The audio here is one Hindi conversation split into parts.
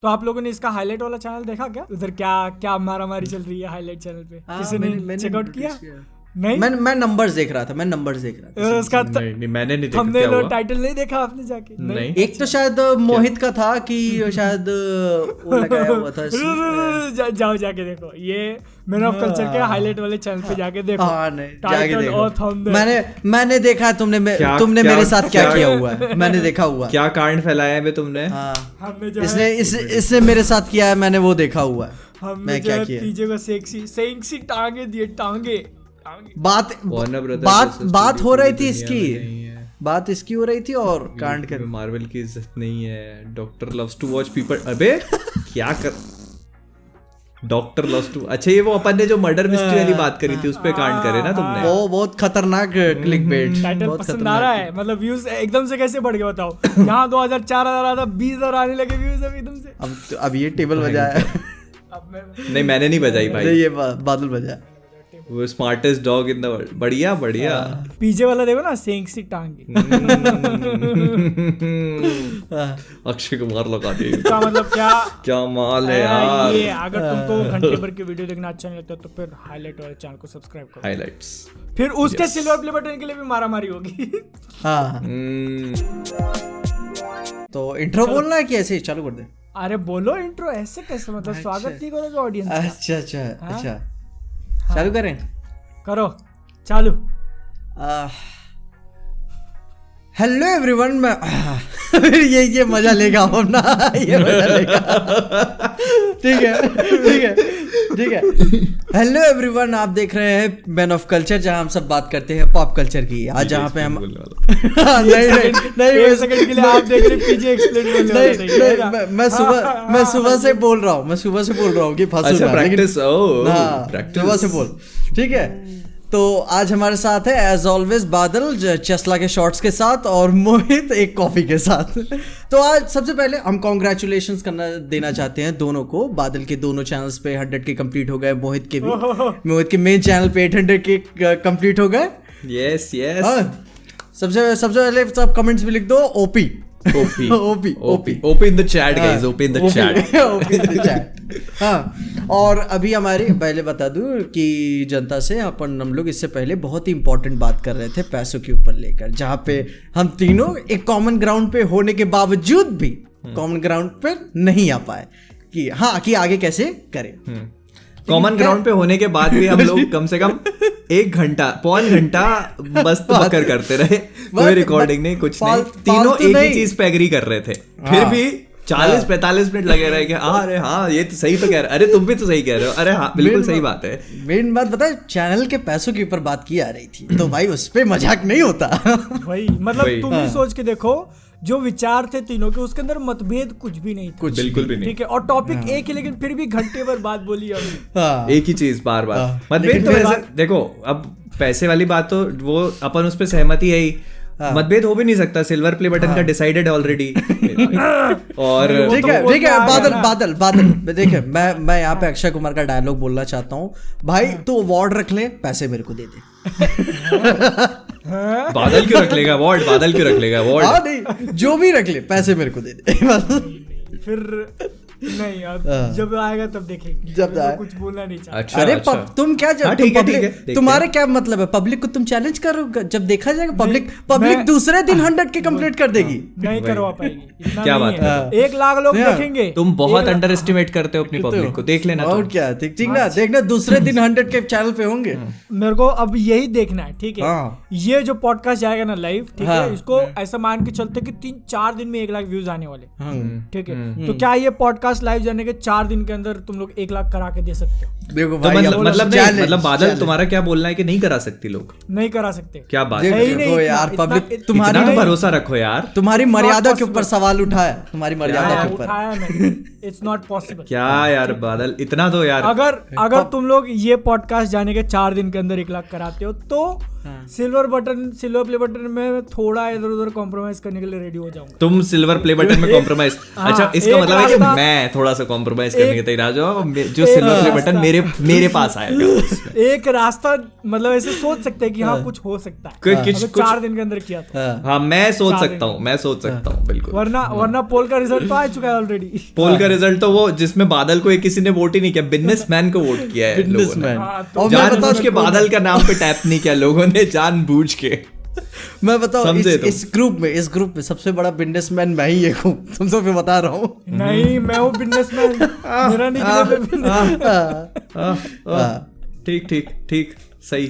तो आप लोगों ने इसका हाईलाइट वाला चैनल देखा क्या? उधर क्या क्या मारामारी चल रही है हाईलाइट चैनल पे? किसी ने चेकआउट किया? नहीं, मैं नंबर्स देख रहा था। उसका नहीं, मैंने नहीं देखा। थंबनेल और टाइटल नहीं देखा आपने जाके? नहीं। एक तो शायद मोहित का था कि शायद वो लगाया हुआ था। जाओ जाके देखो, ये मैन ऑफ कल्चर के हाईलाइट वाले चैनल पे जाके देखो। हाँ नहीं, जाके टाइटल और देखो। मैंने देखा तुमने मेरे साथ क्या किया हुआ है, मैंने देखा हुआ है। क्या कांड फैलाया है तुमने? हमने जो इसने मेरे साथ किया है, मैंने वो देखा हुआ है। हमने क्या किया? पीजे को सेक्सी टांगे दिए, टांगे। बात हो रही थी इसकी, बात इसकी हो रही थी और कांड कर। मार्वल की इज्जत नहीं है। Doctor loves to watch people. अबे क्या कर, डॉक्टर लव्स टू। अच्छा, ये वो अपन ने जो मर्डर मिस्ट्री वाली बात करी थी उस पे कांड करे ना तुमने? वो बहुत खतरनाक क्लिकबेट। टाइटल पसंद आ रहा है, मतलब व्यूज एकदम से कैसे बढ़ गए बताओ? यहाँ 2000 4000 आता, 20,000 आने लगे व्यूज अब एकदम से। अब ये टेबल बजाया। नहीं, मैंने नहीं बजाई भाई, ये बादल बजाया। वो smartest dog in the world. बढ़िया बढ़िया। पीछे वाला देखो ना, सेक्सी टांगे। अक्षय कुमार लगा दिए। इसका मतलब क्या माल है यार। ये अगर तुमको घंटे भर की वीडियो देखना अच्छा नहीं लगता तो फिर हाईलाइट वाले चैनल को सब्सक्राइब करो। हाईलाइट्स। फिर उसके सिल्वर प्ले बटन के लिए भी मारामारी होगी। हाँ। तो इंट्रो बोलना है कि ऐसे ही चालू कर दे? अरे बोलो इंट्रो, ऐसे कैसे? मतलब स्वागत नहीं करोगे ऑडियंस? अच्छा, चालू करें? करो चालू। Hello everyone. मैं ये मजा लेगा हम ना, ये मजा लेगा। ठीक है। हेलो एवरीवन, आप देख रहे हैं मैन ऑफ कल्चर, जहां हम सब बात करते हैं पॉप कल्चर की। आज जहां पे हम नहीं सेकंड के लिए आप देख रहे पीजे एक्सप्लेन नहीं, मैं सुबह से बोल रहा हूँ कि अच्छा, प्रैक्टिस सुबह से बोल। ठीक है, तो आज हमारे साथ है एज ऑलवेज बादल चसला के शॉर्ट्स के साथ और मोहित एक कॉफी के साथ। तो आज सबसे पहले हम कॉन्ग्रेचुलेशंस देना चाहते हैं दोनों को। बादल के दोनों चैनल्स पे 100 के कंप्लीट हो गए, मोहित के मेन चैनल पे 800 के कंप्लीट हो गए। यस। सबसे पहले सब कमेंट्स में लिख दो OP in the chat guys, OP in the chat। हाँ, और अभी हमारे पहले बता दूं कि जनता से हम लोग इससे पहले बहुत ही इंपॉर्टेंट बात कर रहे थे पैसों के ऊपर लेकर, जहाँ पे हम तीनों एक कॉमन ग्राउंड पे होने के बावजूद भी कॉमन ग्राउंड पे नहीं आ पाए कि आगे कैसे करें। कॉमन ग्राउंड पे होने के बाद भी हम लोग कम से कम 1 घंटा पौन घंटा बस बकर करते रहे, कोई रिकॉर्डिंग नहीं, कुछ नहीं। तीनों एक ही चीज पे एग्री कर रहे थे, फिर भी 40-45 मिनट लगे रहे कि अरे हाँ ये तो सही तो कह रहे, अरे तुम भी तो सही कह रहे हो, अरे हाँ बिल्कुल सही बात है। मेन बात पता है, चैनल के पैसों के ऊपर बात की आ रही थी, तो भाई उस पे मजाक नहीं होता। भाई मतलब तुम ही सोच के देखो, जो विचार थे तीनों के उसके अंदर मतभेद कुछ भी नहीं था, कुछ बिल्कुल भी नहीं। ठीक है, और टॉपिक एक ही, लेकिन फिर भी घंटे भर बात बोली हमने। एक ही चीज बार बार। मतभेद तो ऐसे देखो, अब पैसे वाली बात तो वो अपन उस पर सहमति है ही, मतभेद हो भी नहीं सकता, सिल्वर प्ले बटन का डिसाइडेड ऑलरेडी। और ठीक है बादल देखिए, मैं यहाँ पे अक्षय कुमार का डायलॉग बोलना चाहता हूँ। भाई तू अवार्ड रख ले, पैसे मेरे को दे दे। बादल क्यों रख लेगा अवार्ड? बादल क्यों रख लेगा अवार्ड? हाँ नहीं, जो भी रख ले, पैसे मेरे को दे दे। फिर नहीं, अब जब आएगा तब देखेंगे, जब तो कुछ बोलना नहीं चाहता। अच्छा, अरे अच्छा। तुम क्या ठीक है, तुम्हारे क्या मतलब है? पब्लिक को तुम चैलेंज करो, जब देखा जाएगा पब्लिक दूसरे दिन 100 के कंप्लीट कर देगी। नहीं करवा पाएगी, क्या बात है? 1 लाख लोग देखेंगे। तुम बहुत अंडर एस्टिमेट करते हो अपनी पब्लिक को, देख लेना। और क्या, ठीक ना, देखना दूसरे दिन 100 के चैनल पे होंगे। मेरे को अब यही देखना है, ठीक है। ये जो पॉडकास्ट जाएगा ना लाइव, ठीक है, इसको ऐसा मान के चलते कि 3-4 दिन में 1 लाख व्यूज आने वाले, ठीक है। तो क्या ये पॉडकास्ट लाइव जाने के 4 दिन के अंदर तुम लोग 1 लाख करा के दे सकते हो? देखो तो मतलब बादल तुम्हारा क्या बोलना है कि नहीं करा सकते लोग? नहीं करा सकते। क्या बात है यार, पब्लिक तुम्हारा भरोसा रखो यार, तुम्हारी मर्यादा के ऊपर सवाल उठाया, तुम्हारी मर्यादा के ऊपर। It's not possible. क्या यार बादल, इतना तो यार, अगर तुम लोग ये पॉडकास्ट जाने के 4 दिन के अंदर 1 लाख कराते हो तो सिल्वर प्ले बटन में थोड़ा इधर उधर कॉम्प्रोमाइज करने के लिए रेडी हो जाऊंगा। तुम सिल्वर प्ले बटन में कॉम्प्रोमाइज, अच्छा इसका मतलब है कि मैं थोड़ा सा कॉम्प्रोमाइज करने के तैयार हूं, जो सिल्वर प्ले बटन मेरे पास आएगा। एक रास्ता मतलब ऐसे सोच सकते हैं कि हाँ कुछ हो सकता है, 4 दिन के अंदर किया था। हाँ मैं सोच सकता हूँ बिल्कुल। वरना पोल का रिजल्ट तो आ चुका है ऑलरेडी। पोल का रिजल्ट तो वो जिसमें बादल को किसी ने वोट ही नहीं किया, बिजनेसमैन को वोट किया है लोगों ने। जानबूझ के बादल का नाम पे टैप नहीं किया लोगों ने, जानबूझ के। मैं बताऊं इस ग्रुप में सबसे बड़ा बिजनेसमैन मैं ही हूँ, तुम सब बता रहा हूँ। नहीं मैं हूँ बिजनेसमैन, मेरा ठीक सही,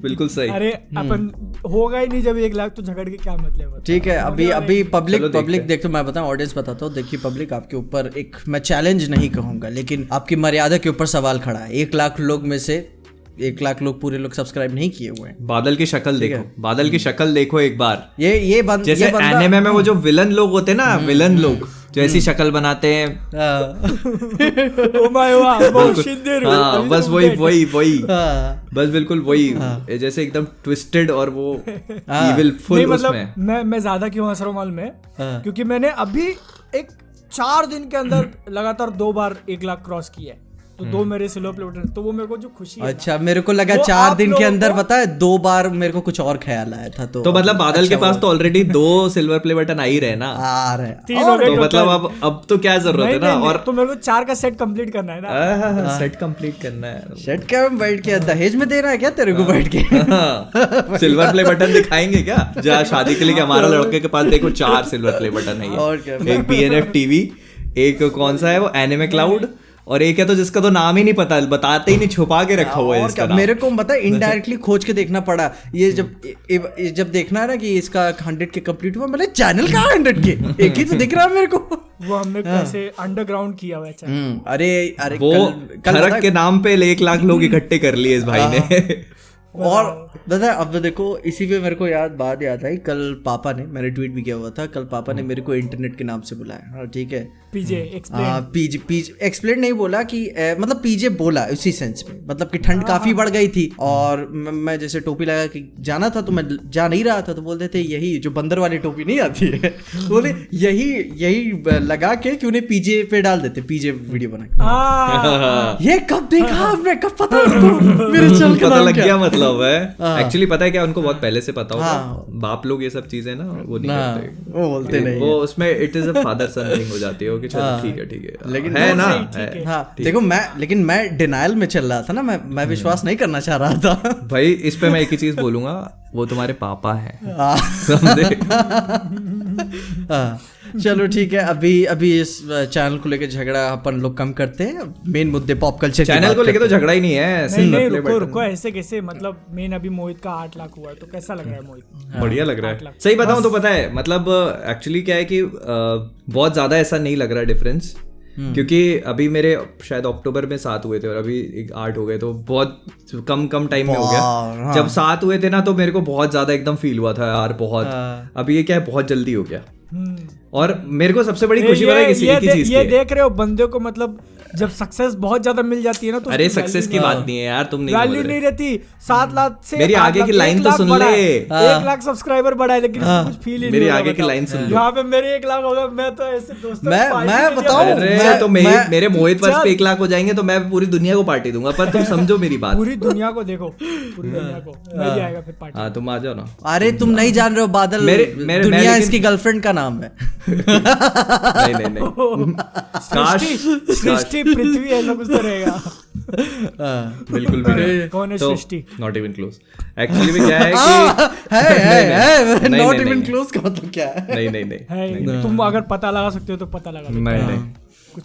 बिल्कुल सही। अरे अपन होगा ही नहीं जब 1 लाख, तो झगड़ के क्या मतलब। ठीक है, अभी पब्लिक देखो, मैं बताऊं ऑडियंस बताता हूँ। देखिए पब्लिक, आपके ऊपर एक मैं चैलेंज नहीं कहूंगा, लेकिन आपकी मर्यादा के ऊपर सवाल खड़ा है। 1 लाख लोग में से 1 लाख लोग पूरे लोग सब्सक्राइब नहीं किए हुए हैं। बादल की शक्ल देखो एक बार। ये जैसे एनिमे में वो जो विलन लोग होते हैं ना, विलन लोग जो ऐसी शक्ल बनाते हैं, बस वही बस बिल्कुल वही, जैसे एकदम ट्विस्टेड और वो इविल फुल। मतलब मैं ज्यादा क्यों हंस रहा हूं मालूम है, क्योंकि मैंने अभी एक 4 दिन के अंदर लगातार 2 बार 1 लाख क्रॉस किया है, तो 2 मेरे सिल्वर प्ले बटन, तो वो मेरे को जो खुशी है। अच्छा, मेरे को लगा 4 दिन के अंदर पता है 2 बार मेरे को कुछ और ख्याल आया था। तो मतलब बादल के पास तो ऑलरेडी 2 सिल्वर प्ले बटन आ ही रहे ना, आ रहे, तो मतलब अब तो क्या जरूरत है ना, और तो मेरे को 4 का सेट कंप्लीट करना है ना। सेट कंप्लीट करना है। सेट क्या बैठ के दहेज में दे रहा है क्या तेरे को बैठ के? सिल्वर प्ले बटन दिखाएंगे क्या जा शादी के लिए, कि हमारा लड़के के पास देखो 4 सिल्वर प्ले बटन है, एक BNF TV, एक कौन सा है वो एनिमे क्लाउड, और एक है तो जिसका तो नाम ही नहीं पता, बताते ही नहीं, छुपा के रखा हुआ है इसका नाम। मेरे को पता है, इनडायरेक्टली खोज के देखना पड़ा। ये जब देखना है ना कि इसका 100 के कंप्लीट हुआ, मैंने चैनल का 100 के एक ही तो दिख रहा है मेरे को। वो हमने कैसे अंडरग्राउंड किया हुआ है। अरे वो खरक के नाम पे 1 लाख लोग इकट्ठे कर लिए इस भाई ने। और दादा अब देखो, इसी पे मेरे को बात याद आई, कल पापा ने, मैंने ट्वीट भी किया हुआ था, कल पापा ने मेरे को इंटरनेट के नाम से बुलाया। ठीक है, पीजे एक्सप्लेन नहीं बोला कि मतलब पीजे बोला उसी सेंस में, मतलब कि ठंड काफी बढ़ गई थी, और मैं जैसे टोपी लगा के जाना था तो मैं जा नहीं रहा था, तो बोलते थे यही जो बंदर वाली टोपी नहीं आती है, बोले यही लगा के क्यों नहीं पीजे पे डाल देते, पीजे वीडियो बना के। ये कब देखा आपने, कब पता मेरे चल के पता लग गया, मतलब है एक्चुअली पता है क्या, उनको बहुत पहले से पता होगा। बाप लोग ये सब चीजें ना वो नहीं करते, वो बोलते नहीं, वो उसमें it is a father son thing हो जाती है कि चलो ठीक है, लेकिन है ना, देखो लेकिन मैं डिनायल में चल रहा था ना, मैं विश्वास नहीं करना चाह रहा था। भाई इस पे मैं एक ही चीज बोलूंगा, वो तुम्हारे पापा है, समझे। चलो ठीक है, अभी इस चैनल को लेकर झगड़ा अपन लोग कम करते हैं, मेन मुद्दे पॉप कल्चर चैनल को लेकर तो झगड़ा ही नहीं है। नहीं, रुको ऐसे कैसे, मतलब मेन अभी मोहित का 8 लाख हुआ है, तो कैसा लग रहा है मोहित? बढ़िया लग रहा है, सही बताऊं तो पता है, मतलब एक्चुअली क्या है कि बहुत ज्यादा ऐसा नहीं लग रहा है डिफरेंस, क्योंकि अभी मेरे शायद अक्टूबर में 7 हुए थे और अभी 8 हो गए, तो बहुत कम टाइम में हो गया। जब 7 हुए थे ना तो मेरे को बहुत ज्यादा एकदम फील हुआ था यार, बहुत। अभी ये क्या है, बहुत जल्दी हो गया। और मेरे को सबसे बड़ी खुशी पता है किसी की चीज ये देख रहे हो बंदे को, मतलब जब सक्सेस बहुत ज्यादा मिल जाती है ना, तो अरे सक्सेस की बात नहीं है यार, तुम नहीं वैल्यू नहीं रहती। 7 लाख से मेरी आगे की लाइन तो सुन ले, 1 लाख सब्सक्राइबर बढ़ा है, लेकिन कुछ फील ही नहीं। मेरी आगे की लाइन सुन लो, यहाँ पे मेरे 1 लाख होगा, मैं तो ऐसे दोस्तों मैं बताऊं, तो मेरे मोहित पर 1 लाख हो जाएंगे तो मैं पूरी दुनिया को पार्टी दूंगा, पर तुम समझो मेरी बात, पूरी दुनिया को देखो, पूरी दुनिया को मैं भी आएगा फिर पार्टी। हाँ तुम आ जाओ ना। अरे तुम नहीं जान रहे हो बादल, दुनिया इसकी गर्लफ्रेंड का नाम है। नहीं सृष्टि पृथ्वी ऐसा कुछ तो रहेगा। बिल्कुल भी नहीं। कौन है Srishti? Not even close. Actually में क्या है कि नॉट इवन क्लोज का मतलब क्या है? नहीं। तुम अगर पता लगा सकते हो तो पता लगा सकते हो। नहीं।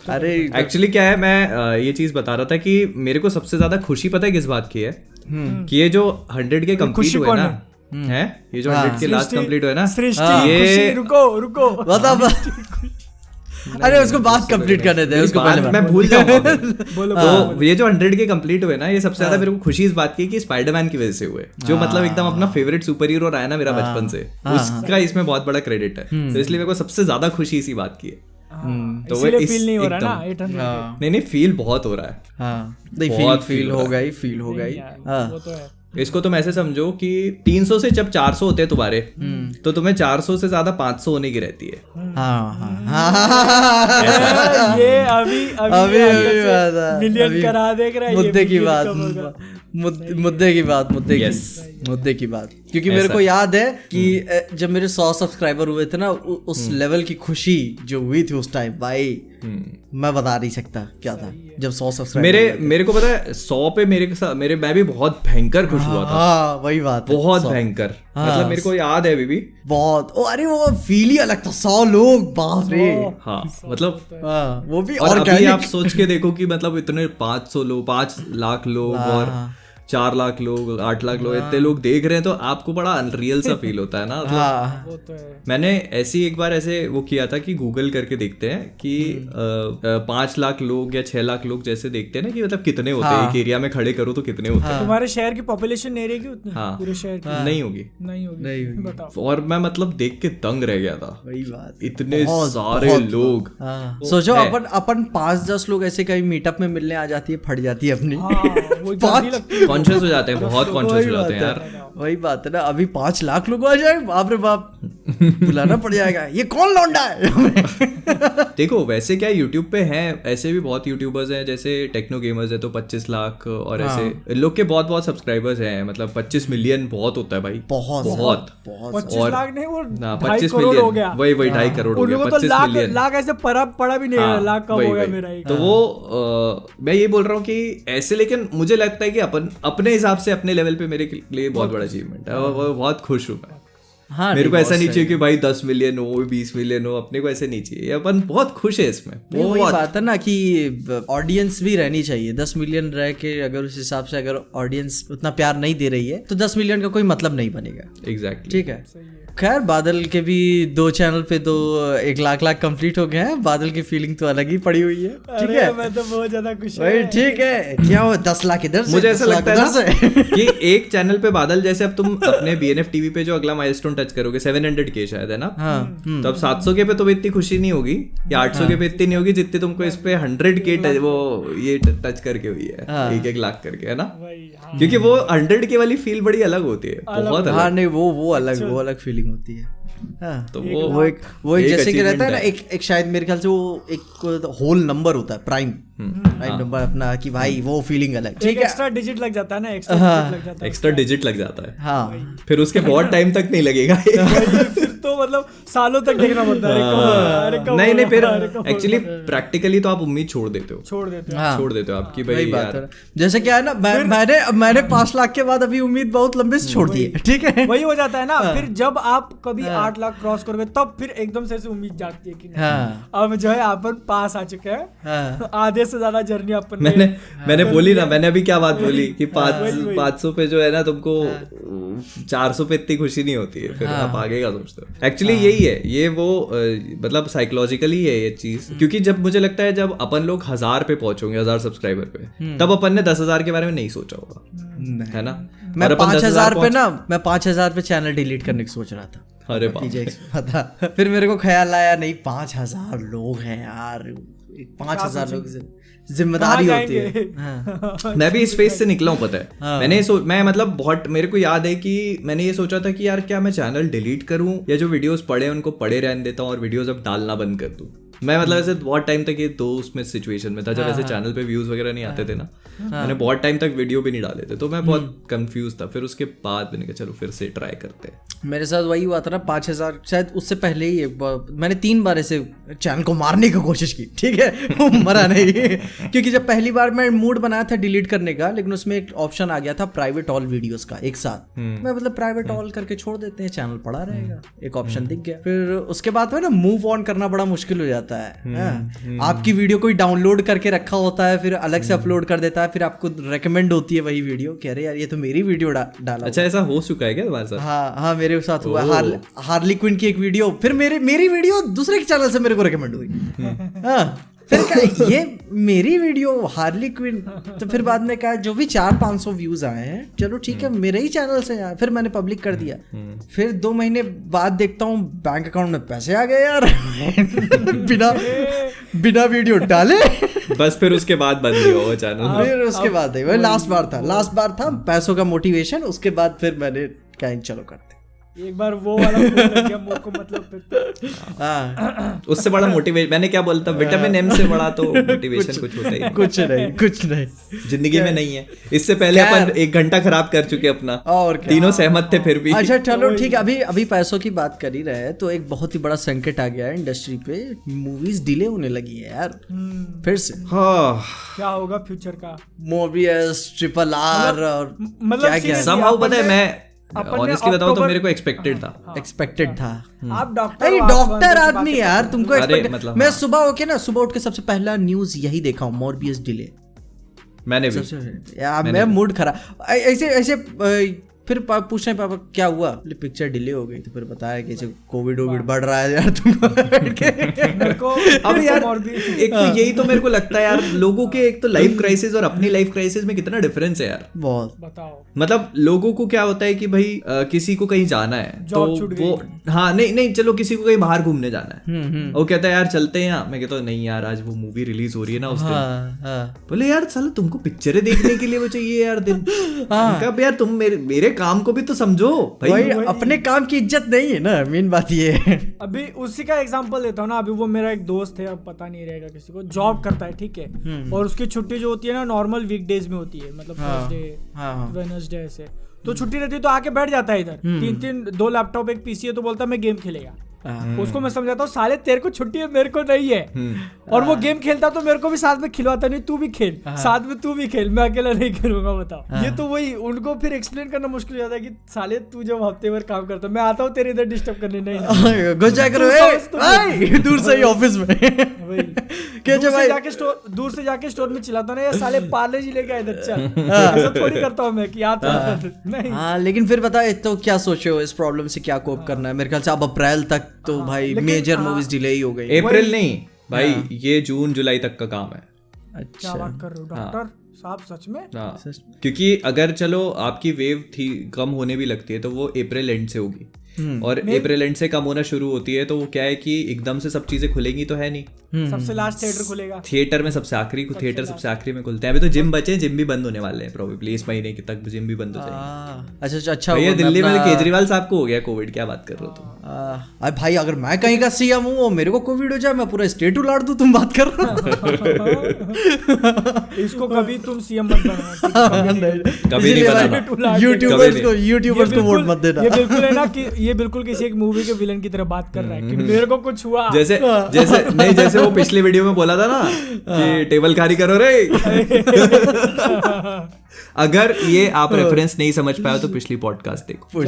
अरे एक्चुअली क्या है, मैं ये चीज बता रहा था कि मेरे को सबसे ज्यादा खुशी पता है किस बात की है, कि ये जो 100 के कंप्लीट हुए ना, है ये जो 100 के लास्ट कंप्लीट हुए ना, ये रुको अरे उसको बात कंप्लीट करने दे, उसको पहले मैं भूल जाऊंगा। तो ये जो 100 के कंप्लीट हुए ना, ये सबसे ज्यादा मेरे को खुशी इस बात की कि स्पाइडरमैन की वजह से हुए, जो मतलब एकदम अपना फेवरेट सुपर हीरो रहा है ना मेरा बचपन से, उसका इसमें बहुत बड़ा क्रेडिट है, तो इसलिए मेरे को सबसे ज्यादा खुशी इसी बात की है। तो वो फील नहीं हो रहा ना 800। नहीं फील बहुत हो रहा है, फील हो गई। वो तो है। इसको तुम ऐसे समझो कि 300 से जब 400 होते हैं तुम्हारे, तो तुम्हें 400 से ज्यादा 500 होने की रहती है। ये अभी मिलियन करा देख रहा है। मुद्दे की बात क्योंकि मेरे को याद है कि जब मेरे 100 सब्सक्राइबर हुए थे ना, उस लेवल की खुशी जो हुई थी उस टाइम, भाई मैं बता नहीं सकता क्या था जब 100 सब्सक्राइबर मेरे को पता है 100 पे मेरे मैं भी बहुत भयंकर खुश हुआ था। हाँ वही बात है, बहुत भयंकर। मतलब मेरे को याद है अभी भी बहुत। अरे वो फील ही अलग था, 100 लोग, बाप रे। हाँ मतलब वो भी। और अभी आप सोच के देखो कि मतलब इतने 500 लोग, 5 लाख लोग और 4 लाख लोग, 8 लाख लोग, इतने लोग देख रहे हैं, तो आपको बड़ा अनरियल सा फील होता है ना। वो तो है। मैंने ऐसी एक बार ऐसे वो किया था कि गूगल करके देखते हैं कि 5 लाख लोग या 6 लाख लोग जैसे देखते हैं ना कि मतलब कितने होते हैं एक एरिया में खड़े करो तो कितने होते हैं। तुम्हारे शहर की पॉपुलेशन नहीं रहेगी उतनी? पूरे शहर की नहीं होगी। बताओ। और मैं मतलब देख के दंग रह गया था। वही बात, इतने सारे लोग। सोचो अपन 5-10 लोग ऐसे कहीं मीटअप में मिलने आ जाती है, फट जाती है अपनी। कॉन्शियस हो जाते हैं, बहुत कॉन्शियस हो जाते हैं यार। वही बात है ना। अभी 5 लाख लोग आ जाए, बाप रे बाप, बुलाना पड़ जाएगा, ये कौन लौंडा है। देखो वैसे क्या यूट्यूब पे हैं, ऐसे भी बहुत यूट्यूबर्स हैं, जैसे टेक्नो गेमर्स है तो 25 लाख और ऐसे लोग के बहुत बहुत सब्सक्राइबर्स हैं। मतलब 25 मिलियन बहुत होता है भाई, बहुत 25 लाख नहीं, वो 25 मिलियन हो गया। वही 2.5 करोड़ हो गया। 25 मिलियन लाख ऐसे पड़ा भी नहीं, लाख कब हो गया मेरा। तो वो मैं ये बोल रहा हूँ कि ऐसे, लेकिन मुझे लगता है कि अपन अपने हिसाब से अपने लेवल पे मेरे लिए बहुत बड़ा अचीवमेंट है। बहुत खुश हूँ मैं। हाँ, मेरे को ऐसा नहीं चाहिए कि भाई 10 मिलियन हो, 20 मिलियन हो, अपने को ऐसे नहीं चाहिए। अपन बहुत खुश है इसमें। वही बात है ना कि ऑडियंस भी रहनी चाहिए। 10 मिलियन रह के अगर उस हिसाब से अगर ऑडियंस उतना प्यार नहीं दे रही है तो 10 मिलियन का कोई मतलब नहीं बनेगा। एग्जैक्टली, ठीक है। खैर बादल के भी 2 चैनल पे तो 1 लाख कंप्लीट हो गए हैं। बादल की फीलिंग तो अलग ही पड़ी हुई है। ठीक है, मैं तो बहुत ज्यादा खुश हूं। ठीक है, क्या हो 10 लाख इधर से, मुझे ऐसा लगता है ना कि एक चैनल पे बादल, जैसे अब तुम अपने BNF TV पे जो अगला माइलस्टोन टच करोगे 700 के शायद है ना। तो अब 700 के पे तो इतनी खुशी नहीं होगी, या 800 के पे इतनी नहीं होगी जितनी तुमको इस पे 100 के वो ये टच करके हुई है, 1-1 लाख करके, है ना। क्योंकि वो 100 के वाली फील बड़ी अलग होती है, बहुत अलग। हाँ नहीं, वो अलग फीलिंग होती है। हाँ, तो वो एक जैसे कि रहता है ना, एक शायद मेरे ख्याल से वो एक होल नंबर होता है, प्राइम नंबर अपना, कि भाई वो फीलिंग अलग। ठीक है, एक्स्ट्रा डिजिट लग जाता है ना, एक्स्ट्रा डिजिट लग जाता है। हाँ, फिर उसके बहुत टाइम तक नहीं लगेगा। फिर तो मतलब सालों तक देखना पड़ता है। नहीं, फिर एक्चुअली प्रैक्टिकली तो आप उम्मीद छोड़ देते हो आपकी। भाई यार जैसे क्या है ना, मैंने 5 लाख के बाद अभी उम्मीद बहुत लंबे से छोड़ दी है। ठीक है, वही हो जाता है ना। फिर जब आप कभी 8 लाख क्रॉस करोगे तब फिर एकदम से उम्मीद जागती है कि अब जो है अपन पास आ चुके हैं। आधे से ज्यादा जर्नी अपन मैंने बोली ना, मैंने अभी क्या बात बोली कि 500 पे जो है ना तुमको 400 पे इतनी खुशी नहीं होती है, फिर आप आगे का सोचते हो। एक्चुअली यही है, ये वो मतलब साइकोलॉजिकली है ये चीज। क्योंकि जब मुझे लगता है जब अपन लोग 1000 पे पहुंचोगे, 1000 सब्सक्राइबर पे, तब अपन ने 10,000 के बारे में नहीं सोचा होगा, है ना। मैं 5000 पे ना, मैं 5000 पे चैनल डिलीट करने की सोच रहा था। अरे पता, फिर मेरे को ख्याल आया नहीं, 5000 लोग हैं यार, 5000 लोग से जिम्मेदारी होती है। मैं भी इस फेज से निकला हूँ, पता है। मैं मतलब बहुत, मेरे को याद है कि मैंने ये सोचा था कि यार क्या मैं चैनल डिलीट करूं या जो वीडियोस पड़े उनको पड़े रहने देता हूँ और वीडियोस अब डालना बंद कर दूं। मैं मतलब ऐसे बहुत टाइम तक ये दो उसमें सिचुएशन में था, जब ऐसे चैनल पे व्यूज वगैरह नहीं आते थे ना, मैंने बहुत टाइम तक वीडियो भी नहीं डाले थे, तो मैं बहुत कंफ्यूज था। फिर उसके बाद मैंने कहा चलो फिर से ट्राई करते हैं। मेरे साथ वही हुआ था ना, 5000 शायद उससे पहले ही मैंने 3 बार ऐसे चैनल को मारने की कोशिश की। ठीक है, वो मरा नहीं। क्योंकि जब पहली बार मैं मूड बनाया था डिलीट करने का, लेकिन उसमें एक ऑप्शन आ गया था प्राइवेट ऑल वीडियोस का एक साथ। मैं मतलब प्राइवेट ऑल करके छोड़ देते हैं, चैनल पड़ा रहेगा, एक ऑप्शन दिख गया। फिर उसके बाद में ना मूव ऑन करना बड़ा मुश्किल हो जाता है। आपकी वीडियो कोई डाउनलोड करके रखा होता है, फिर अलग से अपलोड कर देता है, फिर आपको रेकमेंड होती है वही वीडियो, कह रहे यार ये तो मेरी वीडियो डाला। अच्छा, ऐसा हो चुका है क्या तुम्हारे साथ? हाँ, मेरे साथ हुआ। हार्ली क्विन की एक वीडियो, फिर मेरी वीडियो दूसरे के चैनल से मेरे को रेकमेंड हुई। फिर ये मेरी वीडियो हार्ली क्विन, तो फिर बाद में कहा जो भी 400-500 व्यूज आए हैं चलो ठीक है मेरे ही चैनल से यार, फिर मैंने पब्लिक कर दिया। फिर 2 महीने बाद देखता हूँ बैंक अकाउंट में पैसे आ गए यार बिना वीडियो डाले। बस फिर उसके बाद बंद हुआ वो चैनल। फिर उसके बाद वो लास्ट बार था पैसों का मोटिवेशन, उसके बाद फिर मैंने कहा चलो करते एक बार वो वाला लग गया मुंह को, मतलब उससे बड़ा मोटिवेशन मैंने क्या बोलता, विटामिन एम से बड़ा तो मोटिवेशन कुछ होता ही कुछ नहीं जिंदगी में नहीं है। इससे पहले अपन 1 घंटा खराब कर चुके अपना, और तीनों सहमत थे फिर भी। अच्छा चलो ठीक है, अभी पैसों की बात कर ही रहे हैं तो एक बहुत ही बड़ा संकट आ गया है इंडस्ट्री पे, मूवीज डिले होने लगी है यार फिर से। क्या होगा फ्यूचर का? मोबियस, RRR और मतलब समहाउ पता है, मैं ऑनेस्टली बताऊं तो मेरे को एक्सपेक्टेड था। आप डॉक्टर आदमी यार, तुमको मतलब मैं सुबह उठ के सबसे पहला न्यूज यही देखा हूँ, मोरबियस डिले। मैंने भी यार मैं मूड खराब ऐसे फिर पूछ रहे पापा क्या हुआ, पिक्चर डिले हो गई, तो फिर बताया कि कोविड बढ़ रहा है यार तुमको। अब यार एक तो यही तो मेरे को लगता है यार, लोगों के एक तो लाइफ क्राइसिस और अपनी लाइफ क्राइसिस में कितना डिफरेंस है यार। बहुत बताओ, मतलब लोगों को क्या होता है कि भाई किसी को कहीं जाना है तो वो नहीं चलो किसी को कहीं बाहर घूमने जाना है, वो कहता है यार चलते हैं यहाँ, मैं कहता हूँ नहीं यार आज वो मूवी रिलीज हो रही है ना उस दिन। बोले यार साला तुमको पिक्चरें देखने के लिए वो चाहिए यार दिन, कब यार तुम मेरे काम को भी तो समझो भाई, अपने काम की इज्जत नहीं है ना, मेन बात ये है। अभी उसी का एग्जांपल देता हूँ ना, अभी वो मेरा एक दोस्त है, अब पता नहीं रहेगा किसी को, जॉब करता है ठीक है, और उसकी छुट्टी जो होती है ना नॉर्मल वीकडेज में होती है, मतलब थर्सडे वेडनेसडे ऐसे, तो छुट्टी रहती है तो आके बैठ जाता है इधर, 2 लैपटॉप 1 पीसी है, तो बोलता है मैं गेम खेलेगा। उसको मैं समझाता हूँ साले तेरे को छुट्टी है मेरे को नहीं है, और वो गेम खेलता तो मेरे को भी साथ में खिलवाता, नहीं तू भी खेल साथ में, तू भी खेल, मैं अकेला नहीं खेलूंगा बताओ। ये तो वही उनको फिर एक्सप्लेन करना मुश्किल हो जाता है कि साले तू जब हफ्ते भर काम करता, मैं आता हूँ तेरे इधर डिस्टर्ब करने, नहीं घुस जाकर दूर से ही ऑफिस में दूर से जाके स्टोर में चिल्लाता ना, ये साले पार्ले जी लेके इधर चल, ऐसा थोड़ी करता हूँ मैं कि आता नहीं। हाँ लेकिन फिर बता तो क्या सोचे हो इस प्रॉब्लम से क्या कोप करना है? मेरे ख्याल से अब अप्रैल तक तो भाई मेजर मूवीज डिले ही हो गई। अप्रैल नहीं भाई, ये जून जुलाई तक का काम है। अच्छा क्या बात कर रहे हो डॉक्टर साहब, सच में? क्योंकि अगर चलो आपकी वेव थी कम होने भी लगती है तो वो अप्रैल एंड से होगी, और अप्रैल एंड से कम होना शुरू होती है तो वो क्या है कि एकदम से सब चीजें खुलेंगी तो है नहीं, सबसे लास्ट थिएटर खुलेगा, थिएटर में सबसे आखिरी, थिएटर सबसे आखिरी में खुलते हैं। अभी तो जिम बचे, जिम भी बंद होने वाले हैं प्रोबेबली इस महीने तक, जिम भी बंद हो जाएंगे। अच्छा भैया दिल्ली में केजरीवाल साहब को हो गया कोविड, क्या बात कर रहे हो तुम? अरे भाई अगर मैं कहीं का सीएम हूँ और मेरे को कोविड हो जाए, मैं पूरा स्टेट उलाड़ दूं, तुम बात कर रहे हो? इसको कभी तुम सीएम मत बनाना, कभी नहीं बनाना, यूट्यूबर्स को वोट मत देना। ये बिल्कुल है ना कि ये बिल्कुल किसी एक मूवी के विलन की तरह बात कर रहा है कि मेरे को कुछ हुआ, जैसे वो पिछले वीडियो में बोला था ना कि टेबल खाली करो रे। अगर ये आप रेफरेंस नहीं समझ पाए तो पिछली पॉडकास्ट देखो।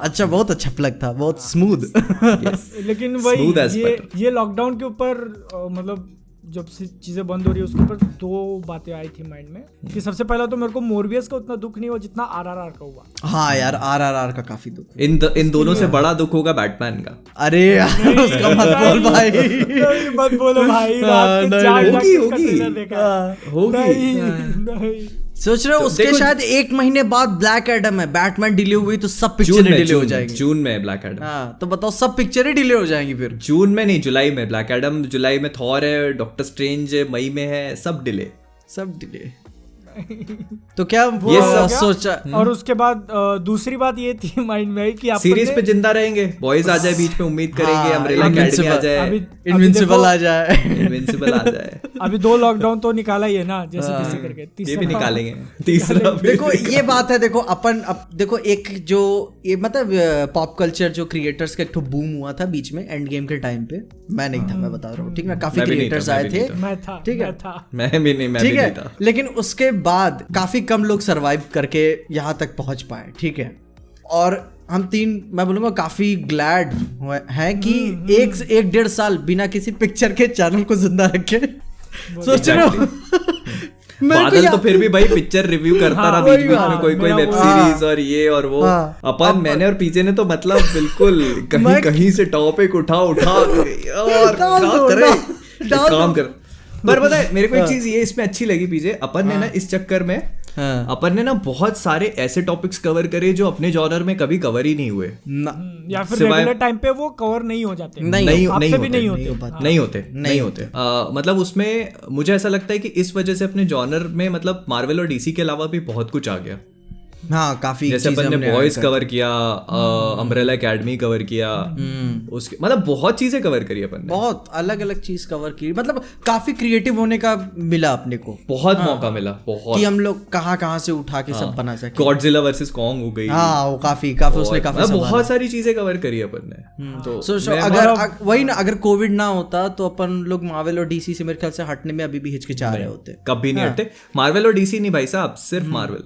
अच्छा बहुत अच्छा प्लग था, बहुत स्मूथ। लेकिन वही ये लॉकडाउन के ऊपर मतलब जब से चीजें बंद हो रही है उसके ऊपर 2 बातें आई थी माइंड में कि सबसे पहला तो मेरे को मोरबियस का उतना दुख नहीं हुआ जितना RRR का हुआ। हाँ यार RRR का काफी दुख। इन दोनों से बड़ा दुख होगा बैटमैन का। अरे यार उसका मत बोल भाई, मत बोलो भाई, होगी। सोच रहे हो उसके शायद 1 महीने बाद ब्लैक एडम है, बैटमैन डिले हुई तो सब पिक्चरें डिले हो जाएंगी। जून में ब्लैक एडम, हाँ तो बताओ सब पिक्चरें डिले हो जाएंगी फिर। जून में नहीं, जुलाई में ब्लैक एडम, जुलाई में थॉर है, डॉक्टर स्ट्रेंज मई में है, सब डिले। तो क्या ये सोचा। और उसके बाद दूसरी बात ये थी माइंड में कि आप सीरीज पे जिंदा रहेंगे, बॉयज आ जाए बीच में, उम्मीद करेंगे अम्ब्रेला एकेडमी आ जाए, इनविंसिबल आ जाए। अभी 2 लॉकडाउन तो निकाला ही है ना, जैसे किसी करके ये भी निकालेंगे तीसरा। देखो ये बात है, देखो देखो एक जो ये मतलब पॉप कल्चर जो क्रिएटर्स का एक तो बूम हुआ था बीच में एंड गेम के टाइम पे, मैं नहीं था, मैं बता रहा हूँ ठीक है, काफी क्रिएटर्स आए थे, ठीक है, मैं भी नहीं था, लेकिन उसके बाद काफी कम लोग सरवाइव करके यहाँ तक पहुंच पाए, ठीक है। और हम मैं बोलूंगा काफी ग्लैड हैं कि 1-1.5 साल बिना किसी पिक्चर के चैनल को जिंदा रखे। सोच रहे हो बादल तो फिर भी भाई पिक्चर रिव्यू करता रहा बीच बीच में, कोई वेब सीरीज और ये और वो। अपन मैंने और पीछे ने तो मतलब बिल्कुल कहीं से टॉपिक उठा और काम कर। पर पता है मेरे को एक चीज ये इसमें अच्छी लगी पीछे, अपन ने ना इस चक्कर में अपन ने ना बहुत सारे ऐसे टॉपिक्स कवर करे जो अपने जॉनर में कभी कवर ही नहीं हुए, या फिर रेगुलर टाइम पे वो कवर नहीं हो जाते, नहीं होते। मतलब उसमें मुझे ऐसा लगता है कि इस वजह से अपने जॉनर में मतलब मार्वल और डीसी के अलावा भी बहुत कुछ आ गया। हाँ, काफी जैसे अपन ने बॉयज कवर किया, अम्ब्रेला एकेडमी कवर किया, उसके मतलब बहुत चीजें कवर करी अपन ने, बहुत अलग अलग चीज कवर की, मतलब काफी क्रिएटिव होने का मिला अपने को, बहुत मौका मिला, बहुत कि हम लोग कहाँ से उठा के सब बना सके। गॉडजिला वर्सेस कॉन्ग हो गई, हाँ वो काफी उसने काफी बहुत सारी चीजें कवर करी अपन ने। तो अगर वही ना, अगर कोविड ना होता तो अपन लोग मार्वल और डीसी से मेरे ख्याल से हटने में अभी भी हिचकिचा रहे होते, कभी नहीं हटते। मार्वल और डीसी नहीं भाई साहब, सिर्फ मार्वल,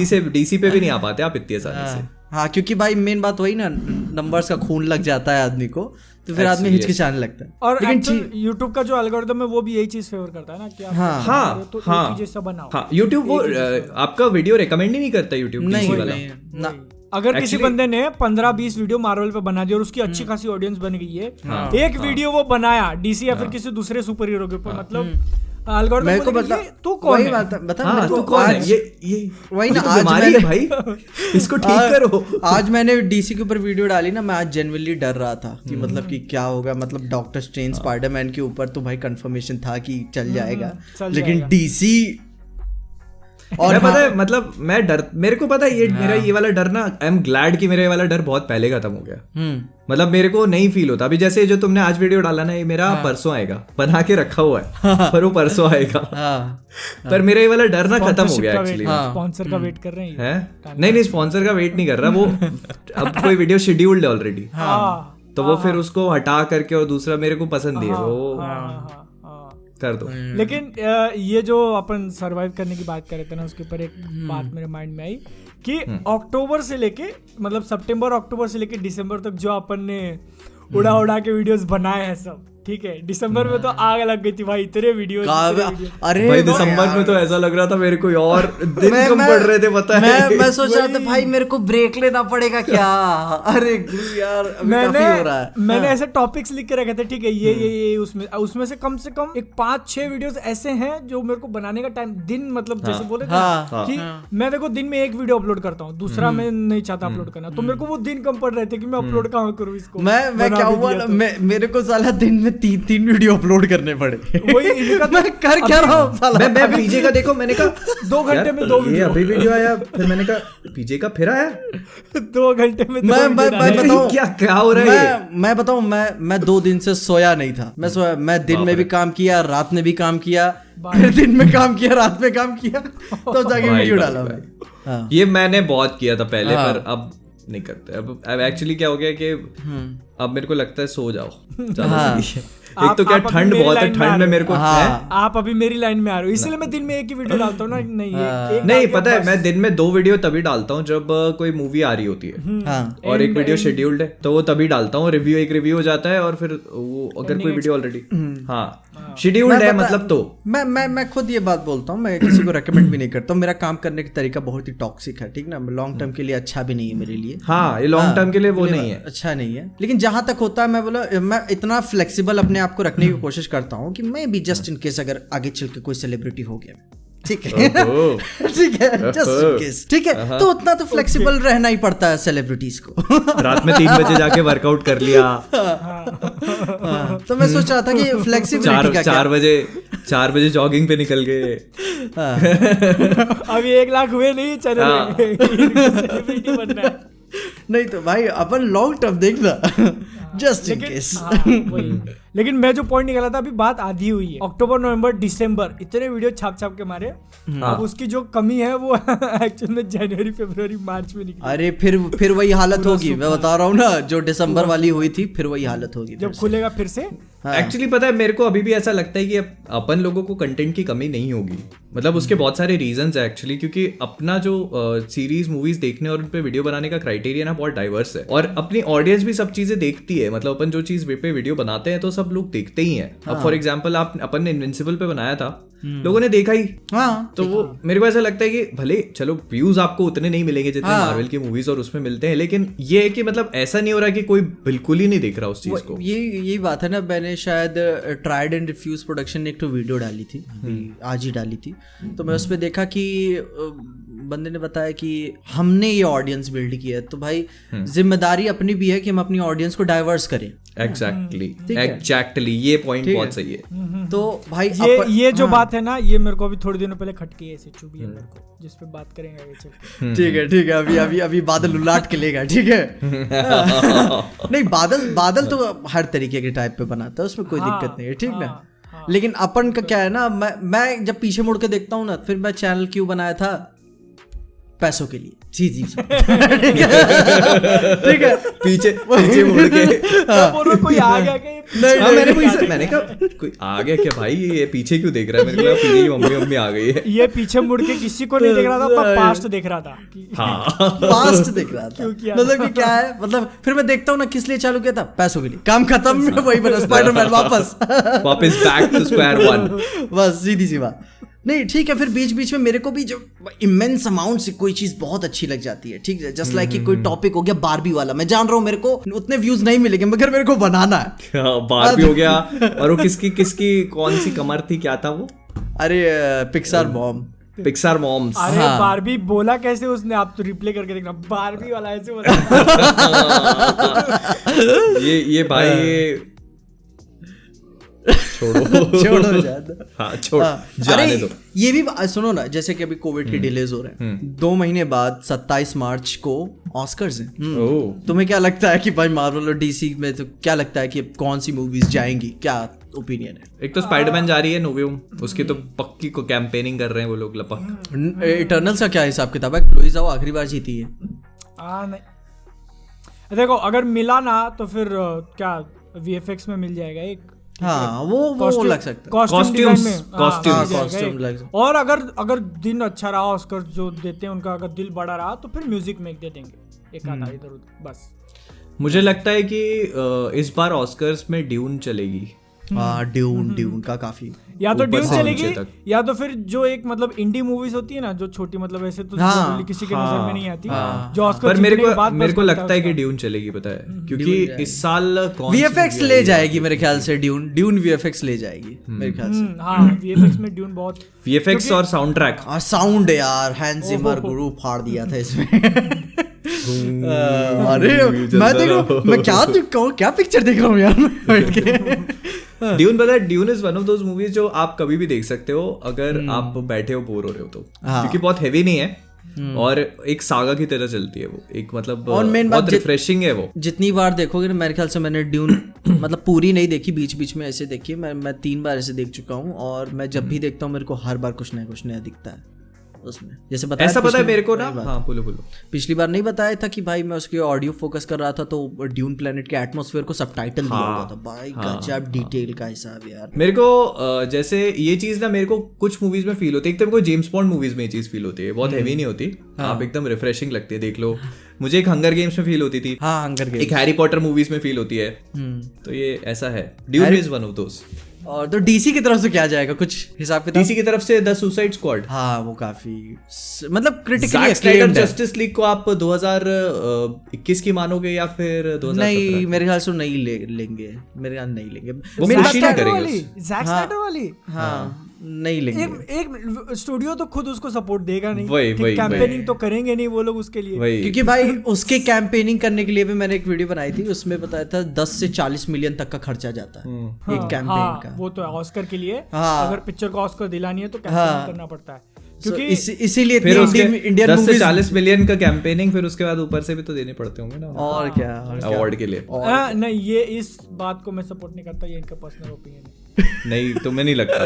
डीसी पे भी नहीं आ पाते आप इतने सारे से। हाँ, क्योंकि भाई मेन बात वही ना, नंबर्स का खून लग जाता है आदमी को, तो फिर आदमी हिचकिचाने लगता है। और लेकिन यूट्यूब का जो एल्गोरिथम है वो भी यही चीज फेवर करता है ना कि आप जैसा बनाओ। हाँ, यूट्यूब वो आपका वीडियो रिकमेंड ही नहीं करता यूट्यूब नहीं। अगर किसी बंदे ने 15-20 वीडियो मार्वल पे बना दी और उसकी अच्छी खासी ऑडियंस बन गई है, एक वीडियो वो बनाया डीसी या फिर किसी दूसरे सुपर हीरो के ऊपर, मतलब मेरे को बता तू कौन है, बता मेरे को कौन है ये वही ना, आज मैंने भाई इसको ठीक करो। आज मैंने डीसी के ऊपर वीडियो डाली ना, मैं आज जेन्युइनली डर रहा था कि मतलब कि क्या होगा, मतलब डॉक्टर स्ट्रेंज स्पाइडरमैन के ऊपर तो भाई कंफर्मेशन था कि चल जाएगा, लेकिन डीसी और पता है मतलब मैं डर, मेरे को पता है ये मेरा ये वाला डर ना, आई एम ग्लैड कि मेरा ये वाला डर बहुत पहले खत्म हो गया। मतलब मेरे को नहीं फील होता अभी, जैसे जो तुमने आज वीडियो डाला ना, ये मेरा परसों आएगा, बना के रखा हुआ है पर वो परसों आएगा। पर मेरा ये वाला डर ना खत्म हो गया एक्चुअली। स्पॉन्सर का वेट कर रहे हैं? नहीं, स्पॉन्सर का वेट नहीं कर रहा वो, अब कोई वीडियो शेड्यूल्ड है ऑलरेडी, तो वो फिर उसको हटा करके और दूसरा मेरे को पसंद नहीं है वो कर दो। लेकिन ये जो अपन सरवाइव करने की बात कर रहे थे ना, उसके ऊपर एक बात मेरे माइंड में आई कि अक्टूबर से लेके, मतलब सितंबर अक्टूबर से लेके दिसंबर तक जो अपन ने उड़ा के वीडियोस बनाए हैं सब, ठीक है, दिसंबर में तो आग लग गई थी भाई, इतने वीडियो। अरे भाई दिसंबर में तो ऐसा लग रहा था मेरे को और दिन कम पड़ रहे थे, पता है। मैं सोच रहा था भाई मेरे को ब्रेक लेना पड़ेगा क्या, अरे यार अभी काफी हो रहा है। मैंने ऐसे टॉपिक्स लिख के रखे थे, ठीक है, ये उसमें से कम एक 5-6 वीडियोस ऐसे हैं जो मेरे को बनाने का टाइम दिन, मतलब जैसे बोले कि मैं देखो दिन में एक वीडियो अपलोड करता हूँ, दूसरा मैं नहीं चाहता अपलोड करना, तो मेरे को वो दिन कम पड़ रहे थे कि मैं अपलोड कहाँ करूँ इसको। मैं क्या हुआ, मेरे को साला दिन में 3 वीडियो अपलोड करने पड़े। वही मैं कर क्या रहा हूँ। मैं पीजे का देखो, मैंने कहा 2 घंटे में 2 वीडियो, अभी वीडियो आया, फिर मैंने कहा पीजे का फिर आया 2 घंटे में। मैं बताऊं क्या हो रहा है, मैं बताऊं, मैं 2 दिन से सोया नहीं था। मैं दिन में भी काम किया, रात में भी काम किया, फिर दिन में काम किया, रात में काम किया, तो जाके वीडियो डाला भाई। ये मैंने बहुत किया था पहले, पर अब नहीं करते। अब एक्चुअली क्या हो गया कि अब मेरे को लगता है सो जाओ ज्यादा सही है। एक तो क्या ठंड बहुत है, ठंड में मेरे को आप अभी मेरी लाइन में आ रहे हो, इसलिए मैं दिन में एक ही वीडियो डालता हूँ ना। नहीं पता है, मैं दिन में 2 वीडियो तभी डालता हूँ जब कोई मूवी आ रही होती है और एक वीडियो शेड्यूल्ड है, तो वो तभी डालता हूँ। एक रिव्यू हो जाता है और फिर वो अगर कोई वीडियो ऑलरेडी शेड्यूल्ड है, मतलब तो मैं खुद ये बात बोलता हूँ, मैं किसी को रेकमेंड भी नहीं करता हूँ। मेरा काम करने का तरीका बहुत ही टॉक्सिक है, ठीक ना, लॉन्ग टर्म के लिए अच्छा भी नहीं है मेरे लिए। हाँ, ये लॉन्ग टर्म के लिए वो नहीं है, अच्छा नहीं है। लेकिन जहां तक होता है, मैं इतना फ्लेक्सिबल अपने आप को रखने की कोशिश करता हूँ कि मैं भी जस्ट इन केस अगर आगे चल के कोई सेलिब्रिटी हो गया, ठीक है ठीक है, जस्ट इन केस, ठीक है, तो उतना तो फ्लेक्सिबल रहना ही पड़ता है सेलिब्रिटीज को। रात में 3 बजे जाके वर्कआउट कर लिया। तो मैं सोच रहा था कि फ्लेक्सिबिलिटी का 4 बजे जॉगिंग पे निकल गए। अभी 1 लाख हुए नहीं चैनल सेलिब्रिटी बनना है। नहीं तो भाई अपन लॉन्ग टर्म देखना, जस्ट इन केस। लेकिन मैं जो पॉइंट निकाला था, अभी बात आधी हुई है, अक्टूबर नवंबर दिसंबर इतने वीडियो छाप के मारे। अब उसकी जो कमी है वो एक्चुअली में जनवरी फरवरी मार्च में निकली। अरे फिर वही हालत होगी, मैं बता रहा हूँ ना, जो दिसंबर वाली हुई थी फिर वही हालत होगी जब खुलेगा फिर से। एक्चुअली पता है, मेरे को अभी भी ऐसा लगता है कि अपन लोगों को कंटेंट की कमी नहीं होगी। मतलब उसके बहुत सारे रीजंस है एक्चुअली, क्योंकि अपना जो सीरीज मूवीज देखने और उन पे वीडियो बनाने का क्राइटेरिया ना बहुत डाइवर्स है, और अपनी ऑडियंस भी सब चीजें देखती है। मतलब अपन जो चीज पे वीडियो बनाते हैं तो सब लोग देखते ही हैं। अब फॉर एग्जांपल अपन ने इनविंसिबल पे बनाया था, लोगों ने देखा ही, तो वो मेरे को ऐसा लगता है कि भले चलो व्यूज आपको उतने नहीं मिलेंगे जितने मार्वल की मूवीज और उसमें मिलते हैं, लेकिन ये है कि मतलब ऐसा नहीं हो रहा कि कोई बिल्कुल ही नहीं देख रहा उस चीज को। यही बात है ना, मैंने शायद ट्राइड एंड रिफ्यूज प्रोडक्शन ने एक तो वीडियो डाली थी, आज ही डाली थी, तो मैं उस पर देखा कि बंदे ने बताया कि हमने ये ऑडियंस बिल्ड किया है, तो भाई जिम्मेदारी अपनी भी है कि हम अपनी ऑडियंस को डाइवर्स करें। एग्जैक्टली ये पॉइंट बहुत सही है। तो भाई ये जो बात है ना, ये मेरे को अभी थोड़ी दिनों पहले खटकी है, ऐसे चुभी है मेरे को, जिस पे बात करेंगे। ठीक है, अभी बादल उलाट के लेगा, ठीक है। नहीं, बादल तो हर तरीके के टाइप पे बनाता है, उसमें कोई दिक्कत नहीं है, ठीक ना। लेकिन अपन का क्या है ना, मैं जब पीछे मुड़ के देखता हूँ ना, फिर मैं चैनल क्यों बनाया था, पैसों के लिए। जी ठीक है, पीछे मुड़ के कोई आ गया क्या? मैंने कहा कोई आ गया क्या भाई, ये पीछे क्यों देख रहा है, मेरे को पीछे की मम्मी आ गई है। ये पीछे मुड़ के किसी को नहीं देख रहा था, पास्ट देख रहा था। हाँ, पास्ट देख रहा था। मतलब कि क्या है, मतलब फिर मैं देखता हूँ ना, किस लिए चालू किया था, पैसों के लिए, काम खत्म, वही बना स्पाइडरमैन वापस बैक टू स्क्वायर वन, बस सीधी सी बात। नहीं ठीक है, फिर बीच में मेरे को भी जो इमेंस अमाउंट से कोई चीज बहुत अच्छी लग जाती है, ठीक है, जस्ट लाइक कि कोई टॉपिक हो गया बारबी वाला, मैं जान रहा हूँ मेरे को उतने व्यूज नहीं मिलेंगे, मगर मेरे को बनाना है। बारबी हो गया, और वो किसकी कौन सी कमर थी, क्या था वो, अरे पिक्सार मॉम्स। अरे बारबी बोला कैसे उसने, आप तो रिप्ले करके देखना, बारबी वाला ऐसे बोला। ये भाई छोड़ो जाने दो। ये भी सुनो ना, जैसे कि अभी कोविड के डिलेज हो रहे हैं, 2 महीने बाद 27 मार्च को ऑस्कर्स हैं। तुम्हें क्या लगता है कि भाई मार्वल और डीसी में, तो क्या लगता है कि कौन सी मूवीज जाएंगी, क्या ओपिनियन है? एक तो स्पाइडरमैन जा रही है नो वे होम, उसकी तो पक्की को कैंपेनिंग कर रहे हैं वो लोग लपक। इटर्नल्स का क्या हिसाब किताब है? क्लोई ज़ाओ आखिरी बार जीती है। नहीं देखो, अगर मिला ना तो फिर क्या VFX में मिल जाएगा एक, हाँ वो लग सकता है, कॉस्ट्यूम लग। और अगर दिन अच्छा रहा, ऑस्कर जो देते हैं उनका अगर दिल बड़ा रहा, तो फिर म्यूजिक में दे देंगे एक आधा इधर उधर बस। मुझे लगता है कि इस बार ऑस्कर्स में ड्यून चलेगी। ड्यून का काफी, या तो ड्यून चलेगी, या तो फिर जो एक मतलब इंडी मूवीज होती है ना, जो छोटी, मतलब ऐसे तो किसी के नजर में नहीं आती, जो ऑस्कर। पर मेरे को लगता है कि ड्यून चलेगी, पता है क्योंकि इस साल VFX ले जाएगी मेरे ख्याल से, ड्यून VFX ले जाएगी मेरे ख्याल से। हाँ, VFX में ड्यून बहुत, VFX और साउंड ट्रैक, साउंड यार हैंस जिमर गुरु फाड़ दिया था इसमें। अरे मैं देखो, मैं क्या पिक्चर देख रहा हूँ यार बैठ के। ड्यून, पता है dune is one of those movies जो आप कभी भी देख सकते हो अगर आप बैठे हो, बोर हो रहे हो तो, क्योंकि बहुत हेवी नहीं है और एक सागा की तरह चलती है वो, एक मतलब बहुत रिफ्रेशिंग है वो। जितनी बार देखोगे ना, मेरे ख्याल से मैंने ड्यून मतलब पूरी नहीं देखी, बीच में ऐसे देखी, मैं 3 बार ऐसे देख चुका हूँ, और मैं जब भी देखता हूँ मेरे को हर बार कुछ नया दिखता है उसमें। जैसे बताया, ऐसा पता है मेरे को ना, हाँ बोलो। पिछली बार नहीं बताया था कि भाई मैं उसके ऑडियो फोकस कर रहा था, तो ड्यून प्लेनेट के एटमॉस्फेयर को सबटाइटल दिया हुआ था। भाई गजब डिटेल का हिसाब यार। मेरे को जैसे ये चीज ना मेरे को कुछ मूवीज में फील होती है, एक तो मेरे को जेम्स बॉन्ड मूवीज में ये चीज फील होती है, बहुत हेवी नहीं होती, आप एकदम रिफ्रेशिंग लगती है, देख लो। मुझे एक हंगर गेम्स में फील होती थी, हंगर गेम्स, एक हैरी पॉटर मूवीज में फील होती है, तो ये ऐसा है। Dune is one of those. और तो डीसी की तरफ से क्या जाएगा कुछ हिसाब किताब? डीसी की तरफ से द सुसाइड स्क्वाड, हाँ वो काफी मतलब क्रिटिकली एक्लेम्ड है। जस्टिस लीग को आप 2021 की मानोगे या फिर 2017? नहीं, मेरे ख्याल से नहीं लेंगे, मेरे ख्याल नहीं लेंगे। वो खुशी नहीं करेंगे, ज़ैक स्नाइडर वाली, हाँ नहीं लेंगे। एक स्टूडियो तो खुद उसको सपोर्ट देगा नहीं, वही कैंपेनिंग तो करेंगे नहीं वो लोग उसके लिए, क्योंकि भाई उसके कैंपेनिंग करने के लिए भी मैंने एक वीडियो बनाई थी, उसमें बताया था 10 से 40 मिलियन तक का खर्चा जाता है एक कैंपेन का। वो तो ऑस्कर के लिए, अगर पिक्चर को ऑस्कर दिलानी है तो कैंपेनिंग करना पड़ता है, क्योंकि इसीलिए फिर इंडियन 10 से 40 मिलियन का कैंपेनिंग, फिर उसके बाद ऊपर से भी तो देने पड़ते होंगे ना, और क्या अवार्ड के लिए। नहीं, ये इस बात को मैं सपोर्ट नहीं करता, ये इनका पर्सनल ओपिनियन है। नहीं, तुम्हें नहीं लगता,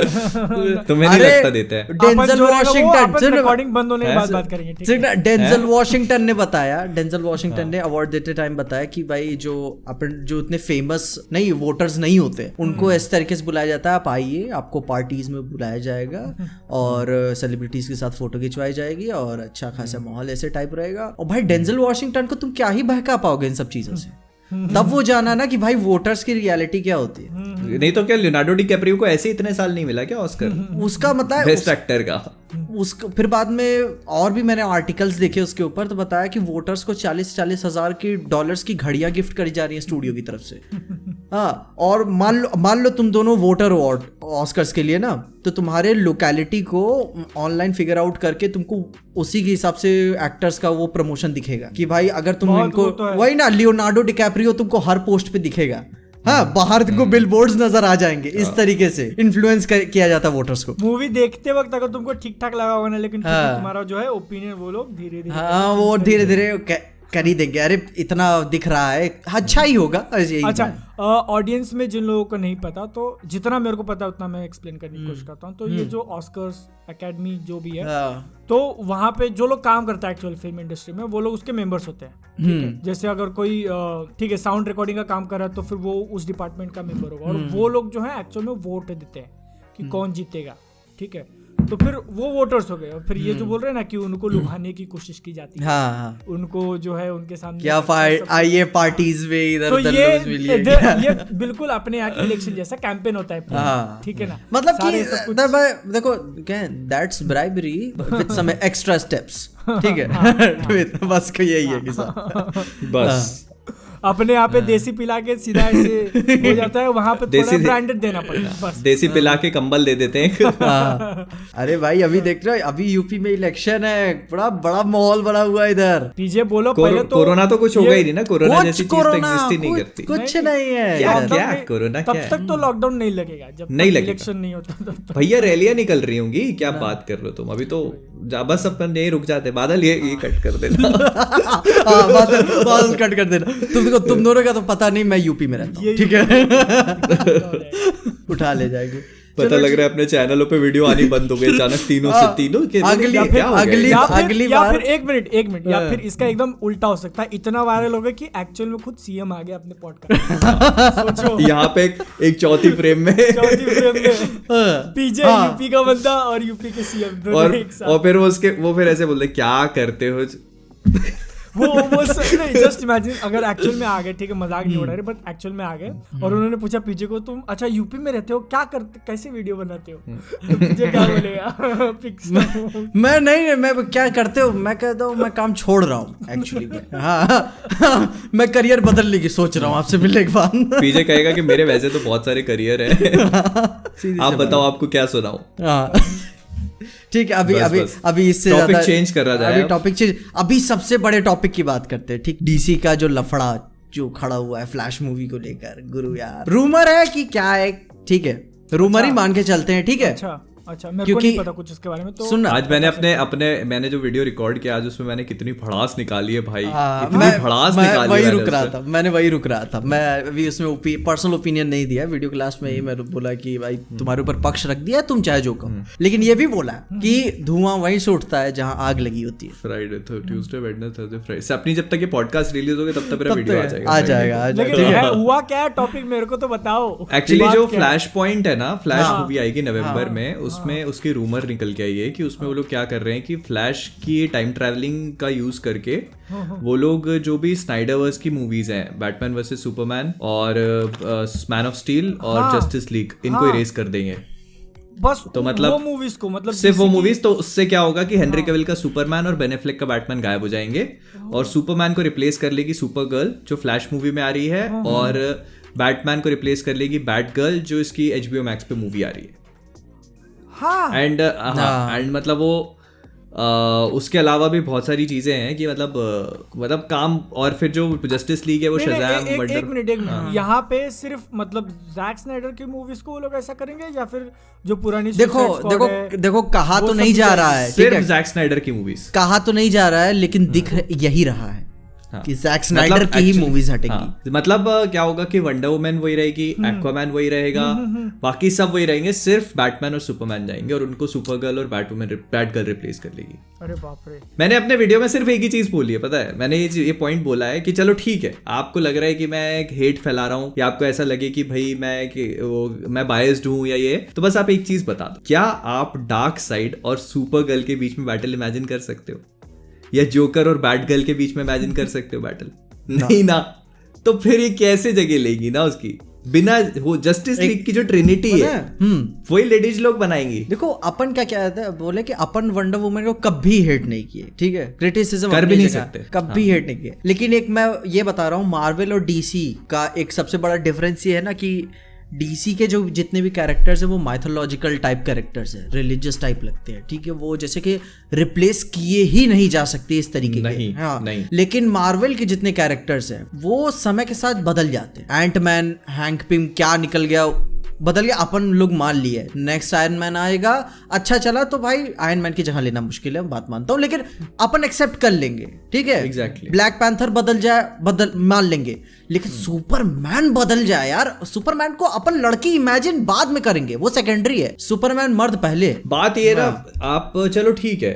तुम्हें नहीं लगता देते हैं। डेंजल वॉशिंगटन, रिकॉर्डिंग बंद होने के बाद बात करेंगे, ठीक है? डेंजल वॉशिंगटन ने बताया, डेंजल वॉशिंगटन ने अवार्ड देते टाइम बताया कि भाई जो इतने फेमस नहीं वोटर्स नहीं होते, उनको इस तरीके से बुलाया जाता है, आप आइए, आपको पार्टीज में बुलाया जाएगा और सेलिब्रिटीज के साथ फोटो खिंचवाई जाएगी और अच्छा खासा माहौल ऐसे टाइप रहेगा। और भाई डेंजल वॉशिंगटन को तुम क्या ही बहका पाओगे इन सब चीजों से, तब वो जाना ना कि भाई वोटर्स की रियलिटी क्या होती है। नहीं तो क्या लियोनार्डो डिकैप्रियो को ऐसे इतने साल नहीं मिला क्या ऑस्कर? उसका मतलब बेस्ट एक्टर का उसका फिर बाद में और भी मैंने आर्टिकल्स देखे उसके ऊपर, तो बताया कि वोटर्स को 40,000 की डॉलर्स की घड़ियां गिफ्ट करी जा रही है स्टूडियो की तरफ से। हाँ, और मान लो तुम दोनों वोटर हो ऑस्कर्स के लिए ना, तो तुम्हारे लोकेलिटी को ऑनलाइन फिगर आउट करके तुमको उसी के हिसाब से एक्टर्स का वो प्रमोशन दिखेगा कि भाई अगर तुम इनको वही ना, लियोनार्डो डिकैप्रियो तुमको हर पोस्ट पे दिखेगा, हाँ, बाहर तुमको बिलबोर्ड्स नजर आ जाएंगे। इस तरीके से इन्फ्लुएंस किया जाता है वोटर्स को। मूवी देखते वक्त अगर तुमको ठीक ठाक लगा होगा ना, लेकिन तुम्हारा जो है ओपिनियन वो लोग धीरे धीरे, हाँ, वो धीरे धीरे कर ही देंगे, अरे इतना दिख रहा है अच्छा ही होगा। अच्छा, ऑडियंस में जिन लोगों को नहीं पता, तो जितना मेरे को पता उतना मैं एक्सप्लेन करने की कोशिश करता हूँ। तो ये जो ऑस्कर्स एकेडमी जो भी है, तो वहाँ पे जो लोग काम करता है एक्चुअल फिल्म इंडस्ट्री में, वो लोग उसके मेंबर्स होते हैं। जैसे अगर कोई ठीक है साउंड रिकॉर्डिंग का काम कर रहा है, तो फिर वो उस डिपार्टमेंट का मेंबर होगा, और वो लोग जो है एक्चुअल में वोट देते हैं कि कौन जीतेगा, ठीक है। तो फिर वो वोटर्स हो गए, और फिर ये जो बोल रहे हैं ना कि उनको लुभाने की कोशिश की जाती है, हाँ, उनको जो है उनके सामने क्या आइए पार्टीज में इधर तो उधर ये बिल्कुल अपने यहाँ के इलेक्शन जैसा कैंपेन होता है, ठीक है ना। मतलब कि देखो that's bribery with some extra steps, ठीक है। बस को यही है कि बस अपने यहाँ पे देसी पिला के सीधा ऐसे हो जाता है, वहाँ पे थोड़ा ब्रांडेड देना पड़ता है, बस देसी पिला के कंबल दे देते हैं। अरे भाई अभी देख रहे हो, अभी यूपी में इलेक्शन है, बड़ा माहौल बना हुआ है इधर। पीजे बोलो पहले तो कोरोना तो कुछ होगा ही नहीं ना, कोरोना जैसी चीज तो एग्जिस्ट ही नहीं करती, कुछ नहीं है क्या कोरोना, तब तक तो लॉकडाउन नहीं लगेगा जब नहीं इलेक्शन नहीं होता। भैया रैलियां निकल रही होंगी, क्या बात कर रहे हो तुम, अभी तो बस अपन यही रुक जाते। बादल ये कट कर देना, बादल कट कर देना। तुम दोनों का तो पता नहीं, मैं यूपी में रहता हूँ, ठीक है। उठा ले जाएंगे। पता लग रहा है अपने चैनलों पे वीडियो आनी बंद हो गई अचानक, तीनों के अगली या फिर एक मिनट या फिर इसका एकदम उल्टा हो सकता है, इतना वायरल हो गया कि एक्चुअल में खुद सीएम आ गया अपने पॉडकास्ट। सोचो यहाँ पे एक चौथी फ्रेम में पीजे यूपी का बंदा और यूपी के सीएम, और फिर वो फिर ऐसे बोलते क्या करते हो वो नहीं, जस्ट इमेजिन अगर एक्चुअल में आ गए, ठीक है, मजाक नहीं उड़ा रहे, बट एक्चुअल में आ गए और उन्होंने पूछा पीजे को, तुम अच्छा यूपी में रहते हो, क्या करते, कैसे वीडियो बनाते हो, तो पीजे क्या बोलेगा? मैं क्या करते हो, मैं कहता हूँ मैं काम छोड़ रहा हूँ एक्चुअली में, हाँ, मैं करियर बदलने की सोच रहा हूँ आपसे मिलने के बाद। पीजे कहेगा कि मेरे वैसे तो बहुत सारे करियर है, आप बताओ आपको क्या सुनाऊं। ठीक है, अभी इससे टॉपिक चेंज कर रहा है, अभी टॉपिक चेंज, अभी सबसे बड़े टॉपिक की बात करते हैं, ठीक। डीसी का जो लफड़ा जो खड़ा हुआ है फ्लैश मूवी को लेकर, गुरु यार, रूमर है कि क्या है, ठीक है, रूमर ही मान के चलते हैं, ठीक है। अच्छा मेरे को नहीं पता कुछ इसके बारे में। तो सुन, आज मैंने जो वीडियो रिकॉर्ड किया आज, उसमें मैंने कितनी भड़ास निकाली है भाई, इतनी भड़ास निकाली। वही रुक रहा था मैं अभी उसमें पर्सनल ओपिनियन नहीं दिया वीडियो के लास्ट में, ही मैं बोला कि भाई तुम्हारे ऊपर पक्ष रख दिया, तुम चाहे जो कहो, लेकिन ये भी बोला कि धुआं वहीं से उठता है जहाँ आग लगी होती है। Friday, Tuesday, Wednesday, Thursday, Friday, अपनी जब तक ये पॉडकास्ट रिलीज होगा तब तक मेरा वीडियो आ जाएगा। लेकिन हुआ क्या टॉपिक मेरे को तो बताओ। एक्चुअली जो फ्लैश पॉइंट है ना, फ्लैश मूवी आएगी नवंबर में, उसमें उसकी रूमर निकल के आई है कि उसमें वो लोग क्या कर रहे हैं कि फ्लैश की टाइम ट्रैवलिंग का यूज करके वो लोग जो भी स्नाइडरवर्स की मूवीज हैं, बैटमैन वर्सेस सुपरमैन और मैन ऑफ स्टील और जस्टिस लीग, इनको इरेज कर देंगे बस। तो मतलब वो मूवीज को, मतलब सिर्फ वो मूवीज, तो उससे क्या होगा कि हेनरी कैविल का सुपरमैन और बेन एफ्लेक का बैटमैन गायब हो जाएंगे, और सुपरमैन को रिप्लेस कर लेगी सुपरगर्ल जो फ्लैश मूवी में आ रही है, और बैटमैन को रिप्लेस कर लेगी बैटगर्ल जो इसकी HBO मैक्स पे मूवी आ रही है। एंड मतलब वो उसके अलावा भी बहुत सारी चीजें हैं कि मतलब काम, और फिर जो जस्टिस लीग है वो शज़ाम, एक मिनट यहाँ पे सिर्फ मतलब जैक स्नाइडर की मूवीज को वो लोग ऐसा करेंगे, या फिर जो पुरानी देखो कहा तो नहीं जा रहा है, सिर्फ जैक स्नाइडर की मूवीज कहा तो नहीं जा रहा है, लेकिन दिख यही रहा है कि जैक स्नाइडर की ही मूवीज हटेंगी। मतलब क्या होगा कि वंडर वुमन वही रहेगी, एक्वामैन वही रहेगा, बाकी सब वही रहेंगे, सिर्फ बैटमैन और सुपरमैन जाएंगे और उनको सुपरगर्ल और बैटगर्ल रिप्लेस कर लेगी। अरे बाप रे। मैंने अपने वीडियो में सिर्फ एक ही चीज बोली है, पता है, मैंने ये पॉइंट बोला है कि चलो ठीक है, आपको लग रहा है कि मैं एक हेट फैला रहा हूँ, या आपको ऐसा लगे कि भाई मैं बायस्ड हूँ या ये, तो बस आप एक चीज बता दो, क्या आप डार्क साइड और सुपरगर्ल के बीच में बैटल इमेजिन कर सकते हो, या जोकर और बैटगर्ल के बीच में इमेजिन कर सकते हो बैटल? नहीं ना, तो फिर ये कैसे जगह लेगी ना उसकी, बिना वो जस्टिस लीग की जो ट्रिनिटी है वही लेडीज लोग बनाएंगी। देखो अपन क्या कहते हैं, बोले कि अपन वंडर वुमन को कभी हेट नहीं किए, ठीक है, क्रिटिसिज्म कर भी नहीं सकते, कभी हेट नहीं किए। लेकिन एक मैं ये बता रहा हूँ, मार्वल और डीसी का एक सबसे बड़ा डिफरेंस ये है ना कि डीसी के जो जितने भी कैरेक्टर्स हैं वो माइथोलॉजिकल टाइप कैरेक्टर्स हैं, रिलीजियस टाइप लगते हैं, ठीक है, वो जैसे कि रिप्लेस किए ही नहीं जा सकते इस तरीके नहीं, के। हाँ नहीं। लेकिन मार्वल के जितने कैरेक्टर्स हैं वो समय के साथ बदल जाते हैं। एंटमैन, हैंक पिम क्या निकल गया, बदल गया, अपन लोग मान लिए। नेक्स्ट आयरन मैन आएगा, अच्छा चला तो भाई आयरन मैन की जगह लेना मुश्किल है, बात मानता हूँ, लेकिन अपन एक्सेप्ट कर लेंगे, ठीक है। Exactly. ब्लैक पैंथर बदल जाए, बदल मान लेंगे, लेकिन सुपरमैन बदल जाए यार। सुपरमैन को अपन लड़की इमेजिन बाद में करेंगे, वो सेकेंडरी है, सुपरमैन मर्द पहले। बात ये ना, आप चलो ठीक है,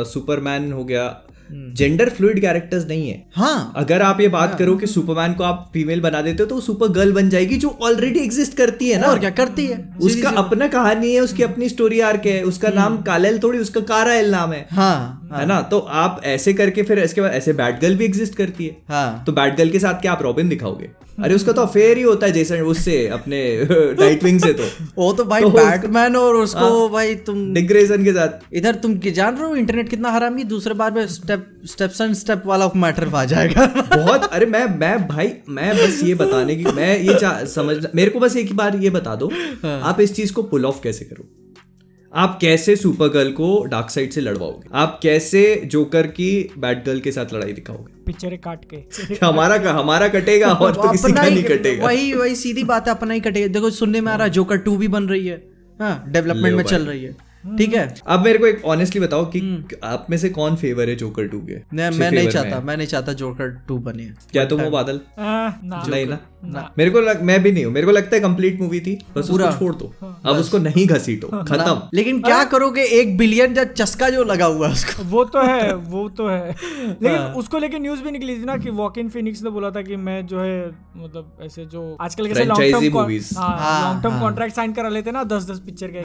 सुपरमैन हो गया, जेंडर फ्लूइड कैरेक्टर्स नहीं है। हाँ, अगर आप ये बात करो कि सुपरमैन को आप फीमेल बना देते हो तो वो सुपर गर्ल बन जाएगी, जो ऑलरेडी एग्जिस्ट करती है ना। और क्या करती है, उसका अपना कहानी है, उसकी अपनी स्टोरी आर्क है, उसका नाम कालेल थोड़ी, उसका काराएल नाम है। हाँ, है ना। तो आप ऐसे करके फिर इसके बाद ऐसे बैट गर्ल भी एग्जिस्ट करती है। हाँ, तो बैट गर्ल के साथ क्या आप रॉबिन दिखाओगे? अरे उसका तो अफेयर ही होता है जैसे उससे अपने नाइटविंग से। तो वो तो भाई बैटमैन और उसको भाई तुम डिक ग्रेसन के साथ इधर तुम जान रहे हो इंटरनेट कितना हरामी, दूसरे बार में स्टेप वाला मैटर आ जाएगा। बहुत। अरे मैं भाई मैं बस ये बताने की मैं ये समझ, मेरे को बस एक बार ये बता दो, आप इस चीज को पुल ऑफ कैसे करो? आप कैसे सुपर गर्ल को डार्क साइड से लड़वाओगे? आप कैसे जोकर की बैट गर्ल के साथ लड़ाई दिखाओगे? पिक्चर काट के हमारा कटेगा और तो किसी का नहीं कटेगा। वही सीधी बात है, अपना ही कटेगा। देखो सुनने में आ रहा है जोकर 2 भी बन रही है, हाँ, डेवलपमेंट में चल रही है, ठीक है। अब मेरे को एक ऑनेस्टली बताओ कि आप में से कौन फेवर है जोकर 2 के? मैं नहीं चाहता जोकर 2 बने। क्या तुम हो बादल? नहीं ना। मेरे को मैं भी नहीं हूँ। मेरे को लगता है कंप्लीट मूवी थी, बस उसको छोड़ दो, अब उसको नहीं घसीटो, खत्म। लेकिन क्या करोगे, 1 बिलियन का चस्का जो लगा हुआ है उसको। वो तो है लेकिन उसको लेके न्यूज भी निकली थी ना कि वॉकिन फिनिक्स ने बोला था कि मैं जो है मतलब ऐसे जो आजकल के लॉन्ग टर्म कॉन्ट्रैक्ट साइन करा लेते ना 10-10 पिक्चर के,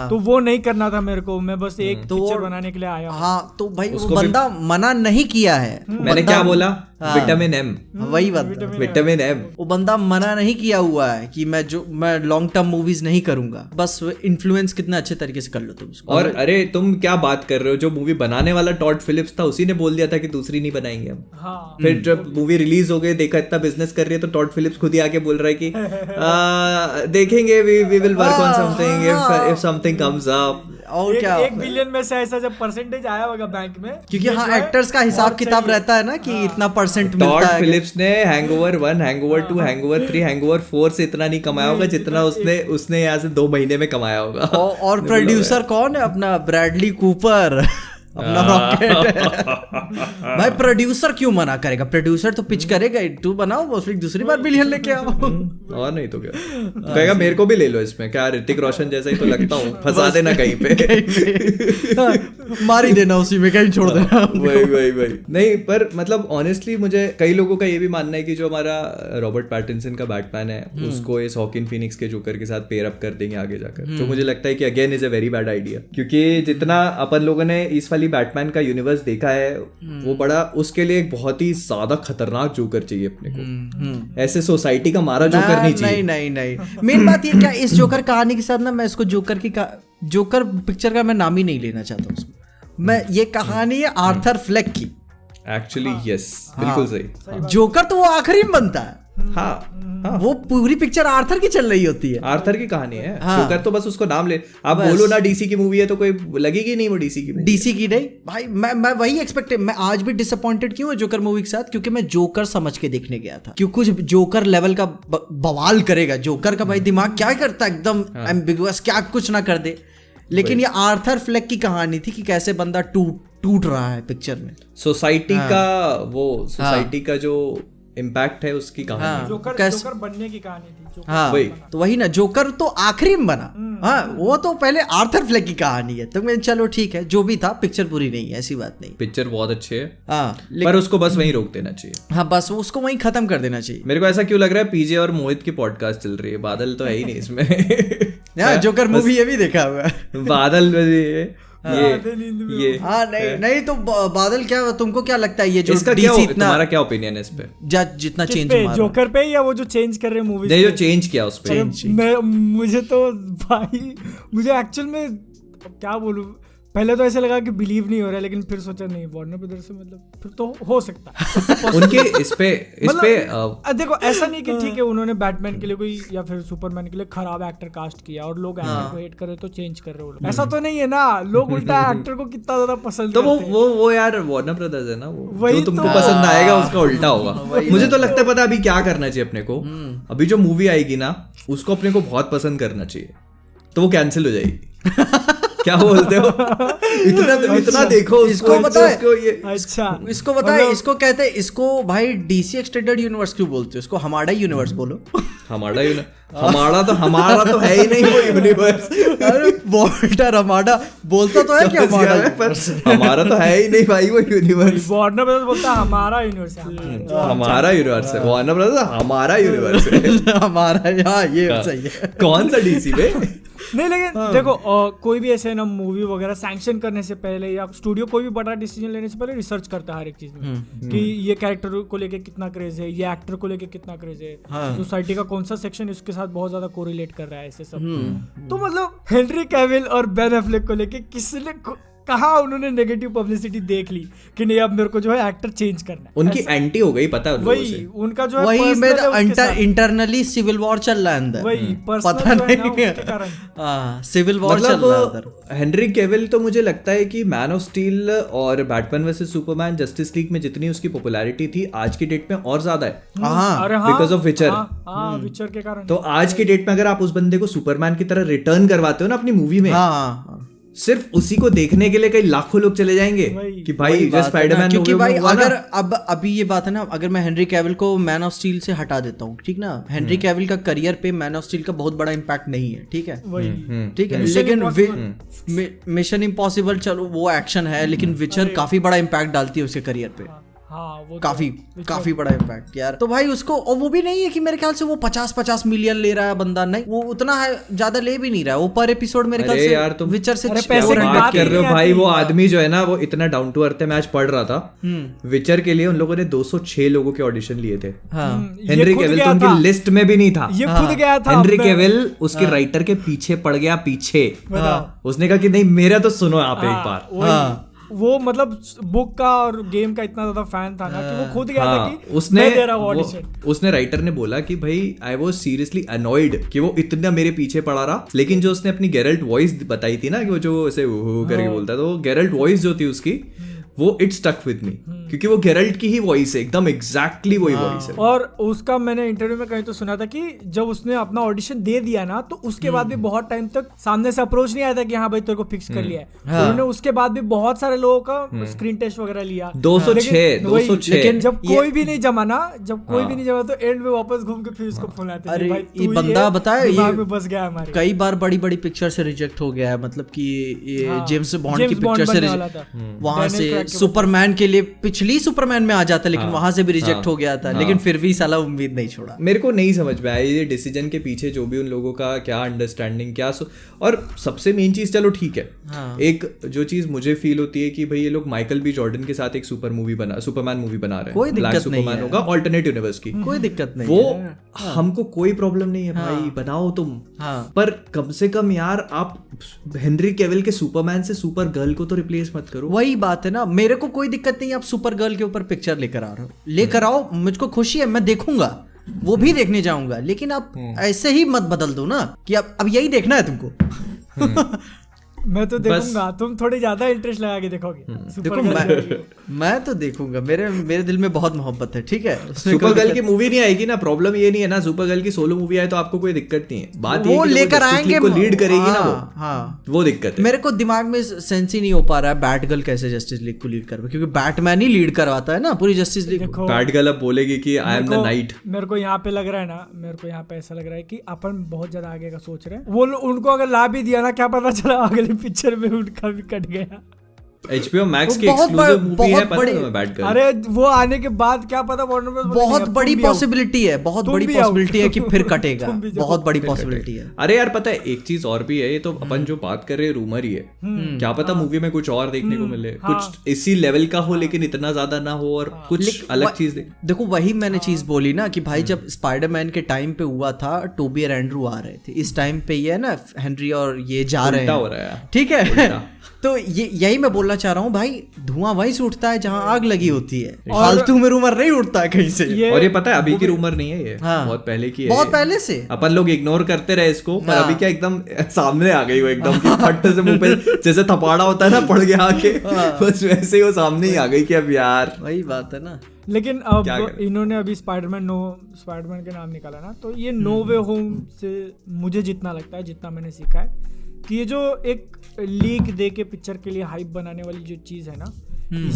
तो वो नहीं करना था मेरे को, मैं बस एक पिक्चर बनाने के लिए आया हूँ। हाँ, तो भाई वो बंदा मना नहीं किया है। मैंने क्या बोला? विटामिन एम, वही बात, विटामिन एम। वो बंदा मना नहीं किया हुआ है कि मैं लॉन्ग टर्म मूवीज नहीं करूंगा, बस इन्फ्लुएंस कितना अच्छे तरीके से कर लो तुम उसको। और अरे तुम क्या बात कर रहे हो, जो मूवी बनाने वाला टॉड फिलिप्स था उसी ने बोल दिया था कि दूसरी नहीं बनाएंगे हम। हाँ। फिर जब मूवी रिलीज हो गई, देखा इतना बिजनेस कर रही है, तो टॉड फिलिप्स खुद ही आके बोल रहा है कि देखेंगे, we will work on something if something comes up. और क्या 1 बिलियन में से ऐसा जब परसेंटेज आया होगा बैंक में, क्योंकि हाँ एक्टर्स का हिसाब किताब रहता है ना कि इतना परसेंट मिलता है। टॉड फिलिप्स ने हैंगओवर 1, हैंगओवर 2, हैंगओवर 3, हैंगओवर 4 से इतना नहीं कमाया होगा जितना उसने यहाँ से 2 महीने में कमाया होगा। और प्रोड्यूसर कौन है? अपना ब्रैडली कूपर, अपना रॉकेट। भाई प्रोड्यूसर क्यों मना करेगा? प्रोड्यूसर तो पिच करेगा, तू बनाओ, बस दूसरी बार बिलियन लेके आओ। और नहीं तो क्या कहेगा, मेरे को भी ले लो इसमें, क्या ऋतिक रोशन जैसा ही तो लगता हूँ, फंसा देना कहीं पे, मार ही देना उसी में, कहीं छोड़ देना। वही नहीं, पर मतलब ऑनेस्टली मुझे कई लोगों का ये भी मानना है कि जो हमारा रॉबर्ट पैटिंसन का बैटमैन है उसको इस हॉकिन फिनिक्स के जोकर के साथ पेयर अप कर देंगे आगे जाकर, जो मुझे लगता है कि again is a very bad idea. क्योंकि जितना अपन लोगों ने इस वाली बैटमैन का यूनिवर्स देखा है, वो बड़ा, उसके लिए एक बहुत ही ज्यादा खतरनाक जोकर चाहिए अपने को। ऐसे सोसाइटी का मारा जोकर नहीं चाहिए। नहीं मेन बात ये क्या, इस जोकर कहानी के साथ ना मैं इसको जोकर पिक्चर का मैं नाम ही नहीं लेना चाहता उसको। मैं ये कहानी है आर्थर फ्लेक की। एक्चुअली यस, बिल्कुल सही। जोकर तो वो आखिरी में बनता है। हाँ, वो पूरी पिक्चर आर्थर की चल रही होती है, आर्थर की कहानी है। जोकर तो बस उसको नाम ले, आप बोलो ना डीसी की मूवी है तो कोई लगेगी नहीं वो डीसी की नहीं भाई। मैं वही एक्सपेक्टेड, मैं आज भी डिसअपॉइंटेड क्यों है जोकर मूवी के साथ, क्योंकि मैं जोकर समझ के देखने गया था क्योंकि कुछ जोकर लेवल का बवाल करेगा। जोकर का भाई दिमाग क्या करता है, एकदम एम्बिगुअस, क्या कुछ ना कर दे। लेकिन ये आर्थर फ्लेक की कहानी थी कि कैसे बंदा टूट रहा है पिक्चर में, सोसाइटी का जो इम्पैक्ट है उसकी कहानी। जोकर बनने की कहानी थी। हाँ तो वही ना, जोकर तो आखिरी में बना। हाँ वो तो पहले आर्थर फ्लेक की कहानी है। तो मैं चलो ठीक है, जो भी था, पिक्चर पूरी नहीं है, ऐसी बात नहीं। पिक्चर बहुत अच्छी है, हाँ, पर उसको बस वहीं रोक देना चाहिए। हाँ बस उसको वहीं खत्म कर देना चाहिए। मेरे को ऐसा क्यों लग रहा है पीजे और मोहित की पॉडकास्ट चल रही है, बादल तो है ही नहीं इसमें। जोकर मूवी ये भी देखा हुआ है बादल ये हाँ नहीं तो बादल क्या तुमको क्या लगता है ये जो इसका क्या तुम्हारा क्या ओपिनियन है इस पे? जितना चेंज जोकर पे या वो जो चेंज कर रहे हैं मूवी नहीं जो चेंज किया उस पे? मुझे तो भाई मुझे एक्चुअल में क्या बोलूं, पहले तो ऐसे लगा कि बिलीव नहीं हो रहा है, लेकिन फिर सोचा नहीं वार्नर ब्रदर्स से मतलब फिर तो हो सकता है उनके इस पे देखो ऐसा नहीं कि ठीक है उन्होंने बैटमैन के लिए कोई या फिर सुपरमैन के लिए खराब एक्टर कास्ट किया और लोग एक्टर को हेट कर रहे तो चेंज कर रहे हो, ऐसा तो नहीं है ना। लोग उल्टा एक्टर को कितना ज्यादा पसंद तो वो यार वार्नर ब्रदर्स है ना, वो जो तुमको पसंद आएगा उसका उल्टा होगा। मुझे तो लगता है पता अभी क्या करना चाहिए अपने को, अभी जो मूवी आएगी ना उसको अपने को बहुत पसंद करना चाहिए, तो वो कैंसिल हो जाएगी। क्या बोलते हो? इतना देखो इसको बताए, अच्छा इसको बताए, इसको कहते हैं, इसको भाई डीसी एक्सटेंडेड यूनिवर्स क्यों बोलते हो? इसको हमारा यूनिवर्स बोलो। हमारा तो है ही नहीं वो यूनिवर्स। अरे वॉल्टर हमारा बोलता तो है क्या हमारा तो है ही नहीं भाई वो यूनिवर्स। वार्नर ब्रदर्स बोलता है हमारा यूनिवर्स है, हमारा यूनिवर्स है। वार्नर ब्रदर्स हमारा यूनिवर्स है, हमारा। ये सही है। कौन सा डीसी पे नहीं, लेकिन देखो कोई भी ऐसे ना मूवी वगैरह सैंक्शन करने से पहले या स्टूडियो कोई भी बड़ा डिसीजन लेने से पहले रिसर्च करता है हर एक चीज में कि ये कैरेक्टर को लेके कितना क्रेज है, ये एक्टर को लेके कितना क्रेज है, सोसाइटी का कौन सा सेक्शन इसके साथ बहुत ज्यादा कोरिलेट कर रहा है, ऐसे सब। तो मतलब हेनरी कैविल और बेन एफ्लेक को लेके किसने कहा उन्होंने नेगेटिव पब्लिसिटी देख ली कि नहीं अब मेरे को जो है एक्टर चेंज करना है, उनकी एंटी हो गई पता है वही उनका जो है वही में इंटरनली सिविल वॉर चल रहा है अंदर, वही पता नहीं सिविल वॉर चल रहा है अंदर। हेनरी कैविल तो मुझे लगता है कि मैन ऑफ स्टील और Batman versus Superman justice league में जितनी उसकी पॉपुलैरिटी थी आज की डेट में और ज्यादा है बिकॉज ऑफ विचर के कारण। तो आज की डेट में अगर आप उस बंदे को सुपरमैन की तरह रिटर्न करवाते हो ना अपनी मूवी में, सिर्फ उसी को देखने के लिए कई लाखों लोग चले जाएंगे कि भाई जो स्पाइडरमैन, क्योंकि भाई अगर अभी ये बात है ना, अगर मैं हेनरी कैविल को मैन ऑफ स्टील से हटा देता हूँ, ठीक ना, हेनरी कैविल का करियर पे मैन ऑफ स्टील का बहुत बड़ा इम्पैक्ट नहीं है, ठीक है, ठीक है, लेकिन मिशन इम्पॉसिबल चलो वो एक्शन है, लेकिन विचर काफी बड़ा इम्पैक्ट डालती है उसके करियर पे, वो काफी बड़ा इम्पैक्ट यार। तो भाई उसको, और वो भी नहीं है कि मेरे ख्याल से वो 50 मिलियन ले रहा है बंदा, नहीं वो उतना है, ज्यादा ले भी नहीं रहा है वो पर एपिसोड मेरे ख्याल से यार तुम विचर से पैसे की बात कर रहे हो भाई। वो आदमी जो है ना वो इतना डाउन टू अर्थ है। मैं आज पढ़ रहा था विचर के लिए उन लोगों ने 206 लोगों के ऑडिशन लिए थे। हेनरी कैविल तो उनकी लिस्ट में भी नहीं था, ये खुद गया था। हेनरी कैविल उसके राइटर के पीछे पड़ गया पीछे, उसने कहा कि नहीं मेरा तो सुनो आप एक बार। वो मतलब बुक का और गेम का इतना ज्यादा फैन था ना कि वो खुद गया था कि मैं दे रहा हूं ऑडिशन। उसने राइटर ने बोला कि भाई आई वाज सीरियसली अनॉयड कि वो इतना मेरे पीछे पड़ा रहा, लेकिन जो उसने अपनी गेरल्ट वॉइस बताई थी ना कि वो जो ऐसे करके बोलता था, वो गेरल्ट वॉइस जो थी उसकी वो इट स्टक विद मी, क्योंकि वो गेरल्ट की ही वॉइस है, एकदम एग्जैक्टली वही वॉइस है। और उसका मैंने इंटरव्यू में कहीं तो सुना था कि जब उसने अपना ऑडिशन दे दिया ना तो उसके बाद भी बहुत टाइम तक सामने से अप्रोच नहीं आया था कि हाँ भाई तेरे को फिक्स कर लिया है। उन्होंने उसके बाद भी बहुत सारे लोगों का स्क्रीन टेस्ट वगैरह लिया, 206 लेकिन जब कोई भी नहीं जमा ना, तो एंड में वापस घूम के फिर उसको फोन आते हैं भाई ये बंदा बताए दिमाग में बस गया हमारे, कई बार बड़ी पिक्चर से रिजेक्ट हो गया है, मतलब कि ये जेम्स बॉन्ड की पिक्चर से वहां से सुपरमैन के लिए पिछली सुपरमैन में आ जाता, लेकिन वहां से भी रिजेक्ट हो गया था, लेकिन फिर भी साला उम्मीद नहीं छोड़ा। मेरे को नहीं समझ में आया ये डिसीजन के पीछे जो भी उन लोगों का क्या अंडरस्टैंडिंग क्या और सबसे मेन चीज चलो ठीक है, एक जो चीज मुझे फील होती है कि भाई ये लोग माइकल बी जॉर्डन के साथ एक सुपरमैन मूवी बना रहे हैं, कोई दिक्कत नहीं है, होगा ऑल्टरनेट यूनिवर्स की, कोई दिक्कत नहीं, वो हमको कोई प्रॉब्लम नहीं है भाई, बनाओ तुम, पर कम से कम यार आप हेनरी कैविल के सुपरमैन से सुपर गर्ल को तो रिप्लेस मत करो। वही बात है ना, मेरे को कोई दिक्कत नहीं, आप सुपर गर्ल के ऊपर पिक्चर लेकर आ रहे हो, लेकर आओ, मुझको खुशी है, मैं देखूंगा, वो भी देखने जाऊंगा, लेकिन आप ऐसे ही मत बदल दो ना कि अब यही देखना है तुमको। मैं तो देखूंगा, तुम थोड़ी ज्यादा इंटरेस्ट लगा के देखोगे। देखो मैं तो देखूंगा, मेरे दिल में बहुत मोहब्बत है, ठीक है। सुपर गर्ल की मूवी नहीं आएगी ना, प्रॉब्लम ये नहीं है ना, सुपर गर्ल की सोलो मूवी आए तो आपको कोई दिक्कत नहीं है, बात वो लेकर आएंगे, को लीड करेगी ना वो दिक्कत है। मेरे को दिमाग में सेंस ही नहीं हो पा रहा है बैट गर्ल कैसे जस्टिस लीग को लीड कर, क्योंकि बैटमैन ही लीड करवाता है ना पूरी जस्टिस लीग। बैट गर्ल अब बोलेगी कि आई एम द नाइट। मेरे को यहाँ पे लग रहा है ना, मेरे को यहाँ पे ऐसा लग रहा है कि अपन बहुत ज्यादा आगे का सोच रहे हैं, वो उनको अगर ला भी दिया ना, क्या पता चला अगली पिक्चर में उनका भी कट गया। HBO Max की एक्सक्लूसिव मूवी है, पता है बैड गर्ल। अरे वो आने के बाद क्या पता वार्नर ब्रदर्स बहुत बड़ी पॉसिबिलिटी है, बहुत बड़ी पॉसिबिलिटी है कि फिर कटेगा, बहुत बड़ी पॉसिबिलिटी है। अरे यार पता है एक चीज और भी है, ये तो अपन जो बात कर रहे हैं रूमर ही है, क्या पता मूवी में कुछ और देखने को मिले, कुछ इसी लेवल का हो लेकिन इतना ज्यादा ना हो और कुछ अलग चीज देखो वही मैंने चीज बोली ना कि भाई जब स्पाइडरमैन के टाइम पे हुआ था, टोबी और एंड्रू आ रहे थे, इस टाइम पे ये है ना हेनरी और ये जा रहे हैं, ठीक है। तो यही मैं बोलना चाह रहा हूँ भाई, धुआं वहीं से उठता है जहाँ आग लगी होती है, फालतू में रूमर नहीं उठता है कहीं से। और ये पता है अभी की रूमर नहीं है, ये बहुत पहले की है, बहुत पहले से अपन लोग इग्नोर करते रहे इसको, पर अभी क्या एकदम सामने आ गई वो, एकदम फट से मुंह पे जैसे थपाड़ा होता है ना पड़ गया आके, बस वैसे ही वो सामने ही आ गई कि अब यार वही बात है ना। लेकिन अब इन्होंने अभी स्पाइडरमैन के नाम निकाला ना, तो ये नो वे होम से मुझे जितना लगता है, जितना मैंने सीखा है कि ये जो एक लीक दे के पिक्चर के लिए हाइप बनाने वाली जो चीज है ना,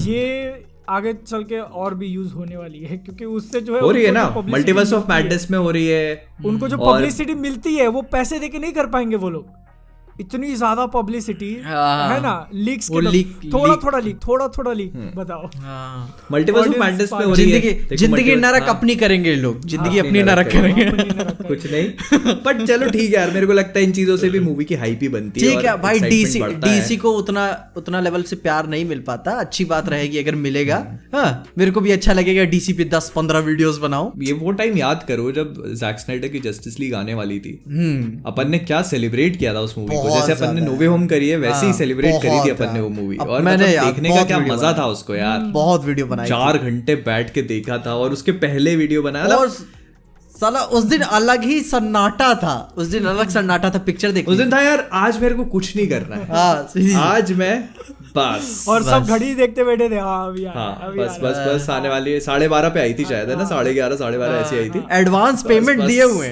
ये आगे चल के और भी यूज होने वाली है, क्योंकि उससे जो है हो रही है ना, मल्टीवर्स ऑफ मैडनेस में हो रही है, उनको जो पब्लिसिटी मिलती है वो पैसे देके नहीं कर पाएंगे वो लोग, इतनी ज्यादा पब्लिसिटी है ना, लीक्स के थोड़ा लीक बताओ। मल्टीवर्स ऑफ मैडनेस पे हो रही है, जिंदगी नरक अपनी करेंगे लोग, जिंदगी अपनी नरक करेंगे, कुछ नहीं। बट चलो ठीक है यार, मेरे को लगता है इन चीजों से भी मूवी की हाइप ही बनती है। ठीक है भाई, डीसी को उतना लेवल से प्यार नहीं मिल पाता, अच्छी बात रहेगी अगर मिलेगा। हाँ मेरे को भी अच्छा लगेगा डीसी पे 10-15 वीडियोस बनाओ। ये वो टाइम याद करो जब जैक स्नाइडर की जस्टिस लीग आने वाली थी, अपन ने क्या सेलिब्रेट किया था उस मूवी को, जैसे अपन ने नो वे होम करी है वैसे ही सेलिब्रेट करी थी अपन ने वो मूवी, और मैंने देखने का क्या मजा था उसको यार, बहुत वीडियो बनाई, 4 घंटे बैठ के देखा था, और उसके पहले वीडियो बनाया और साला उस दिन अलग ही सन्नाटा था, पिक्चर देख उस दिन था यार, आज मेरे को कुछ नहीं करना है, आज मैं बस, और सब घड़ी देखते बैठे थे। बस आने वाली है, 12:30 पे आई थी शायद, है ना, 11:30 12:30 ऐसी आई थी। एडवांस पेमेंट दिए हुए,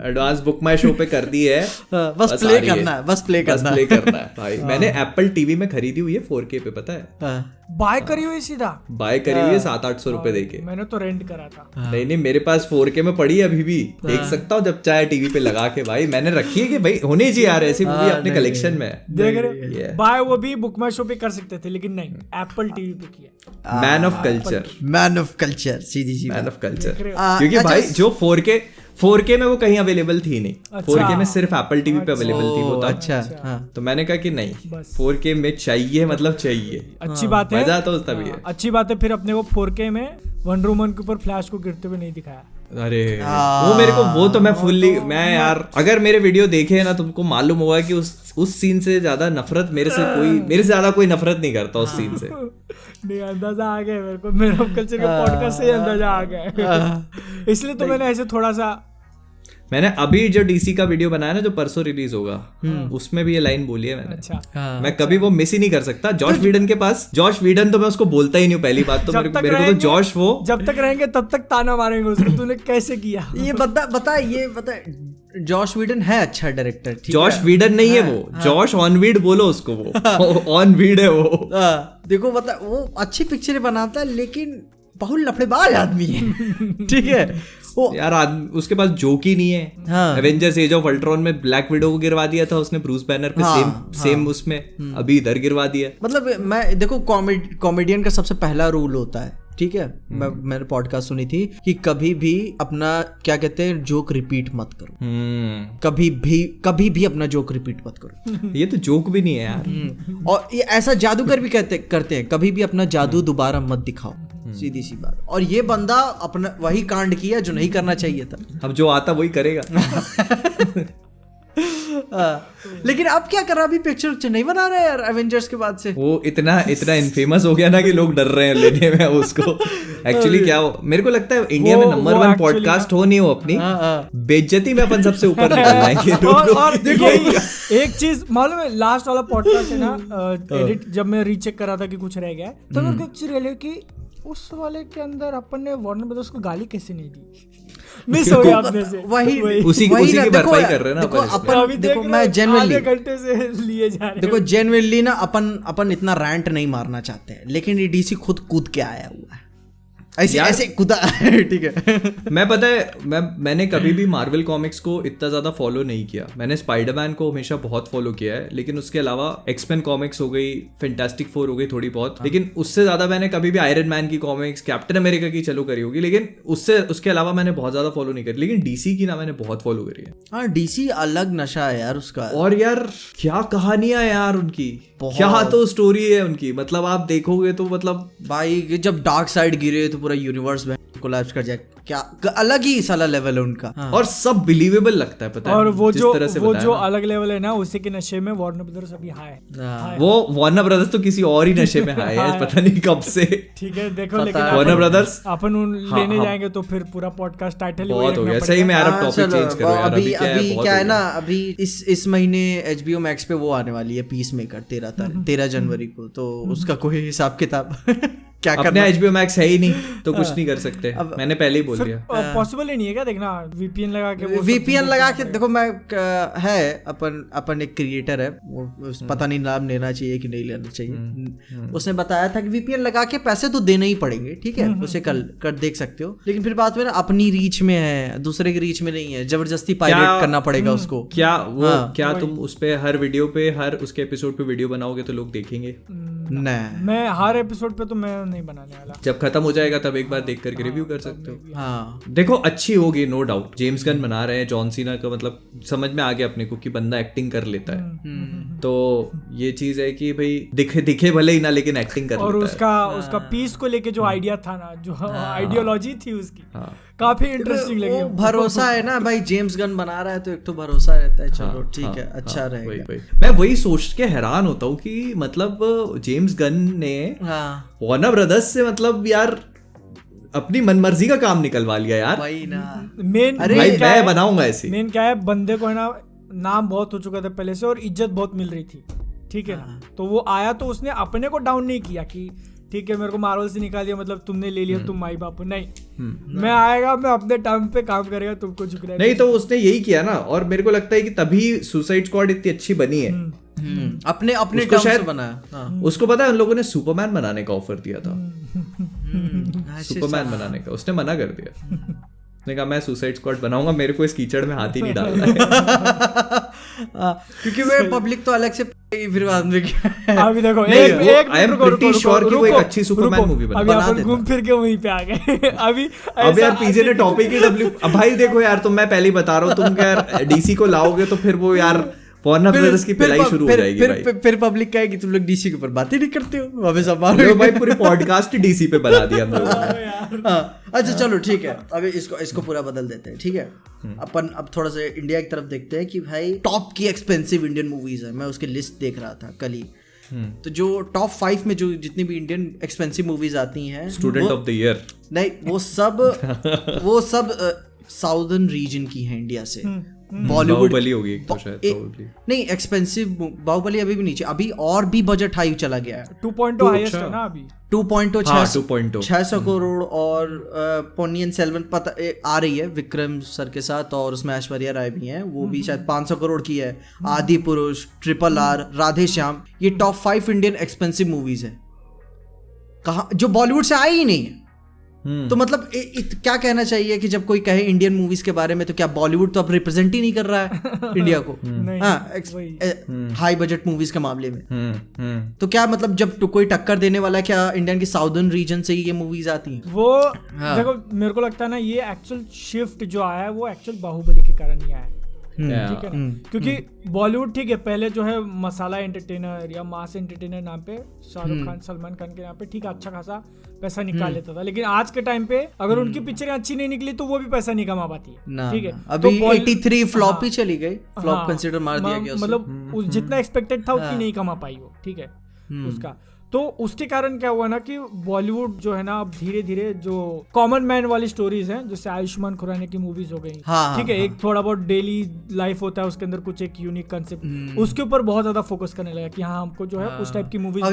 एडवांस बुक माई शो पे कर दी है, बस प्ले करना है भाई। मैंने एप्पल टीवी में खरीदी हुई है 4K पे, पता है, बाय करी हुई सीधा, बाय करी हुई है 700-800 रुपए देके। मैंने तो रेंट करा था। नहीं मेरे पास 4K में पड़ी है अभी भी, देख सकता हूँ जब चाहे टीवी पे लगा के। भाई मैंने रखी है कि भाई होनी चाहिए यार ऐसी मूवी अपने कलेक्शन में, देख रहे बाय वो भी बुक माई शो पे कर सकते थे, लेकिन नहीं, एप्पल टीवी पे किया। Man of culture, Sidhi man of culture, क्योंकि भाई जो 4K में वो कहीं अवेलेबल थी नहीं, 4K में सिर्फ एप्पल टीवी पे अवेलेबल थी वो। अच्छा, तो मैंने कहा कि नहीं 4K में चाहिए, मतलब चाहिए। अच्छी बात है, मजा तो तभी है, अच्छी बात है। फिर अपने को 4K में वंडर वुमन के ऊपर फ्लैश को गिरते हुए नहीं दिखाया। अरे वो मेरे को, वो तो मैं फुल्ली, मैं यार अगर मेरे वीडियो देखे ना तुमको मालूम होगा कि उस सीन से ज्यादा नफरत मेरे से ज्यादा कोई नफरत नहीं करता उस सीन से। नहीं, अंदाजा आ गया मेरे को, मेरा कल्चर के पॉडकास्ट से अंदाजा आ गया, इसलिए तो मैंने ऐसे थोड़ा सा। मैंने अभी जो डीसी का वीडियो बनाया ना, जो परसों रिलीज होगा, उसमें भी ये लाइन बोली है मैंने। अच्छा, मैं कभी वो मिस ही नहीं कर सकता। जॉश वीडन के पास, जॉश वीडन तो मैं उसको बोलता ही नहीं हूँ, पहली बात तो मेरे को तो जॉश, वो जब तक रहेंगे तब तक ताना मारेंगे उसको, तूने कैसे किया। ये बता जॉश वीडन है अच्छा डायरेक्टर, जॉश वीडन नहीं है वो, जॉश ऑनवीड बोलो उसको, वो ऑनवीड है वो। देखो बता, वो अच्छी पिक्चरें बनाता है लेकिन बहुत लफड़ेबाज आदमी है, ठीक है वो यार। उसके पास जोक ही नहीं है। एवेंजर्स एज ऑफ अल्ट्रॉन में ब्लैक विडो को गिरवा दिया था उसने ब्रूस बैनर पे, सेम उसमें अभी इधर गिरवा दिया। मतलब मैं देखो, कॉमेडियन का सबसे पहला रूल होता है, ठीक है, मैंने पॉडकास्ट सुनी थी कि कभी भी अपना क्या कहते हैं जोक रिपीट मत करो, कभी भी अपना जोक रिपीट मत करो। ये तो जोक भी नहीं है यार। और ये ऐसा जादूगर भी करते हैं, कभी भी अपना जादू दोबारा मत दिखाओ, सीधी सी बात। और ये बंदा अपना वही कांड किया जो नहीं करना चाहिए था। अब जो आता वही करेगा। लेकिन अब क्या कर रहा, अभी पिक्चर नहीं बना रहे यार एवेंजर्स के बाद से। वो इतना इनफेमस हो गया ना कि लोग डर रहे हैं लेने में उसको। एक्चुअली क्या मेरे को लगता है इंडिया में नंबर 1 पॉडकास्ट हो नहीं हो अपनी बेइज्जती में अपन सबसे ऊपर निकल जाएंगे। और देखो एक चीज मालूम है, लास्ट वाला पॉडकास्ट है ना, एडिट जब मैं रीचेक कर रहा था कि कुछ रह गया, तो मेरे को एक चीज रियलाइज कि उस वाले के अंदर अपन ने वार्नर ब्रदर्स को गाली कैसे नहीं दी। मिस हो गया अपने से, वही उसी की भरपाई कर रहे हैं ना अपन। देखो मैं जेन्युइनली आधे घंटे से लिए जा रहे हैं। देखो जेन्युइनली ना अपन इतना रैंट नहीं मारना चाहते हैं, लेकिन ये डीसी खुद कूद के आया हुआ है, ऐसे कुदा ठीक है। मैं पता है मैंने कभी भी मार्वल कॉमिक्स को इतना ज्यादा फॉलो नहीं किया। मैंने स्पाइडरमैन को हमेशा बहुत फॉलो किया है, लेकिन उसके अलावा एक्समैन कॉमिक्स हो गई, फैंटास्टिक फोर हो गई थोड़ी बहुत, लेकिन उससे ज्यादा मैंने कभी भी आयरन मैन की कॉमिक्स, कैप्टन अमेरिका की चलो करी होगी, लेकिन उसके अलावा मैंने बहुत ज्यादा फॉलो नहीं करी। लेकिन डीसी की ना मैंने बहुत फॉलो करी है। हाँ, डीसी अलग नशा है यार उसका। और यार क्या कहानियां यार उनकी, क्या तो स्टोरी है उनकी। मतलब आप देखोगे तो मतलब भाई जब डार्क साइड गिरे तो पूरा यूनिवर्स कोलैप्स कर जाए, क्या अलग ही साला लेवल है उनका। हाँ। और सब बिलीवेबल लगता है, पता है। और वो जो अलग लेवल है ना, उसी के नशे में वार्नर ब्रदर्स अभी हाई। वो वार्नर ब्रदर्स तो किसी और ही नशे में हाई है, पता नहीं कब से। ठीक है, देखो, लेकिन वार्नर ब्रदर्स अपन लेने जाएंगे तो फिर पूरा पॉडकास्ट टाइटल ही बहुत हो गया। सही में यार, टॉपिक चेंज करो यार। अभी क्या है ना, अभी इस महीने HBO Max पे वो आने वाली है, पीस मेकर 13 जनवरी को, तो उसका कोई हिसाब किताब क्या अपने HBO Max है ही नहीं तो कुछ नहीं कर सकते। मैंने पहले ही बोल दिया। पॉसिबल ही नहीं है क्या देखना, VPN लगा के? VPN लगा के देखो, मैं है अपन एक क्रिएटर है, वो पता नहीं नाम लेना चाहिए कि नहीं लेना चाहिए, उसने बताया था कि VPN लगा के पैसे तो देने ही पड़ेंगे, ठीक है, उसे कर देख सकते हो, लेकिन फिर बात में ना अपनी रीच में है, दूसरे की रीच में नहीं है, जबरदस्ती पायरेट करना पड़ेगा उसको। क्या तुम उस पे हर वीडियो पे, हर उसके एपिसोड पे वीडियो बनाओगे तो लोग देखेंगे? नहीं, मैं हर एपिसोड पे तो मैं नहीं बनाने वाला। जब खत्म हो जाएगा तब एक बार देख करके रिव्यू कर सकते हो। हाँ, देखो अच्छी होगी नो डाउट। जेम्स गन बना रहे हैं, जॉन सीना का मतलब समझ में आ गया अपने को कि बंदा एक्टिंग कर लेता है, तो ये चीज है कि भाई दिखे भले ही ना, लेकिन एक्टिंग कर और लेता है। उसका पीस को लेके जो आइडिया था ना, जो आइडियोलॉजी थी उसकी, काफी इंटरेस्टिंग लगी। भरोसा है ना भाई, जेम्स गन बना रहा है तो एक तो भरोसा रहता है, चलो ठीक है, अच्छा रहेगा। मैं वही सोच के हैरान होता हूँ कि मतलब जेम्स गन ने वार्नर ब्रदर्स से मतलब यार अपनी मनमर्जी का काम निकलवा लिया यार। वही ना, मैं बनाऊंगा ऐसे। मेन क्या है, बंदे को है ना नाम बहुत हो चुका था पहले से और इज्जत बहुत मिल रही थी, ठीक है ना, तो वो आया तो उसने अपने को डाउन नहीं किया कि ठीक है मेरे को मार्वल से निकाल दिया, मतलब तुमने ले लिया, तुम माई बाप। नहीं, मैं आएगा, मैं अपने टाइम पे काम करेगा, तुमको झुकना नहीं। तो उसने यही किया ना, और मेरे को लगता है कि तभी सुसाइड स्क्वाड इतनी अच्छी बनी है। अपने टर्म से बनाया। उसको पता है उन लोगों ने सुपरमैन बनाने का ऑफर दिया था, सुपरमैन बनाने का, उसने मना कर दिया। उसने कहा मैं सुसाइड स्क्वाड बनाऊंगा, मेरे को इस कीचड़ में हाथ ही नहीं डालना है। क्योंकि वे पब्लिक तो अलग से फिर बाद में अभी देखो आई एम प्रीटी श्योर कि वो एक अच्छी सुपरमैन मूवी बना देता। घूम फिर के वहीं पे आ गए। अभी यार पीजे ने टॉपिक ही अब भाई देखो यार, तुम मैं पहले ही बता रहा हूँ, तुम यार डीसी को लाओगे तो फिर वो यार वार्नर ब्रदर्स की पिलाई शुरू हो जाएगी भाई। फिर पब्लिक कहेगी तुम लोग डीसी के ऊपर बातें नहीं करते हो, वापस अब भाई पूरी पॉडकास्ट डीसी पे बना दिया हम लोगों ने। अच्छा चलो ठीक है, अभी इसको पूरा बदल देते हैं, ठीक है। अपन अब थोड़ा सा इंडिया की तरफ देखते हैं कि भाई टॉप की एक्सपेंसिव इंडियन मूवीज है। मैं उसकी लिस्ट देख रहा था कल ही, तो जो टॉप 5 में जो जितनी भी इंडियन एक्सपेंसिव मूवीज आती हैं, स्टूडेंट ऑफ द ईयर नहीं, वो सब साउदर्न रीजन की है इंडिया से। बॉलीवुड बाहुबली होगी एक तो शायद, नहीं एक्सपेंसिव बाहुबली अभी भी नीचे, अभी और भी बजट हाई चला गया है। 2.0 हाईएस्ट है ना अभी, 2.0 600 करोड़। और पोनियन सेल्वन पता आ रही है विक्रम सर के साथ, और उसमें ऐश्वर्या राय भी है, वो भी शायद 500 करोड़ की है। आदि पुरुष, RRR, राधे श्याम, ये टॉप 5 इंडियन एक्सपेंसिव मूवीज है, कहाँ जो बॉलीवुड से आई ही नहीं है। तो मतलब क्या कहना चाहिए कि जब कोई कहे इंडियन मूवीज के बारे में, तो क्या बॉलीवुड तो अब रिप्रेजेंट ही नहीं कर रहा है इंडिया को हाई बजट मूवीज के मामले में। तो क्या मतलब जब कोई टक्कर देने वाला, क्या इंडियन की साउदर्न रीजन से ही ये मूवीज आती हैं? वो देखो मेरे को लगता है ना, ये एक्चुअल शिफ्ट जो आया है वो एक्चुअल बाहुबली के कारण ही आया है, ठीक है ना। क्योंकि बॉलीवुड ठीक है पहले जो है मसाला एंटरटेनर या मास एंटरटेनर नाम पे शाहरुख खान, सलमान खान के नाम पे ठीक है अच्छा खासा पैसा निकाल लेता था, लेकिन आज के टाइम पे अगर उनकी पिक्चरें अच्छी नहीं निकली तो वो भी पैसा नहीं कमा पाती है, ठीक है। अभी 83 फ्लॉप ही चली गई, फ्लॉप कंसीडर मार दिया गया, मतलब जितना एक्सपेक्टेड था उतनी नहीं कमा पाई वो, ठीक है उसका। तो उसके कारण क्या हुआ ना कि बॉलीवुड जो है ना अब धीरे धीरे जो कॉमन मैन वाली स्टोरीज हैं, जैसे आयुष्मान खुराना की मूवीज हो गई, ठीक है, एक थोड़ा बहुत डेली लाइफ होता है उसके अंदर, कुछ एक यूनिक कंसेप्ट, उसके ऊपर बहुत ज्यादा फोकस करने लगा कि हाँ हमको जो है उस टाइप की मूवीज।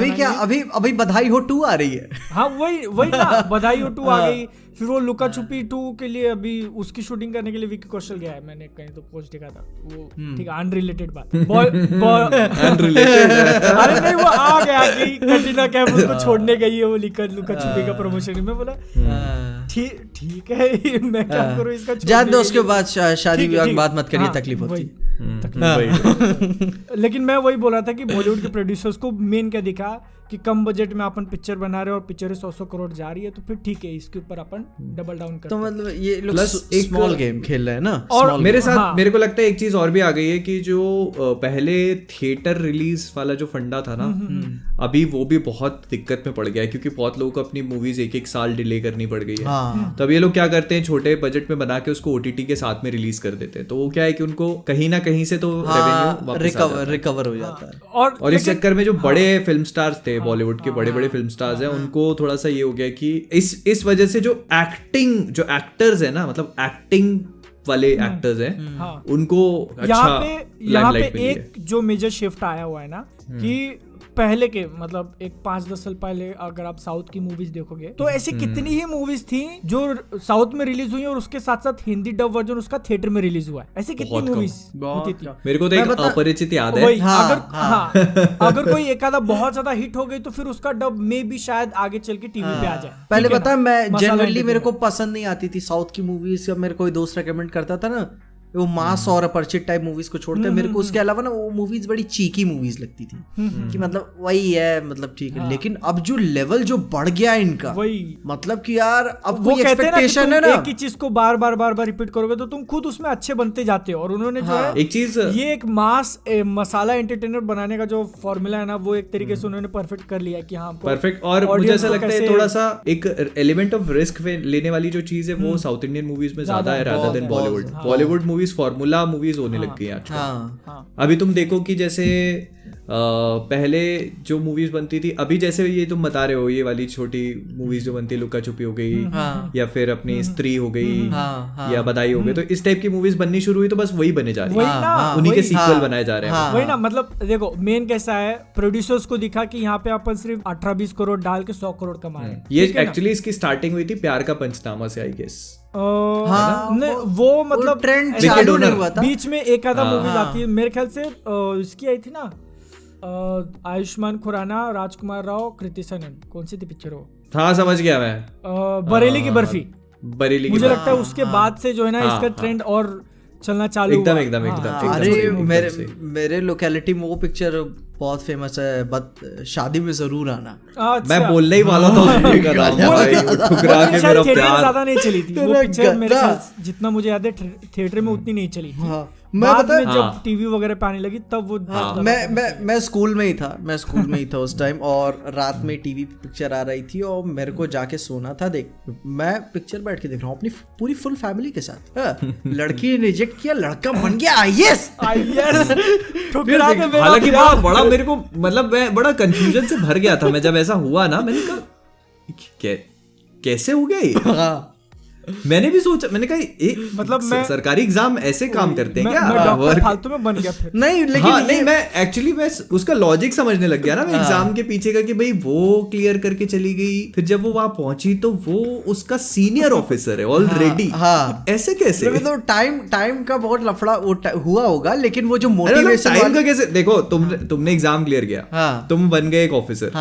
अभी बधाई हो 2 आ रही है। हाँ वही ना, बधाई हो 2 आ गई। फिर वो लुका छुपी 2 के लिए अभी उसकी शूटिंग करने के लिए विकी कौशल गया है, मैंने कहीं तो पोस्ट देखा था वो, ठीक है, अनरिलेटेड बात, अनरिलेटेड, अरे नहीं वो आ गया कि कैटरीना कैफ उसको छोड़ने गई है, वो लुका छुपी का प्रमोशन में। बोला ठीक है मैं क्या करूं इसका, जान दो उसके बाद शादी विवाह की बात मत करिए, तकलीफ होती। लेकिन मैं वही बोल रहा था कि बॉलीवुड के प्रोड्यूसर्स को मेन क्या दिखा कि कम बजट में अपन पिक्चर बना रहे हैं और पिक्चर 100 करोड़ जा रही है, तो फिर ठीक है इसके ऊपर अपन डबल डाउन करते हैं। तो मतलब ये लोग एक स्मॉल गेम खेल रहे हैं ना। और मेरे साथ मेरे को लगता है एक चीज और भी आ गई है कि जो पहले थिएटर रिलीज वाला जो फंडा था ना, अभी वो भी बहुत दिक्कत में पड़ गया है, क्योंकि बहुत लोगों को अपनी मूवीज एक साल डिले करनी पड़ गई है। तो अब ये लोग क्या करते हैं, छोटे बजट में बना के उसको OTT के साथ में रिलीज कर देते हैं। तो वो क्या है कि उनको कहीं ना कहीं से तो रिकवर हो जाता है। और इस चक्कर में जो बड़े फिल्म स्टार्स थे, बॉलीवुड के बड़े बड़े फिल्म स्टार्स हैं, उनको थोड़ा सा ये हो गया कि इस वजह से जो एक्टर्स है ना, मतलब एक्टिंग वाले एक्टर्स हैं, उनको अच्छा यहाँ पे एक जो मेजर शिफ्ट आया हुआ है ना कि पहले के मतलब एक 5-10 साल पहले अगर आप साउथ की मूवीज देखोगे तो ऐसी कितनी ही मूवीज थी जो साउथ में रिलीज हुई और उसके साथ साथ हिंदी डब वर्जन उसका थिएटर में रिलीज हुआ है। ऐसी कितनी मूवीज होती थी। मेरे को तो एक अपरिचित याद है। अगर कोई एक आधा बहुत ज्यादा हिट हो गई तो फिर उसका डब में भी शायद आगे चल के टीवी पे आ जाए। पहले पता है मैं जनरली मेरे को पसंद नहीं आती थी साउथ की मूवीज, मेरे कोई दोस्त रेकमेंड करता था ना, वो मास और अपरिचित टाइप मूवीज को छोड़ते, मेरे को उसके अलावा ना वो मूवीज बड़ी चीकी मूवीज लगती थी कि मतलब वही है, मतलब ठीक है। लेकिन अब जो लेवल जो बढ़ गया इनका, वही मतलब कि यार अब कोई एक्सपेक्टेशन है ना, एक ही चीज को बार बार रिपीट करोगे तो तुम खुद उसमें अच्छे बनते जाते हो। और उन्होंने जो है एक चीज, ये एक मास मसाला एंटरटेनर बनाने का जो फॉर्मूला है ना, वो एक तरीके से उन्होंने परफेक्ट कर लिया कि हाँ परफेक्ट। और मुझे ऐसा लगता है थोड़ा सा एक एलिमेंट ऑफ रिस्क लेने वाली जो चीज है वो साउथ इंडियन मूवीज में ज्यादा है rather than Bollywood. Bollywood movies formula movies होने लग गई आजकल। अभी तुम देखो कि जैसे पहले जो मूवीज बनती थी, अभी जैसे ये तुम बता रहे हो ये वाली छोटी मूवीज जो बनती है, लुका छुपी हो गई या फिर अपनी स्त्री हो गई या बधाई हो गई, तो इस टाइप की मूवीज बननी शुरू हुई तो बस वही बने जा रही है, उन्हीं के सीक्वल बनाए जा रहे हैं। वही ना, मतलब देखो मेन कैसा है, प्रोड्यूसर्स को दिखा कि यहाँ पे अपन सिर्फ 18-20 करोड़ डाल के 100 करोड़ कमा रहे हैं। ये एक्चुअली इसकी स्टार्टिंग हुई थी प्यार का पंचनामा से, आई गेस। वो मतलब ट्रेंड चालू नहीं हुआ था, बीच में एक आधा मूवीज आती है मेरे ख्याल से। इसकी आई थी ना आयुष्मान खुराना, राजकुमार राव, कृति सनन, कौन सी थी पिक्चर वो? हाँ समझ गया मैं, बरेली की बर्फी। मुझे लगता है उसके बाद से जो है ना इसका ट्रेंड और चलना चालू एकदम। अरे मेरे लोकेलिटी में वो पिक्चर बहुत फेमस है, शादी में जरूर आना। मैं बोलने ही वाला था, ज्यादा नहीं चली थी वो पिक्चर मेरे ख्याल, जितना मुझे याद है थिएटर में उतनी नहीं चली थी। मैं बाद में जब टीवी वगैरह पे आने लगी तब वो मैं स्कूल में ही था उस टाइम, और रात में टीवी पिक्चर आ रही थी और मेरे को जाके सोना था। देख मैं पिक्चर बैठ के देख रहा हूँ अपनी पूरी फुल फैमिली के साथ। लड़की ने रिजेक्ट किया, लड़का बन गया IAS। हालांकि बड़ा मेरे को मतलब मैं बड़ा कंफ्यूजन से भर गया था मैं जब ऐसा हुआ ना, मैंने कहा कैसे हो गया ये। मैंने भी सोचा, मैंने कहा मतलब सरकारी एग्जाम ऐसे काम करते हैं क्या? फालतू में बन गया फिर। नहीं लेकिन नहीं, मैं एक्चुअली मैं उसका लॉजिक समझने लग गया ना, मैं एग्जाम के पीछे का कि भाई वो क्लियर करके चली गई, फिर जब वो वहां पहुंची तो वो उसका सीनियर ऑफिसर है ऑलरेडी। ऐसे कैसे? मतलब टाइम का बहुत लफड़ा हुआ होगा, लेकिन वो जो मोटिवेशन टाइम का कैसे? देखो तुमने एग्जाम क्लियर किया, तुम बन गए एक ऑफिसर,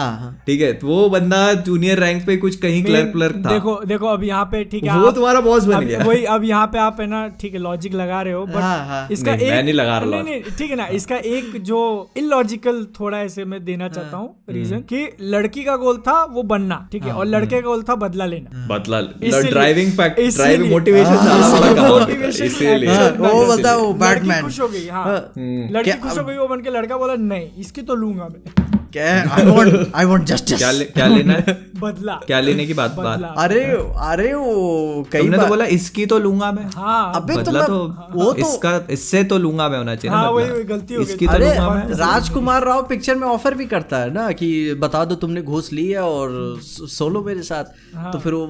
ठीक है, वो बंदा जूनियर रैंक पे कुछ कहीं क्लर्क था। देखो अब यहाँ पे ठीक है तुम्हारा बॉस बन गया। वही अब यहाँ पे आप है ना, ठीक है लॉजिक लगा रहे हो, बट इसका एक मैं नहीं लगा रहा, नहीं ठीक है ना, इसका एक जो इलॉजिकल थोड़ा ऐसे मैं देना चाहता हूँ रीजन कि लड़की का गोल था वो बनना, ठीक है, और लड़के का गोल था बदला लेना, ड्राइविंग ड्राइविंग मोटिवेशन। इसीलिए वो बताओ बैटमैन खुश हो गई, हाँ लड़की खुश हो गई, वो बन के लड़का बोला नहीं इसकी तो लूंगा मैं। I want justice। क्या लेना है? बदला। क्या लेने की बात? अरे वो तुमने तो बोला इसकी तो लूंगा मैं। हाँ, अबे बदला तो वो तो इसका इससे तो लूंगा मैं होना चाहिए। हाँ, वही गलती हो गई। इसकी तो लूंगा मैं। राजकुमार राव पिक्चर में ऑफर भी करता है ना कि बता दो तुमने घूस ली है और सोलो मेरे साथ। तो फिर वो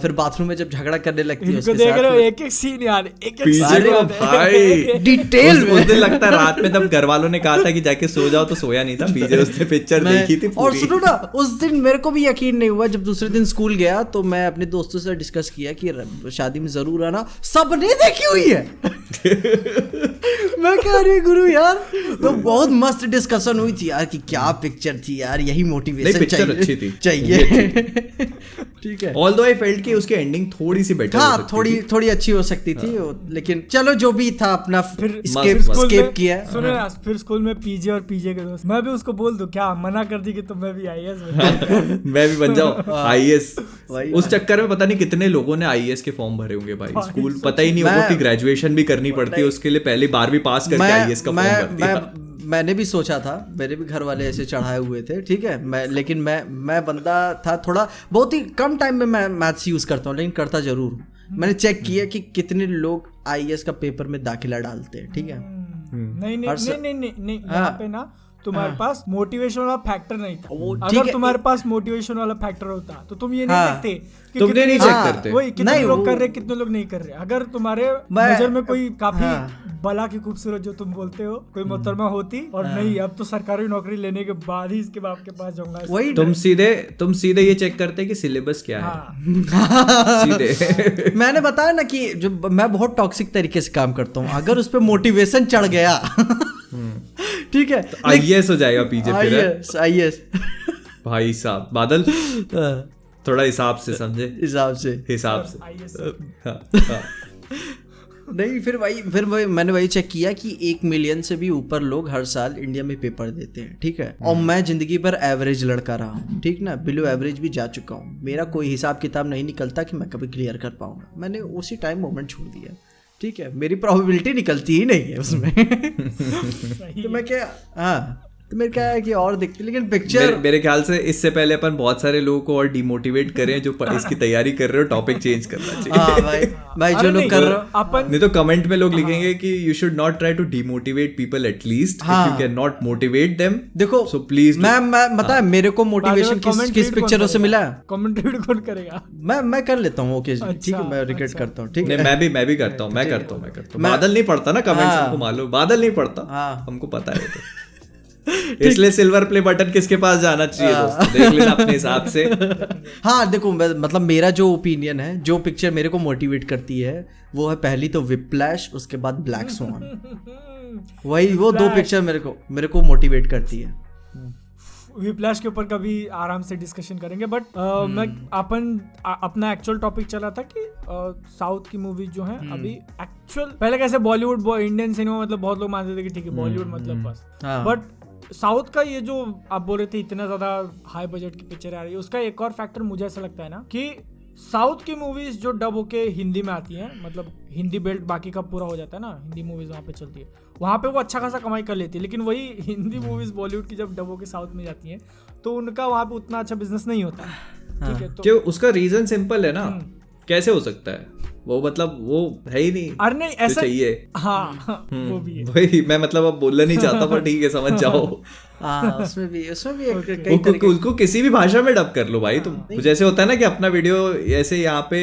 फिर बाथरूम में जब झगड़ा करने लगती है उसके देख रहे हो, एक सीन यार, एक भाई डिटेल। मुझे लगता है रात में तब घर वालों ने कहा था कि जाके सो जाओ तो सोया नहीं था, पीछे उसने पिक्चर देखी थी पूरी। और सुनो ना, उस दिन मेरे को भी यकीन नहीं हुआ, जब दूसरे दिन स्कूल गया तो मैं अपने दोस्तों से डिस्कस किया कि शादी में जरूर आना, सबने देखी हुई है। मैं कह रही गुरु यार, तो बहुत मस्त डिस्कशन हुई थी यार कि क्या पिक्चर थी यार, यही मोटिवेशन चाहिए। ठीक है, ऑल्दो आई फेल्ट कि उसकी एंडिंग थोड़ी सी बेटर, हाँ थोड़ी अच्छी हो सकती थी, लेकिन चलो जो भी था अपना स्केप किया। सुनो ना, फिर स्कूल में पीजे और पीजे के दोस्त, मैं भी उसको बोल दूं क्या, मना कर दी कि तुम मैं भी आईएएस मैं भी बन जाऊं आईएएस। उस चक्कर में पता नहीं कितने लोगों ने आईएएस के फॉर्म भरे होंगे भाई। स्कूल पता ही नहीं होगा कि ग्रेजुएशन भी करनी पड़ती है उसके लिए, पहले 12वीं पास करके आईएएस का फॉर्म भरती है। मैंने भी सोचा था, मेरे भी घर वाले ऐसे चढ़ाए हुए थे, ठीक है, लेकिन मैं बंदा था थोड़ा, बहुत ही कम टाइम में मैं मैथ्स यूज करता हूँ, लेकिन करता जरूर हूँ। मैंने चेक किया कि कितने लोग आईएएस का पेपर में दाखिला डालते हैं, ठीक है। नहीं यहाँ पे ना तुम्हारे पास मोटिवेशन वाला फैक्टर नहीं था। अगर तुम्हारे पास मोटिवेशन वाला फैक्टर होता तो तुम ये नहीं देखते कि तुमने नहीं चेक करते वही कितने लोग कर रहे कितने लोग नहीं कर रहे। अगर तुम्हारे नजर में कोई काफी बला की खूबसूरत जो तुम बोलते हो कोई मोहतरमा होती, और नहीं अब तो सरकारी नौकरी लेने के बाद ही इसके बाप के पास जाऊंगा, वही तुम सीधे ये चेक करते कि सिलेबस क्या है। सीधे मैंने बताया ना कि जो मैं बहुत टॉक्सिक तरीके से काम करता हूँ, अगर उस पर मोटिवेशन चढ़ गया ठीक है, आईएएस हो जाएगा पीजे फिर। आईएएस भाई साहब बादल थोड़ा हिसाब से समझे, हिसाब से नहीं, फिर मैंने वही चेक किया कि 1 मिलियन से भी ऊपर लोग हर साल इंडिया में पेपर देते हैं, ठीक है। और मैं जिंदगी भर एवरेज लड़का रहा हूँ, ठीक ना, बिलो एवरेज भी जा चुका हूँ। मेरा कोई हिसाब किताब नहीं निकलता कि मैं कभी क्लियर कर पाऊंगा। मैंने उसी टाइम मोमेंट छोड़ दिया, ठीक है, मेरी प्रोबेबिलिटी निकलती ही नहीं है उसमें। तो मैं क्या, हाँ तो मेरे क्या है कि और देखते, लेकिन पिक्चर मेरे ख्याल से इससे पहले अपन बहुत सारे लोगों को और डिमोटिवेट करें जो इसकी तैयारी कर रहे हो, टॉपिक चेंज करना चाहिए। भाई जो लोग कर रहे हो अपन, नहीं तो कमेंट में लोग लिखेंगे कि you should not try to demotivate people, at least if you can not motivate them. देखो सो प्लीज, मैं बताया मेरे को मोटिवेशन किस पिक्चरों से मिला। कमेंट कौन करेगा? मैं कर लेता हूँ, ओके ठीक है, मैं रिग्रेट करता हूँ, ठीक है। मैं भी करता हूँ, मैं करता हूँ। बादल नहीं पढ़ता ना कमेंट्स, हमको मालूम, बादल नहीं पढ़ता, हमको पता है तो इसलिए सिल्वर प्ले बटन किसके पास जाना चाहिए दोस्तों, देख लेना अपने हिसाब से। हाँ देखो, मतलब मेरा जो ओपिनियन है, जो पिक्चर मेरे को मोटिवेट करती है वो है पहली तो विप्लैश, उसके बाद ब्लैक स्वान। वही वो 2 पिक्चर मेरे को मोटिवेट करती है। विप्लैश के ऊपर कभी आराम से डिस्कशन करेंगे, बट मैं अपना एक्चुअल टॉपिक चला था कि साउथ की मूवीज जो हैं अभी एक्चुअल, पहले कैसे बॉलीवुड इंडियन सिनेमा मतलब बहुत लोग मानते थे कि ठीक है बॉलीवुड मतलब बस, बट साउथ का ये जो आप बोल रहे थे इतना ज्यादा हाई बजट की पिक्चर आ रही है, उसका एक और फैक्टर मुझे ऐसा लगता है ना कि साउथ की मूवीज जो डब होके हिंदी में आती हैं, मतलब हिंदी बेल्ट बाकी का पूरा हो जाता है ना, हिंदी मूवीज वहाँ पे चलती है, वहाँ पे वो अच्छा खासा कमाई कर लेती है। लेकिन वही हिंदी मूवीज बॉलीवुड की जब डब होके साउथ में जाती हैं तो उनका वहाँ पे उतना अच्छा बिजनेस नहीं होता है, ठीक है। तो क्यों? उसका रीजन सिंपल है ना, कैसे हो सकता है वो, मतलब वो है ही नहीं, अरे नहीं ऐसा चाहिए। हाँ वो भी है, वही मैं मतलब अब बोलना नहीं चाहता पर ठीक है, समझ जाओ। उसमें भी उसको किसी भी भाषा में डब कर लो भाई तुम। जैसे होता है ना कि अपना वीडियो ऐसे यहाँ पे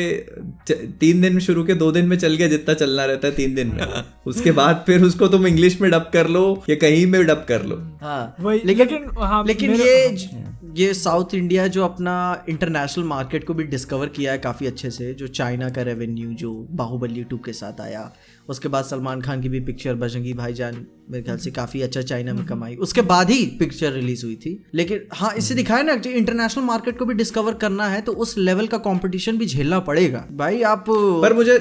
3 दिन में शुरू के 2 दिन में चल गया, जितना चलना रहता है 3 दिन में, उसके बाद फिर उसको तुम इंग्लिश में डब कर लो या कहीं में डब कर लो। लेकिन ये साउथ इंडिया जो अपना इंटरनेशनल मार्केट को भी डिस्कवर किया है काफी अच्छे से, जो चाइना का रेवेन्यू जो बाहुबली 2 के साथ आया, उसके बाद सलमान खान की भी पिक्चर बजरंगी भाईजान मेरे ख्याल से काफी अच्छा चाइना में कमाई, उसके बाद ही पिक्चर रिलीज हुई थी। लेकिन हाँ, इससे दिखाया ना कि इंटरनेशनल मार्केट को भी डिस्कवर करना है तो उस लेवल का कंपटीशन भी झेलना पड़ेगा भाई आप। पर मुझे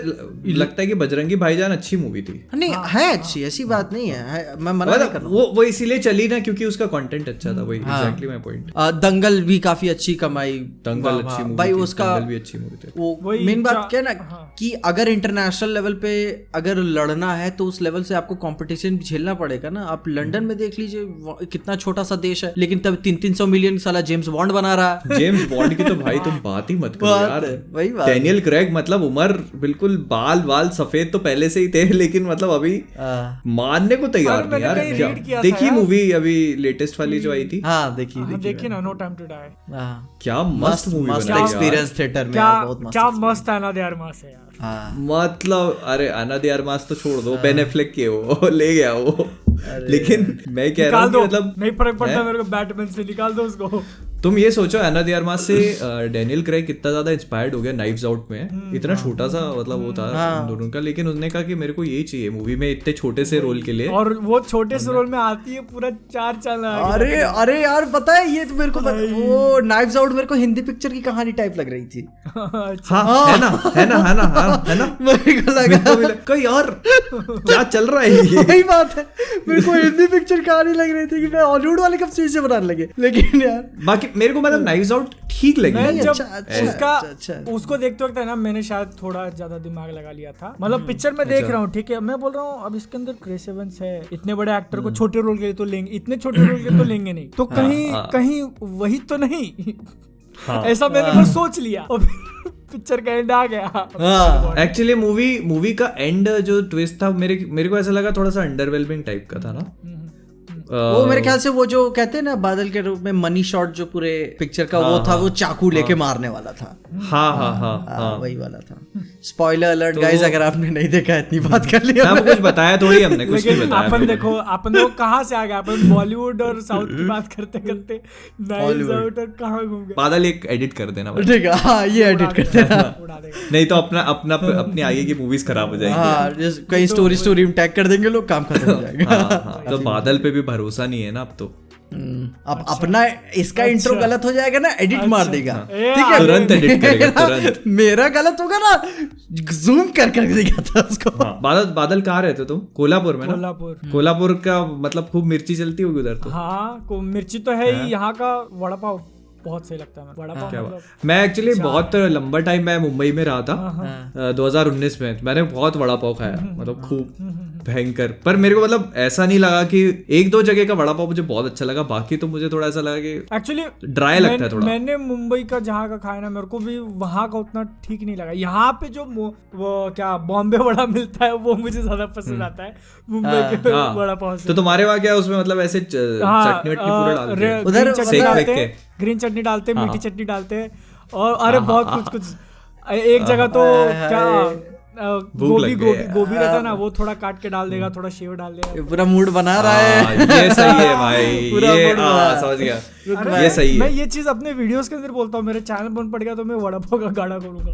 लगता है कि बजरंगी भाईजान अच्छी मूवी थी। नहीं है अच्छी, ऐसी बात नहीं है, मैं मना नहीं कर रहा हूं। वो इसीलिए चली ना क्योंकि उसका कंटेंट अच्छा था, वही एग्जैक्टली माय पॉइंट। दंगल भी काफी अच्छी कमाई, दंगल अच्छी मूवी भाई, उसका भी अच्छी मूवी थी। वो मेन बात क्या ना कि अगर इंटरनेशनल लेवल पे अगर लड़ना है तो उस लेवल से आपको कंपटीशन झेलना पड़ेगा ना। आप लंदन में देख लीजिए, कितना छोटा सा देश है लेकिन तब 300 मिलियन साला जेम्स बॉन्ड बना रहा है। जेम्स बॉन्ड की तो भाई तुम बात ही मत करो यार, वही बात। डैनियल क्रेग मतलब उम्र बिल्कुल बाल सफेद तो पहले से ही थे, लेकिन मतलब अभी मारने को तैयार नहीं यार। देखी मूवी अभी लेटेस्ट वाली जो आई थी? हाँ देखी ना, नो टाइम टू डाई। क्या मस्त मूवी, मस्त एक्सपीरियंस थिएटर में, बहुत मस्त, क्या मस्त आना दे अरमास है यार। मतलब अरे आना दे अरमास तो छोड़ दो, बेन एफ्लेक के वो ले गया वो लेकिन मैं कह रहा हूँ मतलब नहीं फर्क पड़ता मेरे को, बैटमैन से निकाल दो उसको। तुम ये सोचो एना de Armas से डैनियल क्रेग कितना ज्यादा इंस्पायर्ड हो गया नाइव्स आउट में, इतना छोटा सा मतलब वो था उन दोनों का, लेकिन उसने कहा कि मेरे को ये चाहिए मूवी में इतने छोटे से रोल के लिए, और वो छोटे से रोल में आती है पूरा 4 चाल। अरे यार पता है ये तो मेरे को वो नाइव्स आउट मेरे को हिंदी पिक्चर की कहानी टाइप लग रही थी। हाँ है ना मेरे को लगा यार क्या चल रहा है ये, वही बात है, मेरे को हिंदी पिक्चर कहानी लग रही थी कि मैं हॉलीवुड वाले कब चीज से बनाने लगे, लेकिन यार बाकी मेरे को मतलब नाइव्स आउट ठीक लगी। मैं जब उसको देखते वक्त है ना, मैंने शायद थोड़ा ज्यादा दिमाग लगा लिया था, मतलब पिक्चर में देख रहा हूँ ठीक है, मैं बोल रहा हूँ अब इसके अंदर क्रिस एवंस है, इतने बड़े एक्टर को छोटे रोल के लिए तो लेंगे, इतने छोटे रोल के लिए तो लेंगे नहीं, तो कहीं वही तो नहीं, ऐसा मैंने सोच लिया और पिक्चर का एंड आ गया। एक्चुअली मूवी का एंड जो ट्विस्ट था मेरे को ऐसा लगा थोड़ा सा अंडरवेलमिंग टाइप का था ना। वो मेरे ख्याल से वो जो कहते हैं ना बादल के रूप में मनी शॉट जो पूरे पिक्चर का वो था, वो चाकू लेके मारने वाला था। हाँ वही वाला था। स्पॉइलर अलर्ट गाइस, अगर आपने नहीं देखा इतनी बात कर लिया, कुछ बताया थोड़ी हमने, कुछ नहीं बताया। अपन देखो कहाँ से आ गए, अपन बॉलीवुड और साउथ की बात करते करते नाइव्स आउट और कहाँ घूम गए। बादल एक एडिट कर देना, ठीक है, हाँ ये एडिट कर देना, नहीं तो अपनी आगे की मूवीज खराब हो जाएंगी। कई स्टोरी में टैग कर देंगे लोग, काम खत्म हो जाएगा। तो बादल पे भी भरोसा नहीं है ना अब तो। अब अपना इसका इंट्रो गलत हो जाएगा ना, एडिट मार देगा, ठीक है, तुरंत एडिट करेगा तुरंत। मेरा गलत होगा ना, जूम कर दिखाता उसको। बादल कहाँ रहते तुम? कोल्हापुर में ना? कोल्हापुर का मतलब खूब मिर्ची चलती होगी उधर तो। हाँ मिर्ची तो है ही, यहाँ का वड़ा पाव बहुत सही लगता है। वड़ा पाव मतलब मैं एक्चुअली बहुत लंबा टाइम मैं मुंबई में रहा था 2019 में, मैंने बहुत वड़ा पाव खाया, मतलब खूब भयंकर। पर मेरे को मतलब ऐसा नहीं लगा कि एक दो जगह का वड़ा पाव मुझे बहुत अच्छा लगा, बाकी तो मुझे थोड़ा ऐसा लगा कि एक्चुअली ड्राई लगता है थोड़ा। मैंने मुंबई का जहाँ का खाया ना, मेरे को भी वहाँ का उतना ठीक नहीं लगा। यहाँ पे जो वो क्या बॉम्बे वड़ा मिलता है वो मुझे ज्यादा पसंद आता है मुंबई के वड़ा पाव से। तो तुम्हारे वहाँ क्या उसमें मतलब ऐसे चटनी वटनी पूरा डालते हैं? उधर ग्रीन चटनी डालते हैं, मीठी चटनी डालते हैं, और अरे बहुत कुछ। एक जगह तो क्या गोभी रहता है ना, वो थोड़ा काट के डाल देगा, थोड़ा शेव डाल देगा। पूरा मूड बना रहा है। ये सही है भाई, ये समझ गया, ये सही है। मैं ये चीज अपने वीडियोस के अंदर बोलता हूँ, मेरे चैनल बंद पड़ गया तो मैं वड़ा पाव का गाड़ा करूंगा।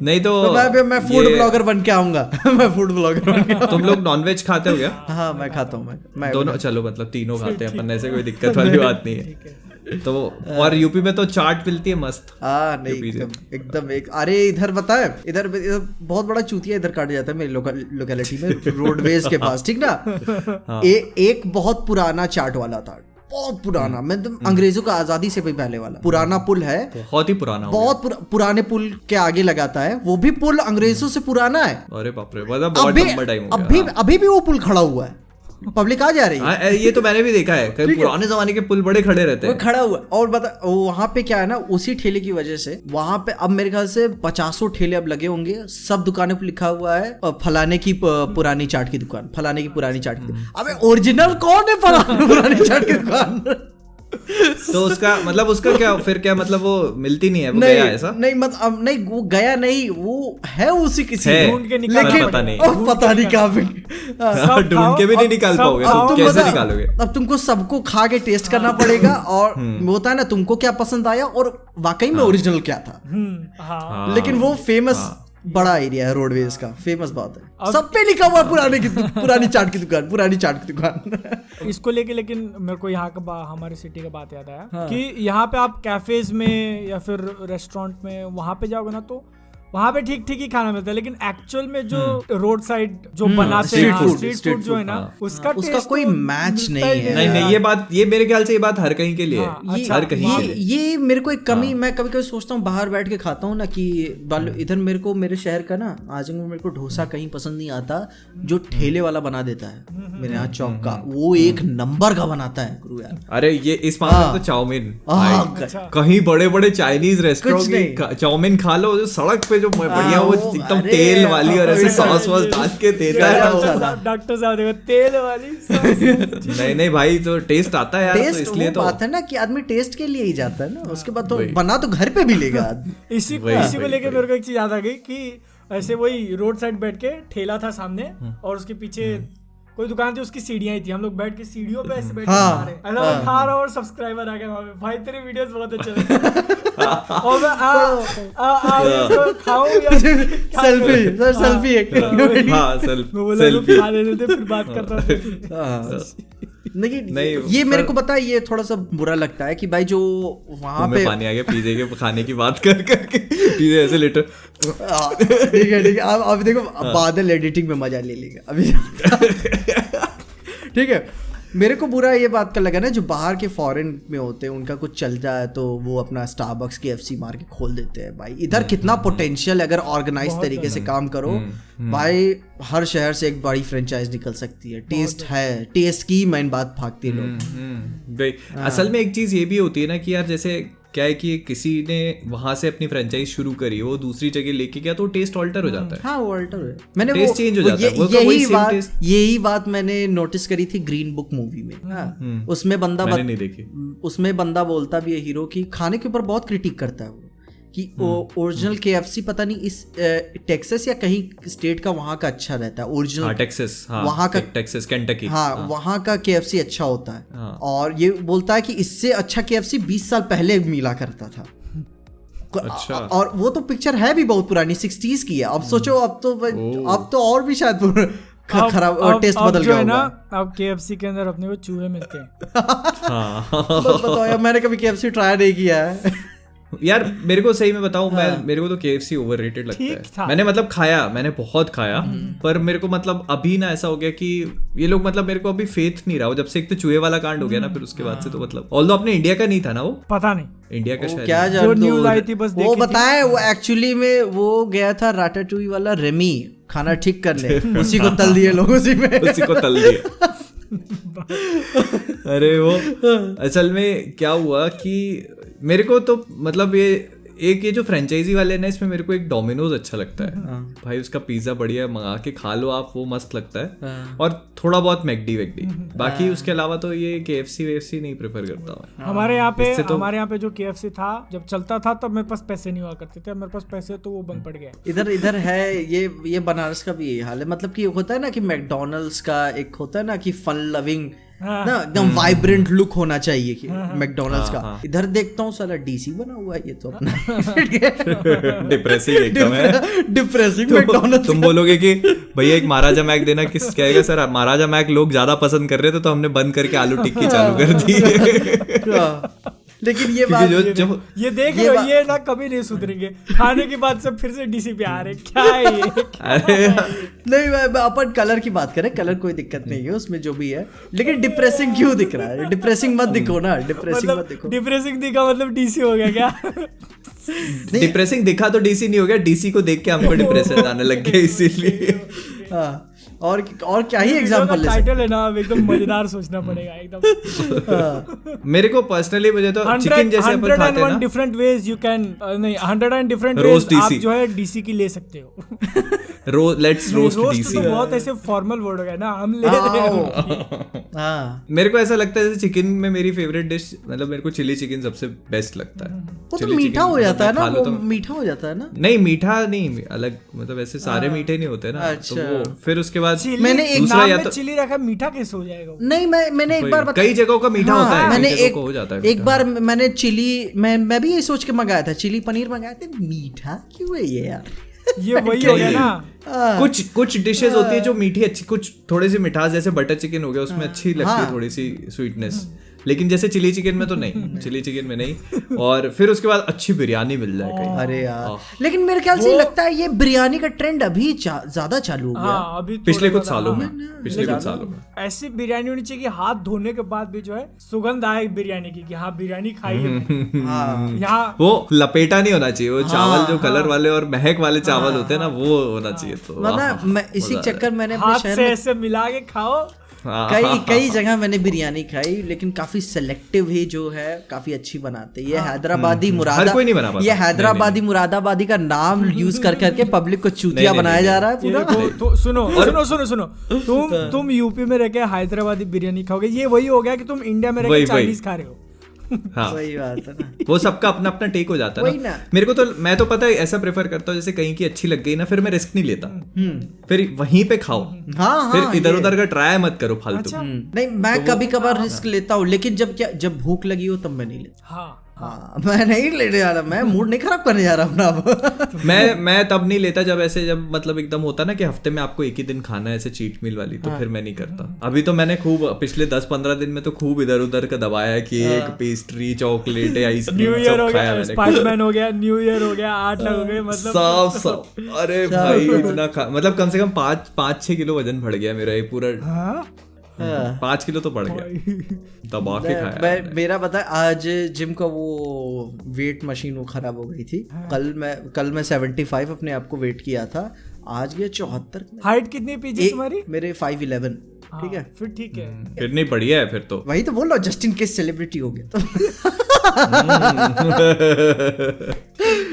नहीं तो मैं फूड ब्लॉगर बन के आऊंगा। मैं फूड ब्लॉगर बन के। तुम लोग नॉनवेज खाते हो क्या? हाँ मैं खाता हूँ, मैं दोनों, चलो मतलब तीनों खाते हैं अपन, ऐसे कोई दिक्कत वाली बात नहीं है। तो और यूपी में तो चाट मिलती है मस्त। नहीं एकदम एक, अरे इधर बताए, इधर बहुत बड़ा चूतिया इधर काटा जाता है मेरी लोकेलिटी में, रोडवेज के पास, ठीक ना। एक बहुत पुराना चाट वाला था, बहुत पुराना, मतलब अंग्रेजों का आजादी से भी पहले वाला पुराना पुल है, बहुत ही पुराना, बहुत पुराने पुल के आगे लगाता है, वो भी पुल अंग्रेजों से पुराना है। अरे बाप रे, मतलब बहुत लंबा टाइम हो गया। अभी भी वो पुल खड़ा हुआ है, पब्लिक आ जा रही है। ये तो मैंने भी देखा है, पुराने जमाने के पुल बड़े खड़े रहते हैं। वो खड़ा हुआ, और बता वहां पे क्या है ना, उसी ठेले की वजह से वहां पे अब मेरे ख्याल से 50 ठेले अब लगे होंगे, सब दुकानों पे लिखा हुआ है फलाने की पुरानी चाट की दुकान, फलाने की पुरानी चाट की दुकान। अबे ओरिजिनल कौन है फलाने पुरानी चाट की दुकान? तो उसका क्या फिर क्या मतलब, वो मिलती नहीं है, वो गया ऐसा? नहीं मतलब नहीं, वो गया नहीं, वो है उसी किसी ढूंढ के निकाल, लेकिन पता नहीं कहाँ पे ढूंढ के भी नहीं निकाल पाओगे, तुम कैसे निकालोगे? अब तुमको सबको खा के टेस्ट करना पड़ेगा, और होता है ना तुमको क्या पसंद आया और वाकई में ओरिजिनल क्या था। लेकिन वो फेमस बड़ा एरिया है रोडवेज का, फेमस बात है, सब पे लिखा हुआ पुरानी चाट की दुकान, पुरानी चाट की दुकान। इसको लेके लेकिन मेरे को यहाँ का हमारे सिटी का बात याद आया कि यहाँ पे आप कैफेज में या फिर रेस्टोरेंट में वहां पे जाओगे ना, तो वहाँ पे ठीक ही खाना मिलता है, लेकिन एक्चुअल में जो रोड साइड जो बनाते हैं स्ट्रीट फूड जो है ना, उसका कोई मैच नहीं है। नहीं, ये मेरे ख्याल से ये बात हर कहीं के लिए है, हर कहीं के लिए। ये मेरे को एक कमी, मैं कभी कभी सोचता हूँ बाहर बैठ के खाता हूँ ना, कि इधर मेरे को मेरे शहर का ना आजमगढ़ मेरे को डोसा कहीं पसंद नहीं आता, जो ठेले वाला बना देता है मेरे यहाँ चौक का, वो एक नंबर का बनाता है गुरु यार। अरे ये इस मामले में तो चाउमीन, कहीं बड़े बड़े चाइनीज रेस्टोरेंट चाउमीन खा लो, सड़क पे जो बढ़िया वो एकदम तेल वाली और ऐसे सॉस वॉस डाल के देता है डॉक्टर साहब देखो तेल वाली। नहीं भाई, तो टेस्ट आता है यार, तो इसलिए तो बात है ना कि आदमी टेस्ट के लिए ही जाता है ना, उसके बाद तो बना तो घर पे भी लेगा। इसी को लेके मेरे को एक चीज याद आ गई कि ऐसे वही रोड साइड बैठ के ठेला था सामने और उसके पीछे कोई दुकान थी, उसकी सीढ़ियां थी, हम लोग बैठ के सीढ़ियों पे ऐसे बैठ के खा रहे, ऐसा खा रहा और सब्सक्राइबर आ गए वहां पे, भाई तेरे वीडियोस बहुत अच्छे लगे और मैं खाऊं या सेल्फी खा लेते थे फिर बात करता था। नहीं ये मेरे को पता है, ये थोड़ा सा बुरा लगता है कि भाई जो वहां पे पानी आ गया पिज़्ज़े के खाने की बात करके पिज़्ज़े ऐसे लेटर। ठीक है अब देखो बादल एडिटिंग में मजा ले लेगा अभी। ठीक है, मेरे को बुरा ये बात का लगा ना, जो बाहर के फॉरेन में होते हैं उनका कुछ चल जाए तो वो अपना स्टारबक्स के KFC मार के खोल देते हैं। भाई इधर कितना पोटेंशियल, अगर ऑर्गेनाइज तरीके से काम करो भाई हर शहर से एक बड़ी फ्रेंचाइज निकल सकती है। टेस्ट है, टेस्ट की मेन बात भागती है लोग। असल में एक चीज ये भी होती है ना कि यार जैसे क्या है कि किसी ने वहां से अपनी फ्रेंचाइज शुरू करी, वो दूसरी जगह लेके गया तो टेस्ट ऑल्टर हो जाता है। हाँ वो ऑल्टर है, मैंने टेस्ट चेंज हो जाता है। यही बात मैंने नोटिस करी थी ग्रीन बुक मूवी में। उसमें बंदा नहीं देखी, उसमें बंदा बोलता भी है हीरो की खाने के ऊपर बहुत क्रिटिक करता है वो कि ओरिजिनल KFC पता नहीं इस टेक्सास या कहीं स्टेट का वहाँ का अच्छा रहता है ओरिजिनल। टेक्सास, वहाँ का टेक्सास केंटकी, वहाँ का KFC अच्छा होता है। और ये बोलता है कि इससे अच्छा KFC 20 साल पहले मिला करता था। अच्छा। और वो तो पिक्चर है भी बहुत पुरानी 60s की है। अब सोचो अब तो और भी शायद खराब टेस्ट बदल गया होगा। अब KFC के अंदर अपने को चूहे मिलते हैं। बताओ यार, मैंने कभी KFC ट्राई नहीं किया है यार। मेरे को सही में बताऊं, मेरे को तो KFC ओवररेटेड लगता है। मैंने मतलब खाया, मैंने बहुत खाया, पर मेरे को मतलब अभी ना ऐसा हो गया कि ये लोग मतलब मेरे को अभी फेथ नहीं रहा। जब से एक तो चूहे वाला कांड हो गया ना, फिर उसके बाद से तो मतलब ऑल्दो अपने इंडिया का नहीं था ना, वो पता नहीं इंडिया का शायद क्या जो न्यूज़ आई थी बस वो बताए। वो एक्चुअली में वो गया था राटाटूई वाला रेमी खाना ठीक करने, उसी को तल दिए लोग, उसी को तल दिए। अरे वो असल में क्या हुआ कि मेरे को तो मतलब ये जो फ्रेंचाइजी वाले ना, इसमें मेरे को एक डोमिनोज अच्छा लगता है भाई। उसका पिज्जा बढ़िया मंगा के खा लो आप, वो मस्त लगता है। और थोड़ा बहुत मैकडी वैकडी, बाकी उसके अलावा तो ये KFC वेफसी नहीं प्रेफर करता हूँ। हमारे यहाँ पे जो KFC था जब चलता था तब मेरे पास पैसे नहीं हुआ करते थे, मेरे पास पैसे तो वो बंद पड़ गया। इधर है ये बनारस का भी यही हाल है। मतलब कि होता है ना कि मैकडोनल्ड्स का एक होता है ना कि फन लविंग ना, एकदम वाइब्रेंट लुक होना चाहिए कि मैकडोनल्ड्स का। इधर देखता हूँ साला DC बना हुआ है ये तो अपना डिप्रेसिंग मैकडोनल्ड्स। तुम बोलोगे कि भैया एक महाराजा मैक देना, किस कहेगा सर महाराजा मैक लोग ज्यादा पसंद कर रहे थे तो हमने बंद करके आलू टिक्की चालू कर दी। लेकिन ये बात ये देख लो, ये ना कभी नहीं सुधरेंगे। खाने की बात से फिर से DC पे आ रहे, क्या है ये? अरे नहीं, अपन कलर की बात करें, कलर कोई दिक्कत नहीं है उसमें जो भी है, लेकिन डिप्रेसिंग क्यों दिख रहा है? डिप्रेसिंग मत दिखो ना, डिप्रेसिंग मत दिखो। डिप्रेसिंग दिखा मतलब DC हो गया क्या? डिप्रेसिंग दिखा तो DC नहीं हो गया, DC को देख के हमको डिप्रेशन आने लग गया इसीलिए। और क्या ही एग्जांपल ले टाइटल है ना, एकदम मजेदार सोचना पड़ेगा एकदम। मेरे को पर्सनली मुझे तो चिकन जैसे अपन खाते हैं ना, डिफरेंट वेज यू कैन, नहीं 100 डिफरेंट वेज आप जो है DC की ले सकते हो। लेट्स रोस्ट DC तो बहुत ऐसे फॉर्मल वर्ड हो गया ना, हम ले रहे हैं। मेरे को ऐसा लगता है जैसे चिकन में मेरी फेवरेट डिश, मतलब मेरे को चिली चिकन सबसे बेस्ट लगता है। वो तो मीठा हो जाता है ना, वो मीठा हो जाता है ना। नहीं मीठा नहीं, अलग मतलब ऐसे सारे मीठे नहीं होते ना, तो वो फिर उसके बाद मैंने एक नाम में चिली रखा, मीठा कैसे हो जाएगा? नहीं मैंने एक बार कई जगहों का मीठा होता है, मैंने एक बार मैंने चिली मैं भी ये सोच के मंगाया था, चिली पनीर मंगाया था, मीठा क्यों है ये यार? ये वही हो गया ना। कुछ डिशेस होती है जो मीठी अच्छी, कुछ थोड़ी सी मिठास, जैसे बटर चिकन हो गया उसमें अच्छी लगती है थोड़ी सी स्वीटनेस, लेकिन जैसे चिली चिकन में तो नहीं, चिली चिकन में नहीं। और फिर उसके बाद अच्छी बिरयानी मिल जाए कहीं। अरे यार, लेकिन मेरे ख्याल से लगता है ये बिरयानी का ट्रेंड अभी ज्यादा चालू हो गया। अभी पिछले कुछ सालों में ऐसी बिरयानी होनी चाहिए कि हाथ धोने के बाद भी जो है सुगंध आए बिरयानी की, कि हाँ बिरयानी खाई है। यहाँ वो लपेटा नहीं होना चाहिए, वो चावल जो कलर वाले और महक वाले चावल होते हैं ना, वो होना चाहिए। तो मैं इसी चक्कर मैंने हाथ से ऐसे मिला के खाओ। कई जगह मैंने बिरयानी खाई, लेकिन काफी सेलेक्टिव ही जो है काफी अच्छी बनाते हैं। ये हैदराबादी ये हैदराबादी मुरादाबादी का नाम यूज करके पब्लिक को चूतिया बनाया जा रहा है पूरा। सुनो तुम यूपी में रह के हैदराबादी बिरयानी खाओगे, ये वही हो गया कि तुम इंडिया में रह के चाइनीज खा रहे हो। हाँ वही बात है ना, वो सबका अपना अपना टेक हो जाता है ना। मेरे को तो मैं तो पता है ऐसा प्रेफर करता हूँ, जैसे कहीं की अच्छी लग गई ना, फिर मैं रिस्क नहीं लेता, फिर वहीं पे खाओ। हाँ, फिर इधर उधर का ट्राई मत करो फालतू। नहीं मैं कभी कभार रिस्क लेता हूँ, लेकिन जब भूख लगी हो तब मैं नहीं लेता। हाँ, मैं नहीं लेने जा रहा, मैं मूड नहीं खराब करने जा रहा अपना। मैं तब नहीं लेता जब मतलब एकदम होता ना कि हफ्ते में आपको एक ही दिन खाना है, ऐसे चीट मील वाली, तो फिर मैं नहीं करता। अभी तो मैंने खूब पिछले 10-15 दिन में तो खूब इधर उधर का दबाया है कि एक पेस्ट्री, चॉकलेट, आइसक्रीम सब खाया मैंने। स्पाइडरमैन हो गया, न्यू ईयर हो गया, 8 हो गए, मतलब सब। अरे भाई इतना मतलब कम से कम 5-6 किलो वजन बढ़ गया मेरा, ये पूरा 5 किलो तो बढ़ गया, दबा के खाया। मेरा पता है, आज जिम का वो वेट मशीन वो खराब हो गई थी। कल मैं 75 अपने आप को वेट किया था, आज गया 74। हाइट कितनी पीजी तुम्हारी? मेरे 5'11". ठीक है, फिर ठीक है, फिर नहीं बढ़िया है फिर तो। वही तो बोल रहा हूँ, जस्ट इन केस सेलिब्रिटी हो गया तो।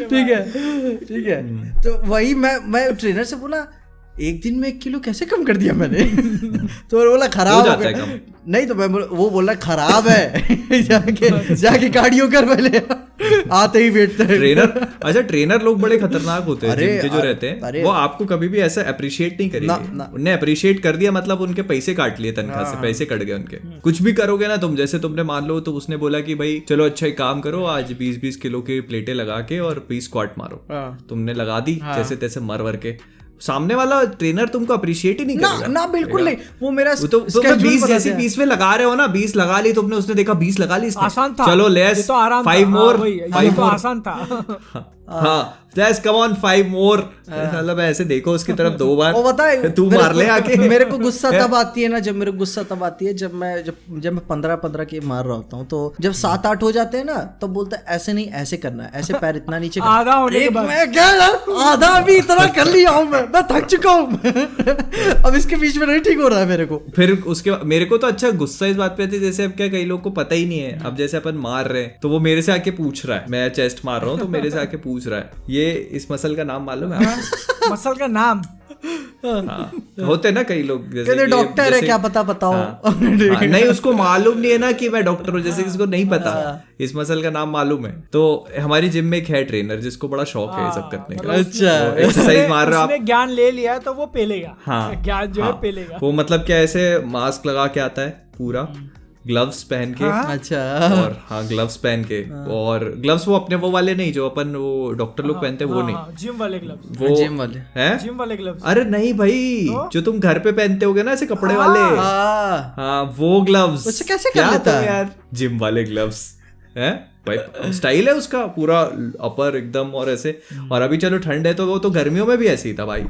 ठीक है। तो वही मैं ट्रेनर से बोला, एक दिन में 1 किलो कैसे कम कर दिया मैंने? तो वो बोला खराब हो गया। नहीं तो वो बोला खराब है। जाके कार्डियो कर पहले, आते ही वेट ट्रेनर। अच्छा, ट्रेनर लोग बड़े खतरनाक होते हैं जिम के जो रहते हैं, वो आपको कभी भी ऐसा अप्रिशिएट नहीं करेंगे। उन्हें अप्रिशिएट कर दिया मतलब उनके पैसे काट लिए, तनख्वाह से पैसे कट गए उनके। कुछ भी करोगे ना तुम, जैसे तुमने मान लो तो उसने बोला कि भाई चलो अच्छा एक काम करो, आज 20-20 किलो की प्लेटें लगा के और 20 स्क्वाट मारो, तुमने लगा दी जैसे तैसे मर वर के, सामने वाला ट्रेनर तुमको अप्रिशिएट ही नहीं करेगा ना बिल्कुल नहीं। वो मेरा तो 20 जैसी 20 में लगा रहे हो ना, 20 लगा ली तुमने, उसने देखा 20 लगा ली, आसान था, चलो लेस 5 मोर, 5 मोर आसान था। हाँ लेट्स कम ऑन 5 मोर। मतलब ऐसे देखो उसकी तरफ 2 बार, वो बताए तू मार ले आके। मेरे को गुस्सा तब आती है ना, जब जब मैं 15 के मार रहा होता हूँ, तो जब 7-8 हो जाते हैं ना, तब बोलता है ऐसे नहीं, ऐसे करना है, ऐसे पैर इतना नीचे आधा होने के बाद मैं क्या आधा भी इतना कर लिया हूँ, मैं थक चुका हूँ। अब इसके बीच में नहीं ठीक हो रहा है मेरे को। फिर उसके मेरे को तो अच्छा गुस्सा इस बात पे आती है, जैसे अब क्या कई लोग को पता ही नहीं है, अब जैसे अपन मार रहे हैं तो वो मेरे से आके पूछ रहा है, मैं चेस्ट मार रहा हूँ तो मेरे से आके पूछ रहा है, ये इस मसल का नाम मालूम है आपको? मसल का नाम? हाँ, होते ना कई लोग, जैसे डॉक्टर है क्या पता बताओ। नहीं उसको मालूम नहीं है ना कि मैं डॉक्टर हूँ, जैसे किसी को नहीं पता इस मसल का नाम मालूम है। तो हमारी जिम में एक है ट्रेनर जिसको बड़ा शौक है ये सब करने का। अच्छा, एक्सरसाइज मार रहा आप ज्ञान ले लिया है तो वो पेलेगा। हाँ, ज्ञान जो है पेलेगा। वो मतलब क्या ऐसे मास्क लगा के आता है पूरा, ग्लव्स पहन के। अच्छा, और हाँ ग्लव्स पहन के, और ग्लव्स वो अपने वो वाले नहीं जो अपन वो डॉक्टर लोग पहनते हैं, वो नहीं, जिम वाले ग्लव्स। वो जिम वाले हैं, जिम वाले ग्लव्स। अरे नहीं भाई, जो तुम घर पे पहनते होगे ना ऐसे कपड़े वाले, हाँ वो ग्लव्स। उससे कैसे कर लेता है यार? जिम वाले ग्लव्स हैं भाई, स्टाइल है उसका पूरा, अपर एकदम और ऐसे। और अभी चलो ठंड है तो वो तो गर्मियों में भी ऐसे ही था भाई।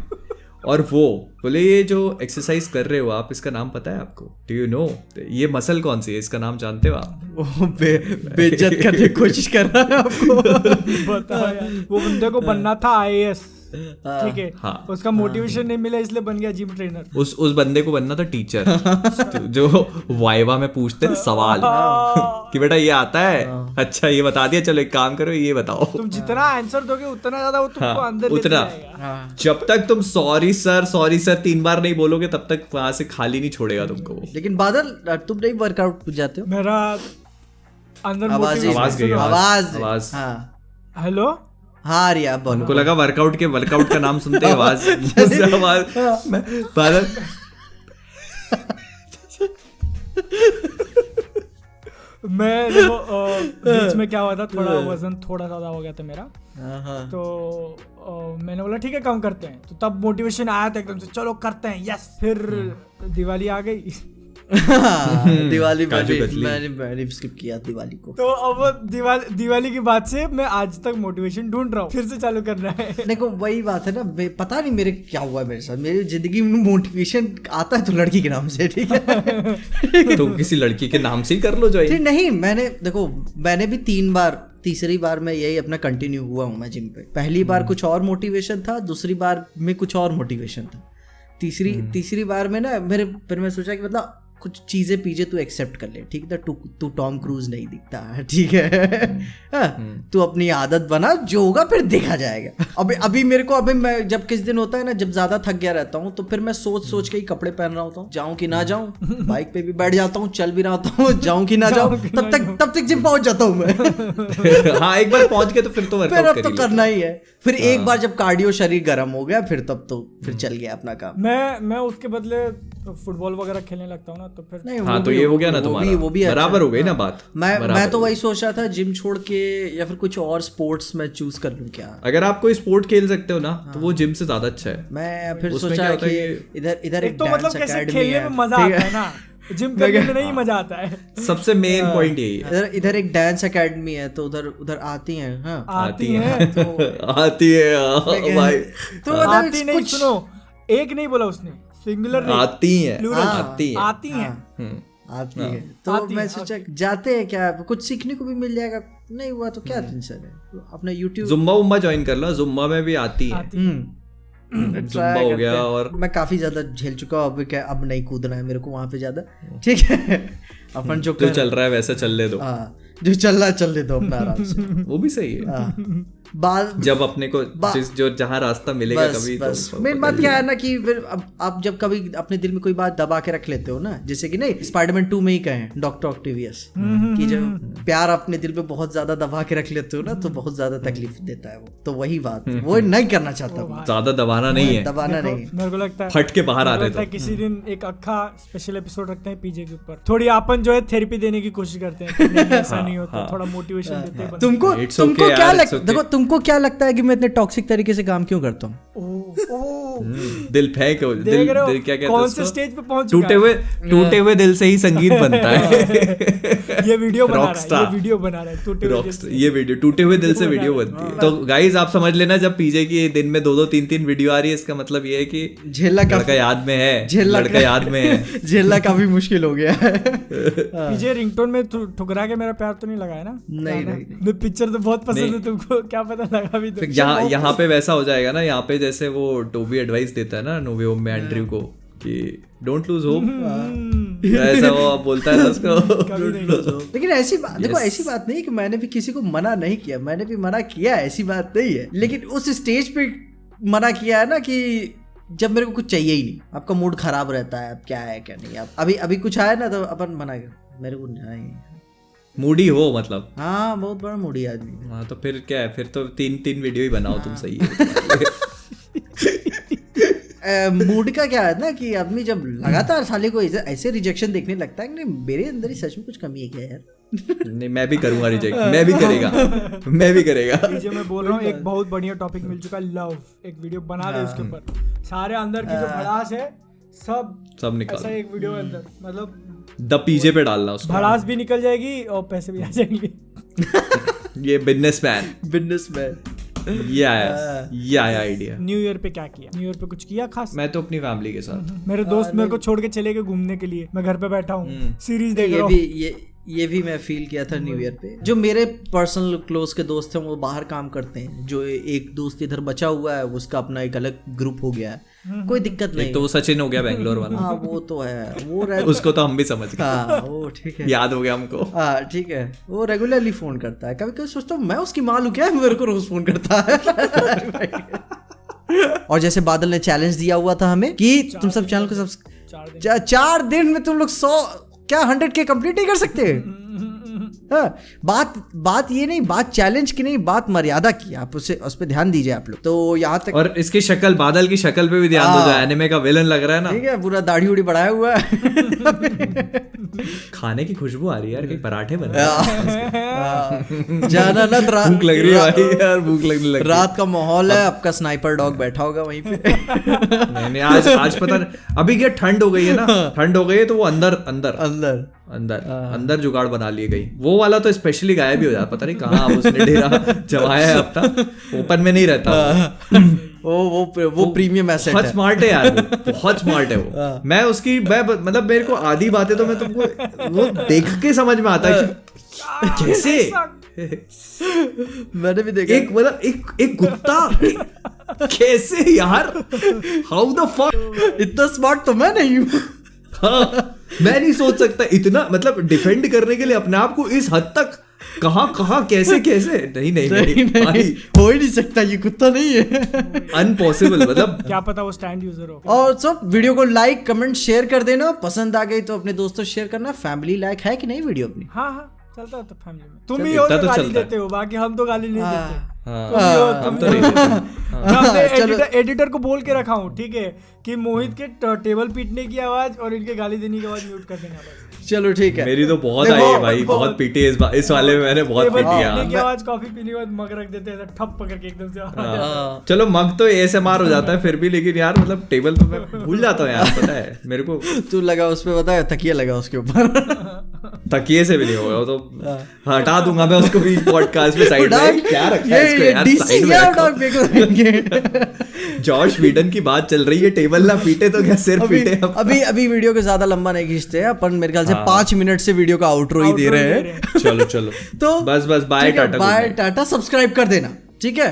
और वो बोले ये जो एक्सरसाइज कर रहे हो आप, इसका नाम पता है आपको? डू यू नो ये मसल कौन सी है, इसका नाम जानते हो आप? वो बेइज्जत करने की कोशिश कर रहा है आपको। बताओ यार, वो बंदे को बनना था IAS, ठीक है, हाँ, उसका मोटिवेशन नहीं मिला इसलिए बन गया जिम ट्रेनर। उस बंदे को बनना था टीचर, जो वाइवा में पूछते थे सवाल कि बेटा ये आता है, अच्छा ये बता दिया, चलो एक काम करो ये बताओ। तुम जितना आंसर दोगे उतना ज्यादा वो तुमको अंदर लेते जाएगा। जब तक तुम सॉरी सर 3 बार नहीं बोलोगे तब तक वहां से खाली नहीं छोड़ेगा तुमको वो। लेकिन बादल तुम नहीं वर्कआउट जाते हो? मेरा अंदर आवाज। हेलो, हाँ रिया बोलो। उनको लगा वर्कआउट का नाम सुनते आवाज बादल। मैं बीच में क्या हुआ था, थोड़ा वजन थोड़ा ज्यादा हो गया था मेरा, तो मैंने बोला ठीक है कम करते हैं। तो तब मोटिवेशन आया था एकदम से, चलो करते हैं, यस। फिर दिवाली आ गई। दिवाली मैंने स्किप किया दिवाली को। तो अब दिवाली की बात से मैं आज तक मोटिवेशन ढूंढ रहा हूँ, फिर से चालू करना है। देखो वही बात है ना, पता नहीं मेरे क्या हुआ मेरे साथ, मेरी जिंदगी में मोटिवेशन आता है तो लड़की के नाम से, ठीक है। तो किसी लड़की के नाम से ही कर लो जो। नहीं मैंने भी 3 बार, तीसरी बार में यही अपना कंटिन्यू हुआ हूँ मैं जिम पे। पहली बार कुछ और मोटिवेशन था, दूसरी बार में कुछ और मोटिवेशन था, तीसरी बार में ना फिर मैं सोचा कि मतलब कुछ चीजें पीजे तू एक्सेप्ट कर ले, ठीक है, तू टॉम क्रूज नहीं दिखता, ठीक है, तू अपनी आदत बना, जो होगा फिर देखा जाएगा। अभी मेरे को मैं जब किस दिन होता है ना, जब ज्यादा थक गया रहता हूँ तो फिर मैं सोच के ही कपड़े पहन रहा होता हूँ, जाऊँ कि ना जाऊँ, बाइक पे भी बैठ जाता हूँ, चल भी रहा होता हूँ, जाऊँ कि ना जाऊँ, तब तक जिम पहुंच जाता हूँ मैं। हाँ, एक बार पहुंच गए तो फिर तो फिर अब तो करना ही है। फिर एक बार जब कार्डियो शरीर गर्म हो गया फिर तब तो फिर चल गया अपना काम। मैं उसके बदले फुटबॉल वगैरह खेलने लगता हूँ ना, तो फिर नहीं, हाँ, तो ये हो गया ना तुम्हारा, वो भी बराबर हो गई ना बात। मैं तो वही सोच रहा था जिम छोड़ के या फिर कुछ और स्पोर्ट्स में चूज कर लूं क्या। अगर आप कोई स्पोर्ट खेल सकते हो ना तो वो जिम से ज्यादा अच्छा है। मैं फिर सोचा कि इधर एक तो मतलब कैसे खेलने में मजा आता है ना, जिम करने में नहीं मजा आता है। सबसे मेन पॉइंट यही है। इधर एक डांस एकेडमी है तो उधर आती हैं। हाँ आती है तो आती है भाई, तो आती नहीं, सुनो, एक नहीं बोला उसने, सिंगुलर नहीं, आती है, आती है। आती है तो मैं सोचा जाते हैं क्या, कुछ सीखने को भी मिल जाएगा, नहीं हुआ तो क्या टेंशन है, अपना यूट्यूब जुम्बा ज्वाइन कर लो, जुम्बा में भी आती है। जुम्बा हो गया, और मैं काफी ज्यादा झेल चुका हूँ, अब नहीं कूदना है मेरे को वहां पे ज्यादा, ठीक है, अपन जो चल रहा है वैसा चलने दो, जो चल रहा है चलने दो अपना आराम से। वो भी सही है, जब अपने को जो जहाँ रास्ता मिलेगा कभी तो मेन बात क्या है ना कि फिर आप जब कभी अपने दिल में कोई बात दबा के रख लेते हो ना, जैसे कि नहीं स्पाइडरमैन 2 में ही कहें डॉक्टर ऑक्टेवियस कि जब प्यार अपने दिल में बहुत ज्यादा दबा के रख लेते हो ना तो बहुत ज्यादा तकलीफ देता है वो, तो वही बात वो नहीं करना चाहता, ज्यादा दबाना नहीं है, दबाना नहीं, मेरे को लगता है फट के बाहर आ रहे थे। किसी दिन एक अक्खा स्पेशल एपिसोड रखते हैं पीजे के ऊपर, थोड़ी अपन जो है थेरेपी देने की कोशिश करते हैं, ऐसा नहीं होता, थोड़ा मोटिवेशन देते हैं। तुमको क्या लगता है कि मैं इतने टॉक्सिक तरीके से काम क्यों करता हूँ? दिल फेंक, दिल क्या कहते हैं, कौन से स्टेज पे पहुंच टूटे हुए दिल से ही संगीत बनता है। ये वीडियो बना रहा है ये वीडियो टूटे हुए दिल से वीडियो बनती है। तो गाइस आप समझ लेना, जब पीजे की दिन में 2-2 3-3 वीडियो आ रही है, इसका मतलब ये है कि लड़का याद में है, लड़का याद में है, झेलना काफी मुश्किल हो गया है। पीजे रिंगटोन में ठुकरा के मेरा प्यार तो नहीं लगा है ना? नहीं, पिक्चर तो बहुत पसंद है तुमको, क्या पता लगा भी तो। यहाँ पे वैसा हो जाएगा ना, यहाँ पे जैसे वो टोबी एडवाइस देता है ना नोवे होम में एंड्रयू को कि डोंट लूज होप, ऐसा वो बोलता है उसको। लेकिन ऐसी बात देखो, ऐसी बात नहीं कि मैंने भी किसी को मना नहीं किया, मैंने भी मना किया, ऐसी बात नहीं है, लेकिन उस स्टेज पे मना किया है ना कि जब मेरे को कुछ चाहिए ही नहीं, आपका मूड खराब रहता है, अब क्या है क्या नहीं, अब अभी कुछ आया ना तो अपन मना कर, मेरे को नहीं, मूडी हो मतलब, हाँ बहुत बड़ा मूडी आदमी। हाँ तो फिर क्या है, फिर तो 3 वीडियो ही बनाओ तुम, सही है। मूड का क्या है ना कि आदमी जब लगातार साले को ऐसे रिजेक्शन देखने लगता है कि मेरे अंदर ही सच में कुछ कमी है क्या यार। नहीं, मैं भी करूंगा रिजेक्ट, मैं भी करेगा। जो मैं बोल रहा हूँ, एक बहुत बढ़िया टॉपिक मिल चुका है, लव, एक वीडियो बना दे उसके ऊपर, सारे अंदर की जो भड़ास है सब निकाल, ऐसा एक वीडियो अंदर, मतलब द पीजे पे डालना उसको, भड़ास भी निकल जाएगी और पैसे भी आ जाएंगे। ये बिजनेसमैन ये आया आइडिया। न्यू ईयर पे क्या किया? न्यू ईयर पे कुछ किया खास? मैं तो अपनी फैमिली के साथ, मेरे दोस्त मेरे को छोड़ के चले गए घूमने के लिए, मैं घर पे बैठा हूँ सीरीज देख रहा हूँ। ये भी मैं फील किया था न्यू ईयर पे। जो मेरे पर्सनल क्लोज के दोस्त हैं वो बाहर काम करते हैं, जो एक दोस्त इधर बचा हुआ है उसका अपना एक अलग ग्रुप हो गया है, कोई दिक्कत नहीं। तो वो सचिन हो गया बैंगलोर वाला। हाँ वो तो है, वो उसको तो हम भी समझ गए। हाँ वो ठीक है, याद हो गया हमको। हाँ ठीक है, वो रेगुलरली फोन करता है, कभी कभी सोचता हूँ मैं उसकी माँ लूं क्या, मेरे को रोज फोन करता है। और जैसे बादल ने चैलेंज दिया हुआ था हमें कि तुम सब चैनल को 4 दिन में तुम लोग 100K कंप्लीट नहीं कर सकते। हाँ, बात ये नहीं, बात चैलेंज की नहीं, बात मर्यादा की, आप उस पर ध्यान दीजिए आप लोग। तो यहाँ तक, और इसकी शक्ल, बादल की शक्ल पे भी ध्यान दो, जो एनिमे का विलन लग रहा है ना, ठीक है, पूरा दाढ़ी उड़ी बढ़ाया हुआ है। खाने की खुशबू आ रही है यार, कहीं पराठे बन रहे जाना ना, भूख लग रही है भाई यार, भूख लगने लगी। रात का माहौल है, आपका स्नाइपर डॉग बैठा होगा वहीं पे। नहीं आज पता नहीं, अभी क्या ठंड हो गई है ना, ठंड हो गई है तो वो अंदर जुगाड़ बना लिए गई। वो वाला तो स्पेशली गायब भी हो जाता, पता नहीं कहाँ उसने डेरा जमाया है अपना, ओपन में नहीं रहता। वो प्रीमियम एसेट है। बहुत स्मार्ट है यार, बहुत स्मार्ट है वो। मैं मतलब मेरे को आधी बातें तो मैं तुमको वो देख के समझ में आता है कि कैसे। मैंने भी देखा, एक कुत्ता कैसे यार, हाउ द फक, इतना स्मार्ट तो मैं नहीं हूँ। हाँ, मैं नहीं सोच सकता इतना, मतलब डिफेंड करने के लिए अपने आप को इस हद तक, कहाँ कैसे नहीं भाई, हो ही नहीं सकता, ये कुत्ता नहीं है, अनपॉसिबल, मतलब क्या पता वो स्टैंड यूजर हो। और सब वीडियो को लाइक कमेंट शेयर कर देना, पसंद आ गई तो अपने दोस्तों शेयर करना। फैमिली लाइक है कि नहीं वीडियो अपनी? हाँ चलता है तो फैमिली में, तुम ही हो जो गाली देते हो, बाकी हम तो गाली नहीं देते। एडिटर को बोल के रखा हूँ, ठीक है, कि मोहित के टेबल पीटने की आवाज और इनके गाली देने की आवाज म्यूट कर देना बस। चलो ठीक है। मेरी तो बहुत आई है भाई, बहुत पीटी इस वाले में मैंने बहुत पीटी है। की आवाज कॉफी पीने के बाद मग रख देते हैं ठप पकड़ के एकदम से। चलो मग तो ASMR हो जाता है फिर भी, लेकिन यार मतलब टेबल पे मैं भूल जाता हूँ यार, पता है मेरे को। तू लगा उस पे, बता, तकिया लगा उसके ऊपर। तकिए से भी नहीं होगा तो हटा दूंगा मैं उसको भी पॉडकास्ट में साइड में। क्या रखा है इसको यार साइड में? जॉश वीडन की बात चल रही है, टेबल ना पीटे तो क्या सिर पीटे। अभी वीडियो को ज्यादा लंबा नहीं खींचते हैं अपन, मेरे ख्याल से 5 मिनट से वीडियो का आउटरो ही दे रहे हैं। चलो तो बस बाय टाटा, सब्सक्राइब कर देना, ठीक है।